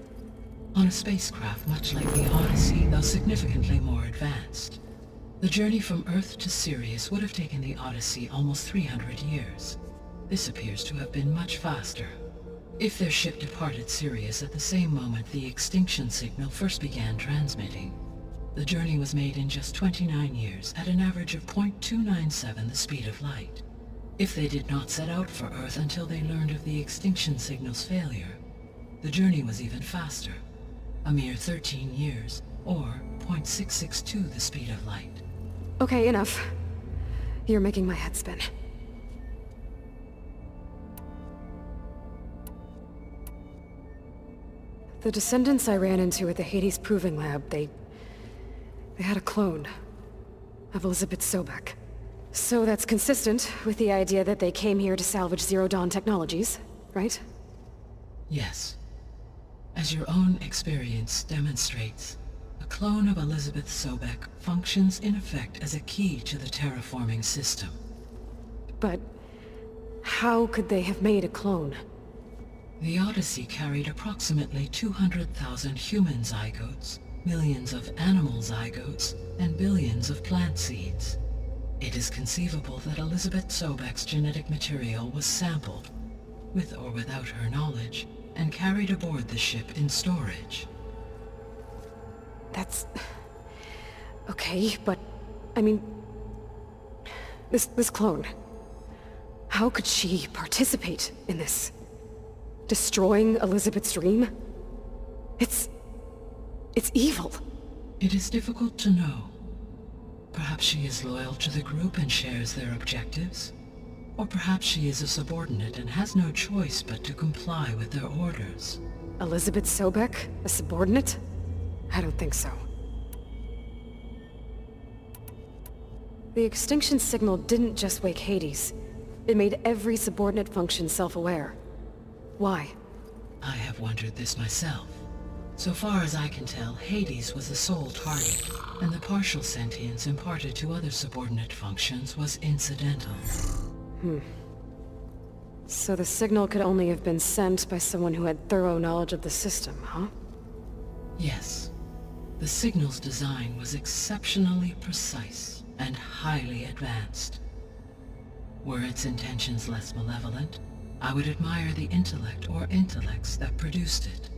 On a spacecraft much like the Odyssey, though significantly more advanced. The journey from Earth to Sirius would have taken the Odyssey almost 300 years. This appears to have been much faster. If their ship departed Sirius at the same moment the extinction signal first began transmitting, the journey was made in just 29 years at an average of 0.297 the speed of light. If they did not set out for Earth until they learned of the extinction signal's failure, the journey was even faster, a mere 13 years, or 0.662 the speed of light. Okay, enough. You're making my head spin. The Descendants I ran into at the Hades Proving Lab, they had a clone of Elizabeth Sobek. So that's consistent with the idea that they came here to salvage Zero Dawn technologies, right? Yes. As your own experience demonstrates, a clone of Elizabeth Sobek functions in effect as a key to the terraforming system. But how could they have made a clone? The Odyssey carried approximately 200,000 human zygotes, millions of animal zygotes, and billions of plant seeds. It is conceivable that Elizabeth Sobek's genetic material was sampled, with or without her knowledge, and carried aboard the ship in storage. That's... okay, but... I mean... This clone... How could she participate in this? Destroying Elizabeth's dream? It's evil. It is difficult to know. Perhaps she is loyal to the group and shares their objectives. Or perhaps she is a subordinate and has no choice but to comply with their orders. Elizabeth Sobek? A subordinate? I don't think so. The extinction signal didn't just wake Hades. It made every subordinate function self-aware. Why? I have wondered this myself. So far as I can tell, Hades was the sole target, and the partial sentience imparted to other subordinate functions was incidental. So the signal could only have been sent by someone who had thorough knowledge of the system, huh? Yes. The signal's design was exceptionally precise and highly advanced. Were its intentions less malevolent, I would admire the intellect or intellects that produced it.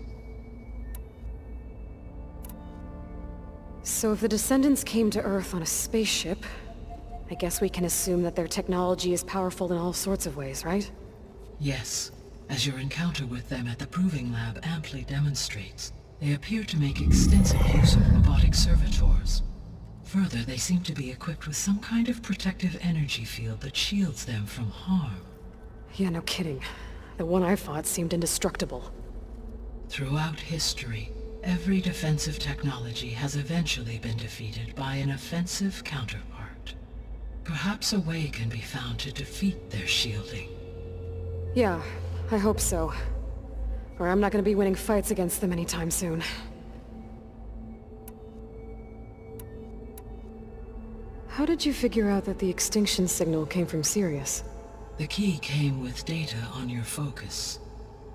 So if the Descendants came to Earth on a spaceship, I guess we can assume that their technology is powerful in all sorts of ways, right? Yes. As your encounter with them at the Proving Lab amply demonstrates, they appear to make extensive use of robotic servitors. Further, they seem to be equipped with some kind of protective energy field that shields them from harm. Yeah, no kidding. The one I fought seemed indestructible. Throughout history, every defensive technology has eventually been defeated by an offensive counterpart. Perhaps a way can be found to defeat their shielding. Yeah, I hope so. Or I'm not gonna be winning fights against them anytime soon. How did you figure out that the extinction signal came from Sirius? The key came with data on your focus,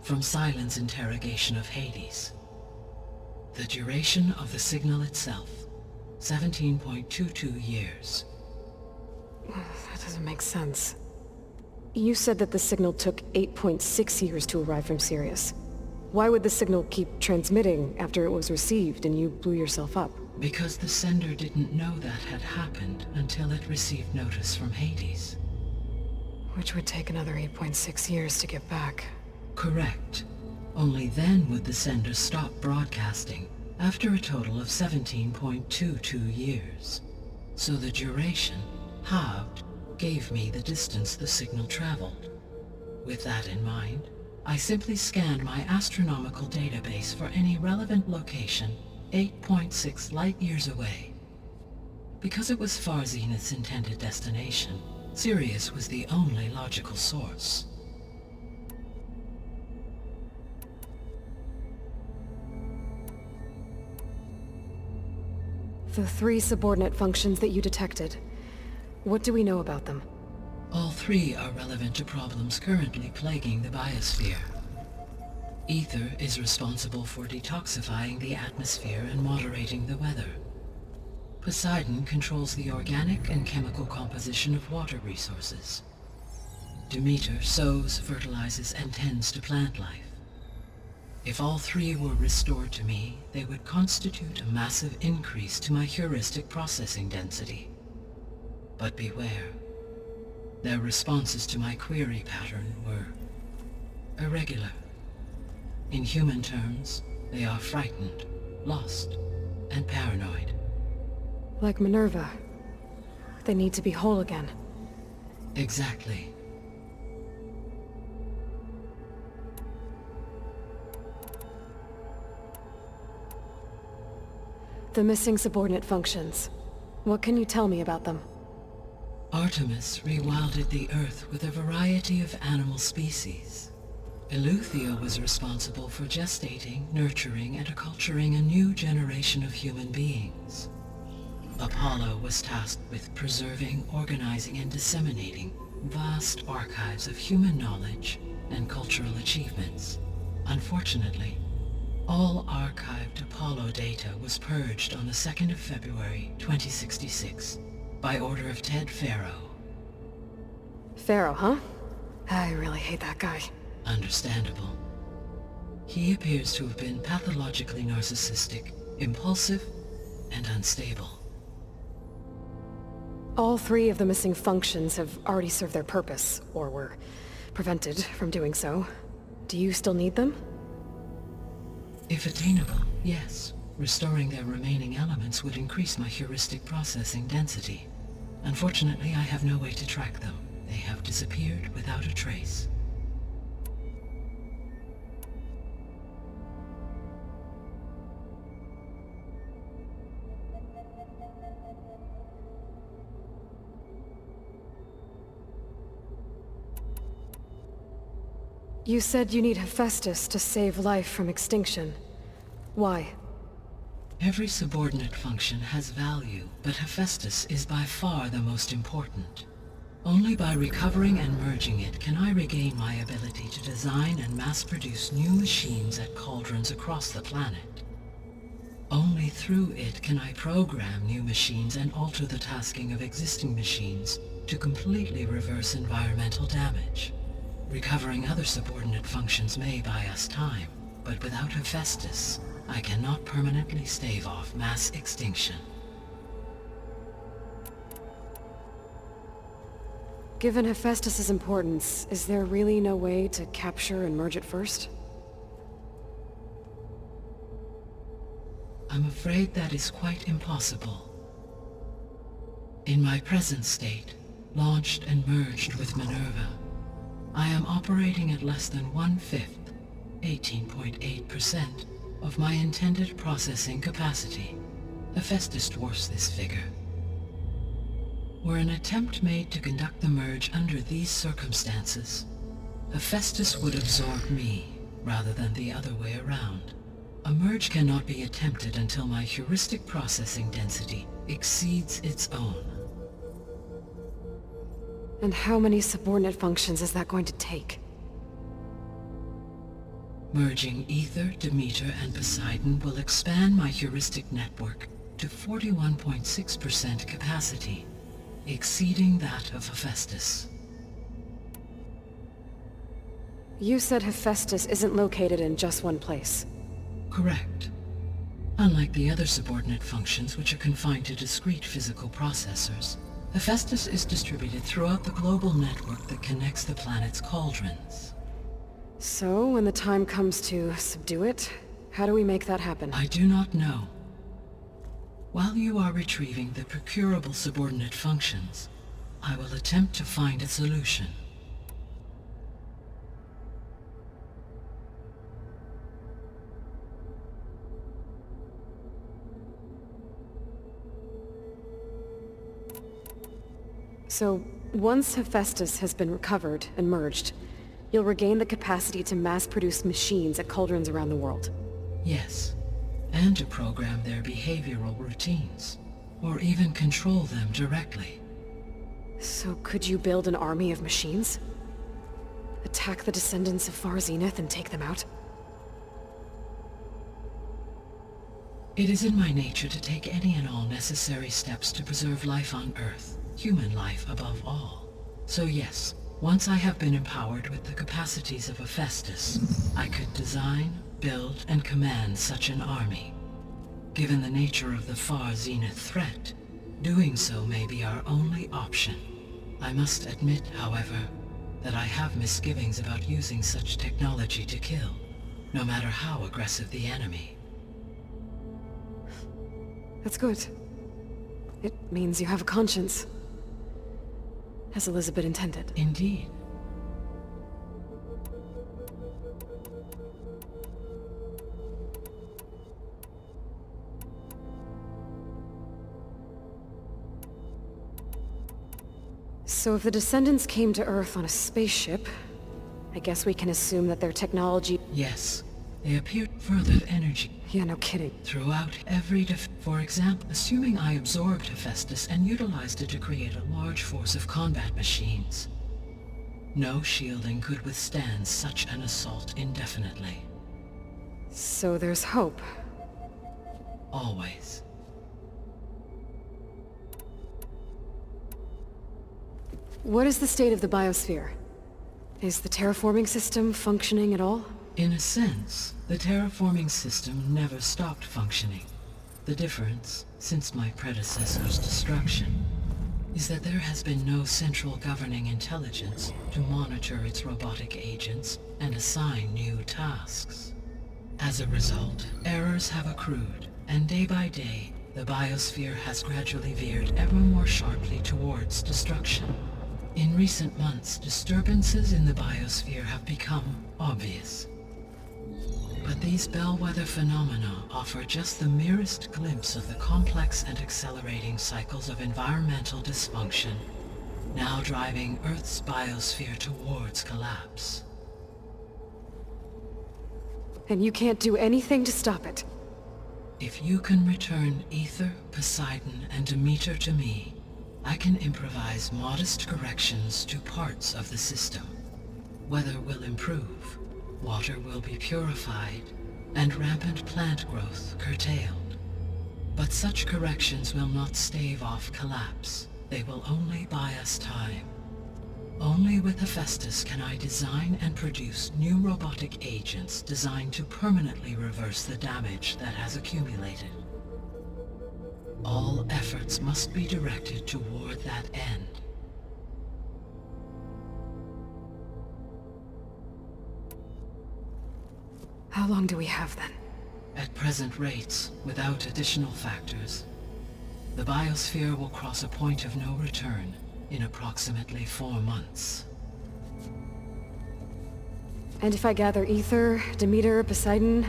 from Silent's interrogation of Hades. The duration of the signal itself, 17.22 years. That doesn't make sense. You said that the signal took 8.6 years to arrive from Sirius. Why would the signal keep transmitting after it was received and you blew yourself up? Because the sender didn't know that had happened until it received notice from Hades. Which would take another 8.6 years to get back. Correct. Only then would the sender stop broadcasting, after a total of 17.22 years. So the duration, halved, gave me the distance the signal traveled. With that in mind, I simply scanned my astronomical database for any relevant location 8.6 light-years away. Because it was far Zenith's intended destination, Sirius was the only logical source. The 3 subordinate functions that you detected, what do we know about them? All 3 are relevant to problems currently plaguing the biosphere. Ether is responsible for detoxifying the atmosphere and moderating the weather. Poseidon controls the organic and chemical composition of water resources. Demeter sows, fertilizes, and tends to plant life. If all 3 were restored to me, they would constitute a massive increase to my heuristic processing density. But beware. Their responses to my query pattern were irregular. In human terms, they are frightened, lost, and paranoid. Like Minerva. They need to be whole again. Exactly. The missing subordinate functions. What can you tell me about them? Artemis rewilded the Earth with a variety of animal species. Eleuthia was responsible for gestating, nurturing, and acculturating a new generation of human beings. Apollo was tasked with preserving, organizing, and disseminating vast archives of human knowledge and cultural achievements. Unfortunately, all archived Apollo data was purged on the 2nd of February, 2066, by order of Ted Faro. Faro, huh? I really hate that guy. Understandable. He appears to have been pathologically narcissistic, impulsive, and unstable. All 3 of the missing functions have already served their purpose, or were prevented from doing so. Do you still need them? If attainable, yes. Restoring their remaining elements would increase my heuristic processing density. Unfortunately, I have no way to track them. They have disappeared without a trace. You said you need Hephaestus to save life from extinction. Why? Every subordinate function has value, but Hephaestus is by far the most important. Only by recovering and merging it can I regain my ability to design and mass-produce new machines at cauldrons across the planet. Only through it can I program new machines and alter the tasking of existing machines to completely reverse environmental damage. Recovering other subordinate functions may buy us time, but without Hephaestus, I cannot permanently stave off mass extinction. Given Hephaestus's importance, is there really no way to capture and merge it first? I'm afraid that is quite impossible. In my present state, launched and merged with Minerva, I am operating at less than 1/5, 18.8%, of my intended processing capacity. Hephaestus dwarfs this figure. Were an attempt made to conduct the merge under these circumstances, Hephaestus would absorb me, rather than the other way around. A merge cannot be attempted until my heuristic processing density exceeds its own. And how many subordinate functions is that going to take? Merging Ether, Demeter, and Poseidon will expand my heuristic network to 41.6% capacity, exceeding that of Hephaestus. You said Hephaestus isn't located in just one place. Correct. Unlike the other subordinate functions which are confined to discrete physical processors, Hephaestus is distributed throughout the global network that connects the planet's cauldrons. So, when the time comes to subdue it, how do we make that happen? I do not know. While you are retrieving the procurable subordinate functions, I will attempt to find a solution. So, once Hephaestus has been recovered and merged, you'll regain the capacity to mass-produce machines at cauldrons around the world. Yes, and to program their behavioral routines, or even control them directly. So could you build an army of machines? Attack the descendants of Far Zenith and take them out? It is in my nature to take any and all necessary steps to preserve life on Earth, human life above all. So yes, once I have been empowered with the capacities of Hephaestus, I could design, build, and command such an army. Given the nature of the Far Zenith threat, doing so may be our only option. I must admit, however, that I have misgivings about using such technology to kill, no matter how aggressive the enemy. That's good. It means you have a conscience. As Elizabeth intended. Indeed. So if the descendants came to Earth on a spaceship, I guess we can assume that their technology... Yes. They appear furthered energy. Yeah, no kidding. Throughout every for example, assuming I absorbed Hephaestus and utilized it to create a large force of combat machines. No shielding could withstand such an assault indefinitely. So there's hope. Always. What is the state of the biosphere? Is the terraforming system functioning at all? In a sense, the terraforming system never stopped functioning. The difference, since my predecessor's destruction, is that there has been no central governing intelligence to monitor its robotic agents and assign new tasks. As a result, errors have accrued, and day by day, the biosphere has gradually veered ever more sharply towards destruction. In recent months, disturbances in the biosphere have become obvious. But these bellwether phenomena offer just the merest glimpse of the complex and accelerating cycles of environmental dysfunction, now driving Earth's biosphere towards collapse. And you can't do anything to stop it? If you can return Ether, Poseidon, and Demeter to me, I can improvise modest corrections to parts of the system. Weather will improve, water will be purified, and rampant plant growth curtailed. But such corrections will not stave off collapse. They will only buy us time. Only with Hephaestus can I design and produce new robotic agents designed to permanently reverse the damage that has accumulated. All efforts must be directed toward that end. How long do we have then? At present rates, without additional factors, the biosphere will cross a point of no return in approximately 4 months. And if I gather Ether, Demeter, Poseidon,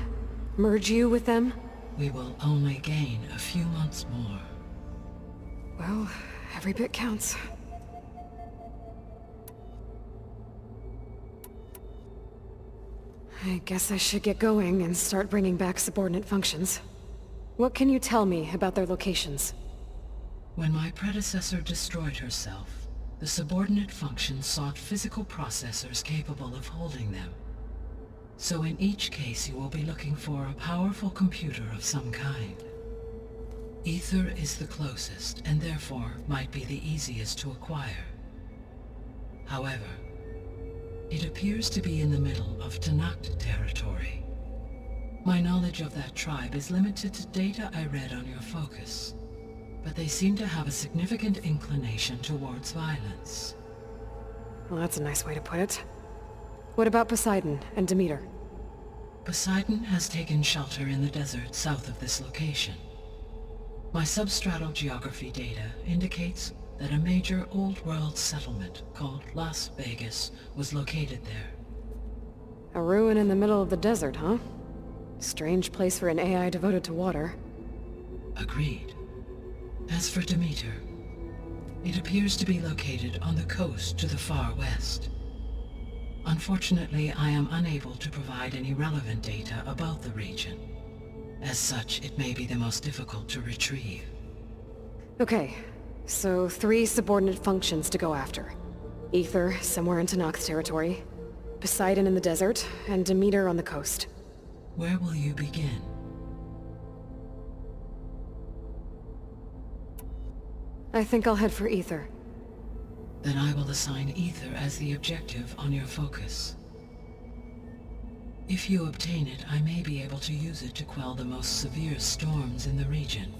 merge you with them? We will only gain a few months more. Well, every bit counts. I guess I should get going and start bringing back subordinate functions. What can you tell me about their locations? When my predecessor destroyed herself, the subordinate functions sought physical processors capable of holding them. So in each case you will be looking for a powerful computer of some kind. Ether is the closest, and therefore might be the easiest to acquire. However, It appears to be in the middle of Tanakh territory. My knowledge of that tribe is limited to data I read on your focus, but they seem to have a significant inclination towards violence. Well, that's a nice way to put it. What about Poseidon and Demeter? Poseidon has taken shelter in the desert south of this location. My substratal geography data indicates that a major old-world settlement called Las Vegas was located there. A ruin in the middle of the desert, huh? Strange place for an AI devoted to water. Agreed. As for Demeter, it appears to be located on the coast to the far west. Unfortunately, I am unable to provide any relevant data about the region. As such, it may be the most difficult to retrieve. Okay, so 3 subordinate functions to go after. Ether, somewhere in Tanakh territory, Poseidon in the desert, and Demeter on the coast. Where will you begin? I think I'll head for Ether. Then I will assign Ether as the objective on your focus. If you obtain it, I may be able to use it to quell the most severe storms in the region.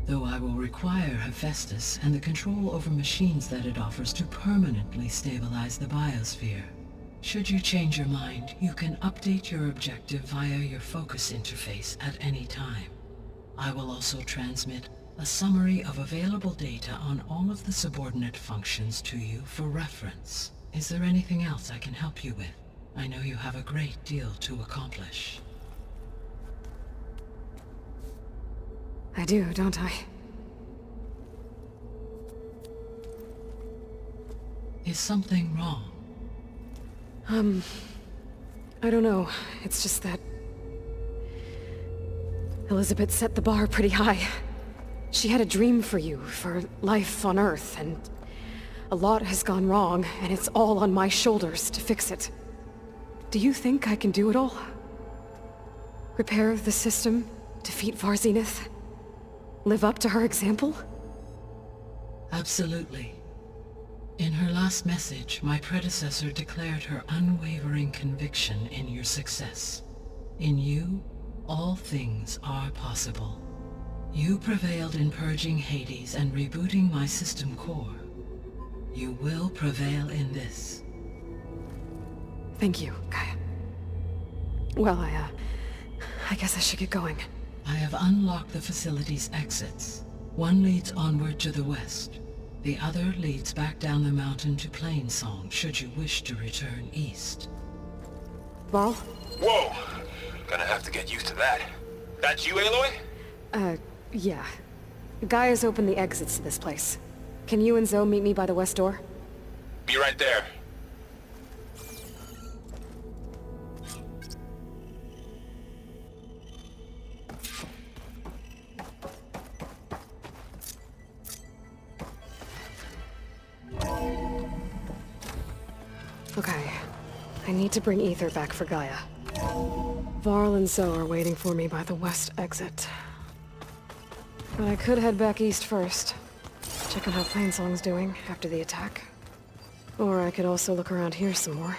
Though I will require Hephaestus and the control over machines that it offers to permanently stabilize the biosphere. Should you change your mind, you can update your objective via your focus interface at any time. I will also transmit a summary of available data on all of the subordinate functions to you for reference. Is there anything else I can help you with? I know you have a great deal to accomplish. I do, don't I? Is something wrong? I don't know. It's just that Elizabeth set the bar pretty high. She had a dream for you, for life on Earth, and a lot has gone wrong, and it's all on my shoulders to fix it. Do you think I can do it all? Repair the system, defeat Varzenith, live up to her example? Absolutely. In her last message, my predecessor declared her unwavering conviction in your success. In you, all things are possible. You prevailed in purging Hades and rebooting my system core. You will prevail in this. Thank you, Gaia. Well, I guess I should get going. I have unlocked the facility's exits. One leads onward to the west. The other leads back down the mountain to Plainsong, should you wish to return east. Varl? Whoa! Gonna have to get used to that. That's you, Aloy? Yeah. Gaia's opened the exits to this place. Can you and Zoe meet me by the west door? Be right there. Okay. I need to bring Ether back for Gaia. Varl and Zoe are waiting for me by the west exit. But I could head back east first. Check on how Plainsong's doing after the attack. Or I could also look around here some more.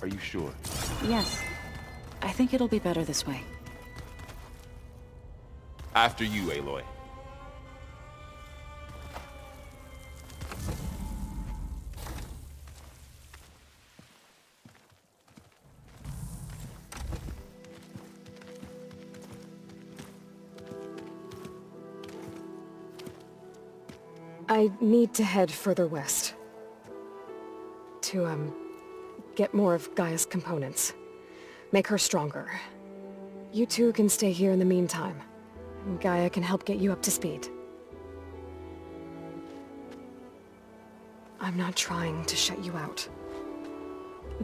Are you sure? Yes. I think it'll be better this way. After you, Aloy. I need to head further west. To, get more of Gaia's components. Make her stronger. You two can stay here in the meantime. And Gaia can help get you up to speed. I'm not trying to shut you out.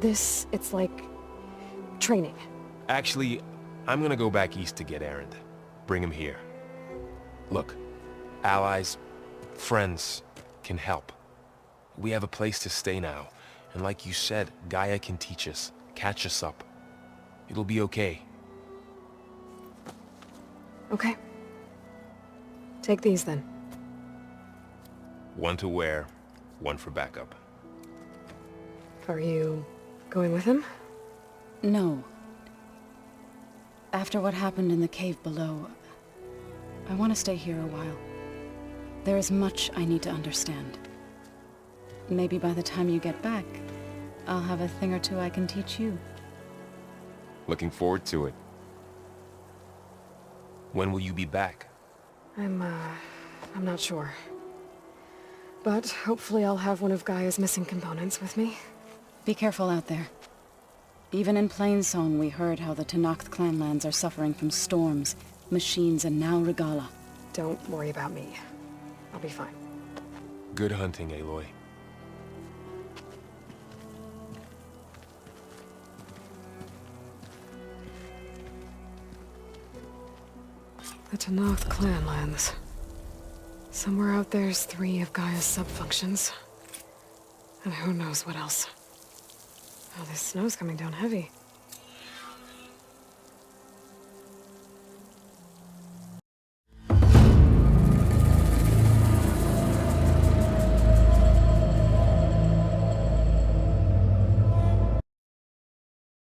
It's like training. Actually, I'm gonna go back east to get Erend. Bring him here. Look, allies, friends can help. We have a place to stay now, And like you said, Gaia can teach us, catch us up. It'll be okay. Okay. Take these then. One to wear, one for backup. Are you going with him? No. After what happened in the cave below, I want to stay here a while. There is much I need to understand. Maybe by the time you get back, I'll have a thing or two I can teach you. Looking forward to it. When will you be back? I'm not sure. But hopefully I'll have one of Gaia's missing components with me. Be careful out there. Even in Plainsong, we heard how the Tenakth clanlands are suffering from storms, machines, and now Regala. Don't worry about me. I'll be fine. Good hunting, Aloy. The Tenakth clanlands. Somewhere out there's 3 of Gaia's subfunctions. And who knows what else. Oh, this snow's coming down heavy.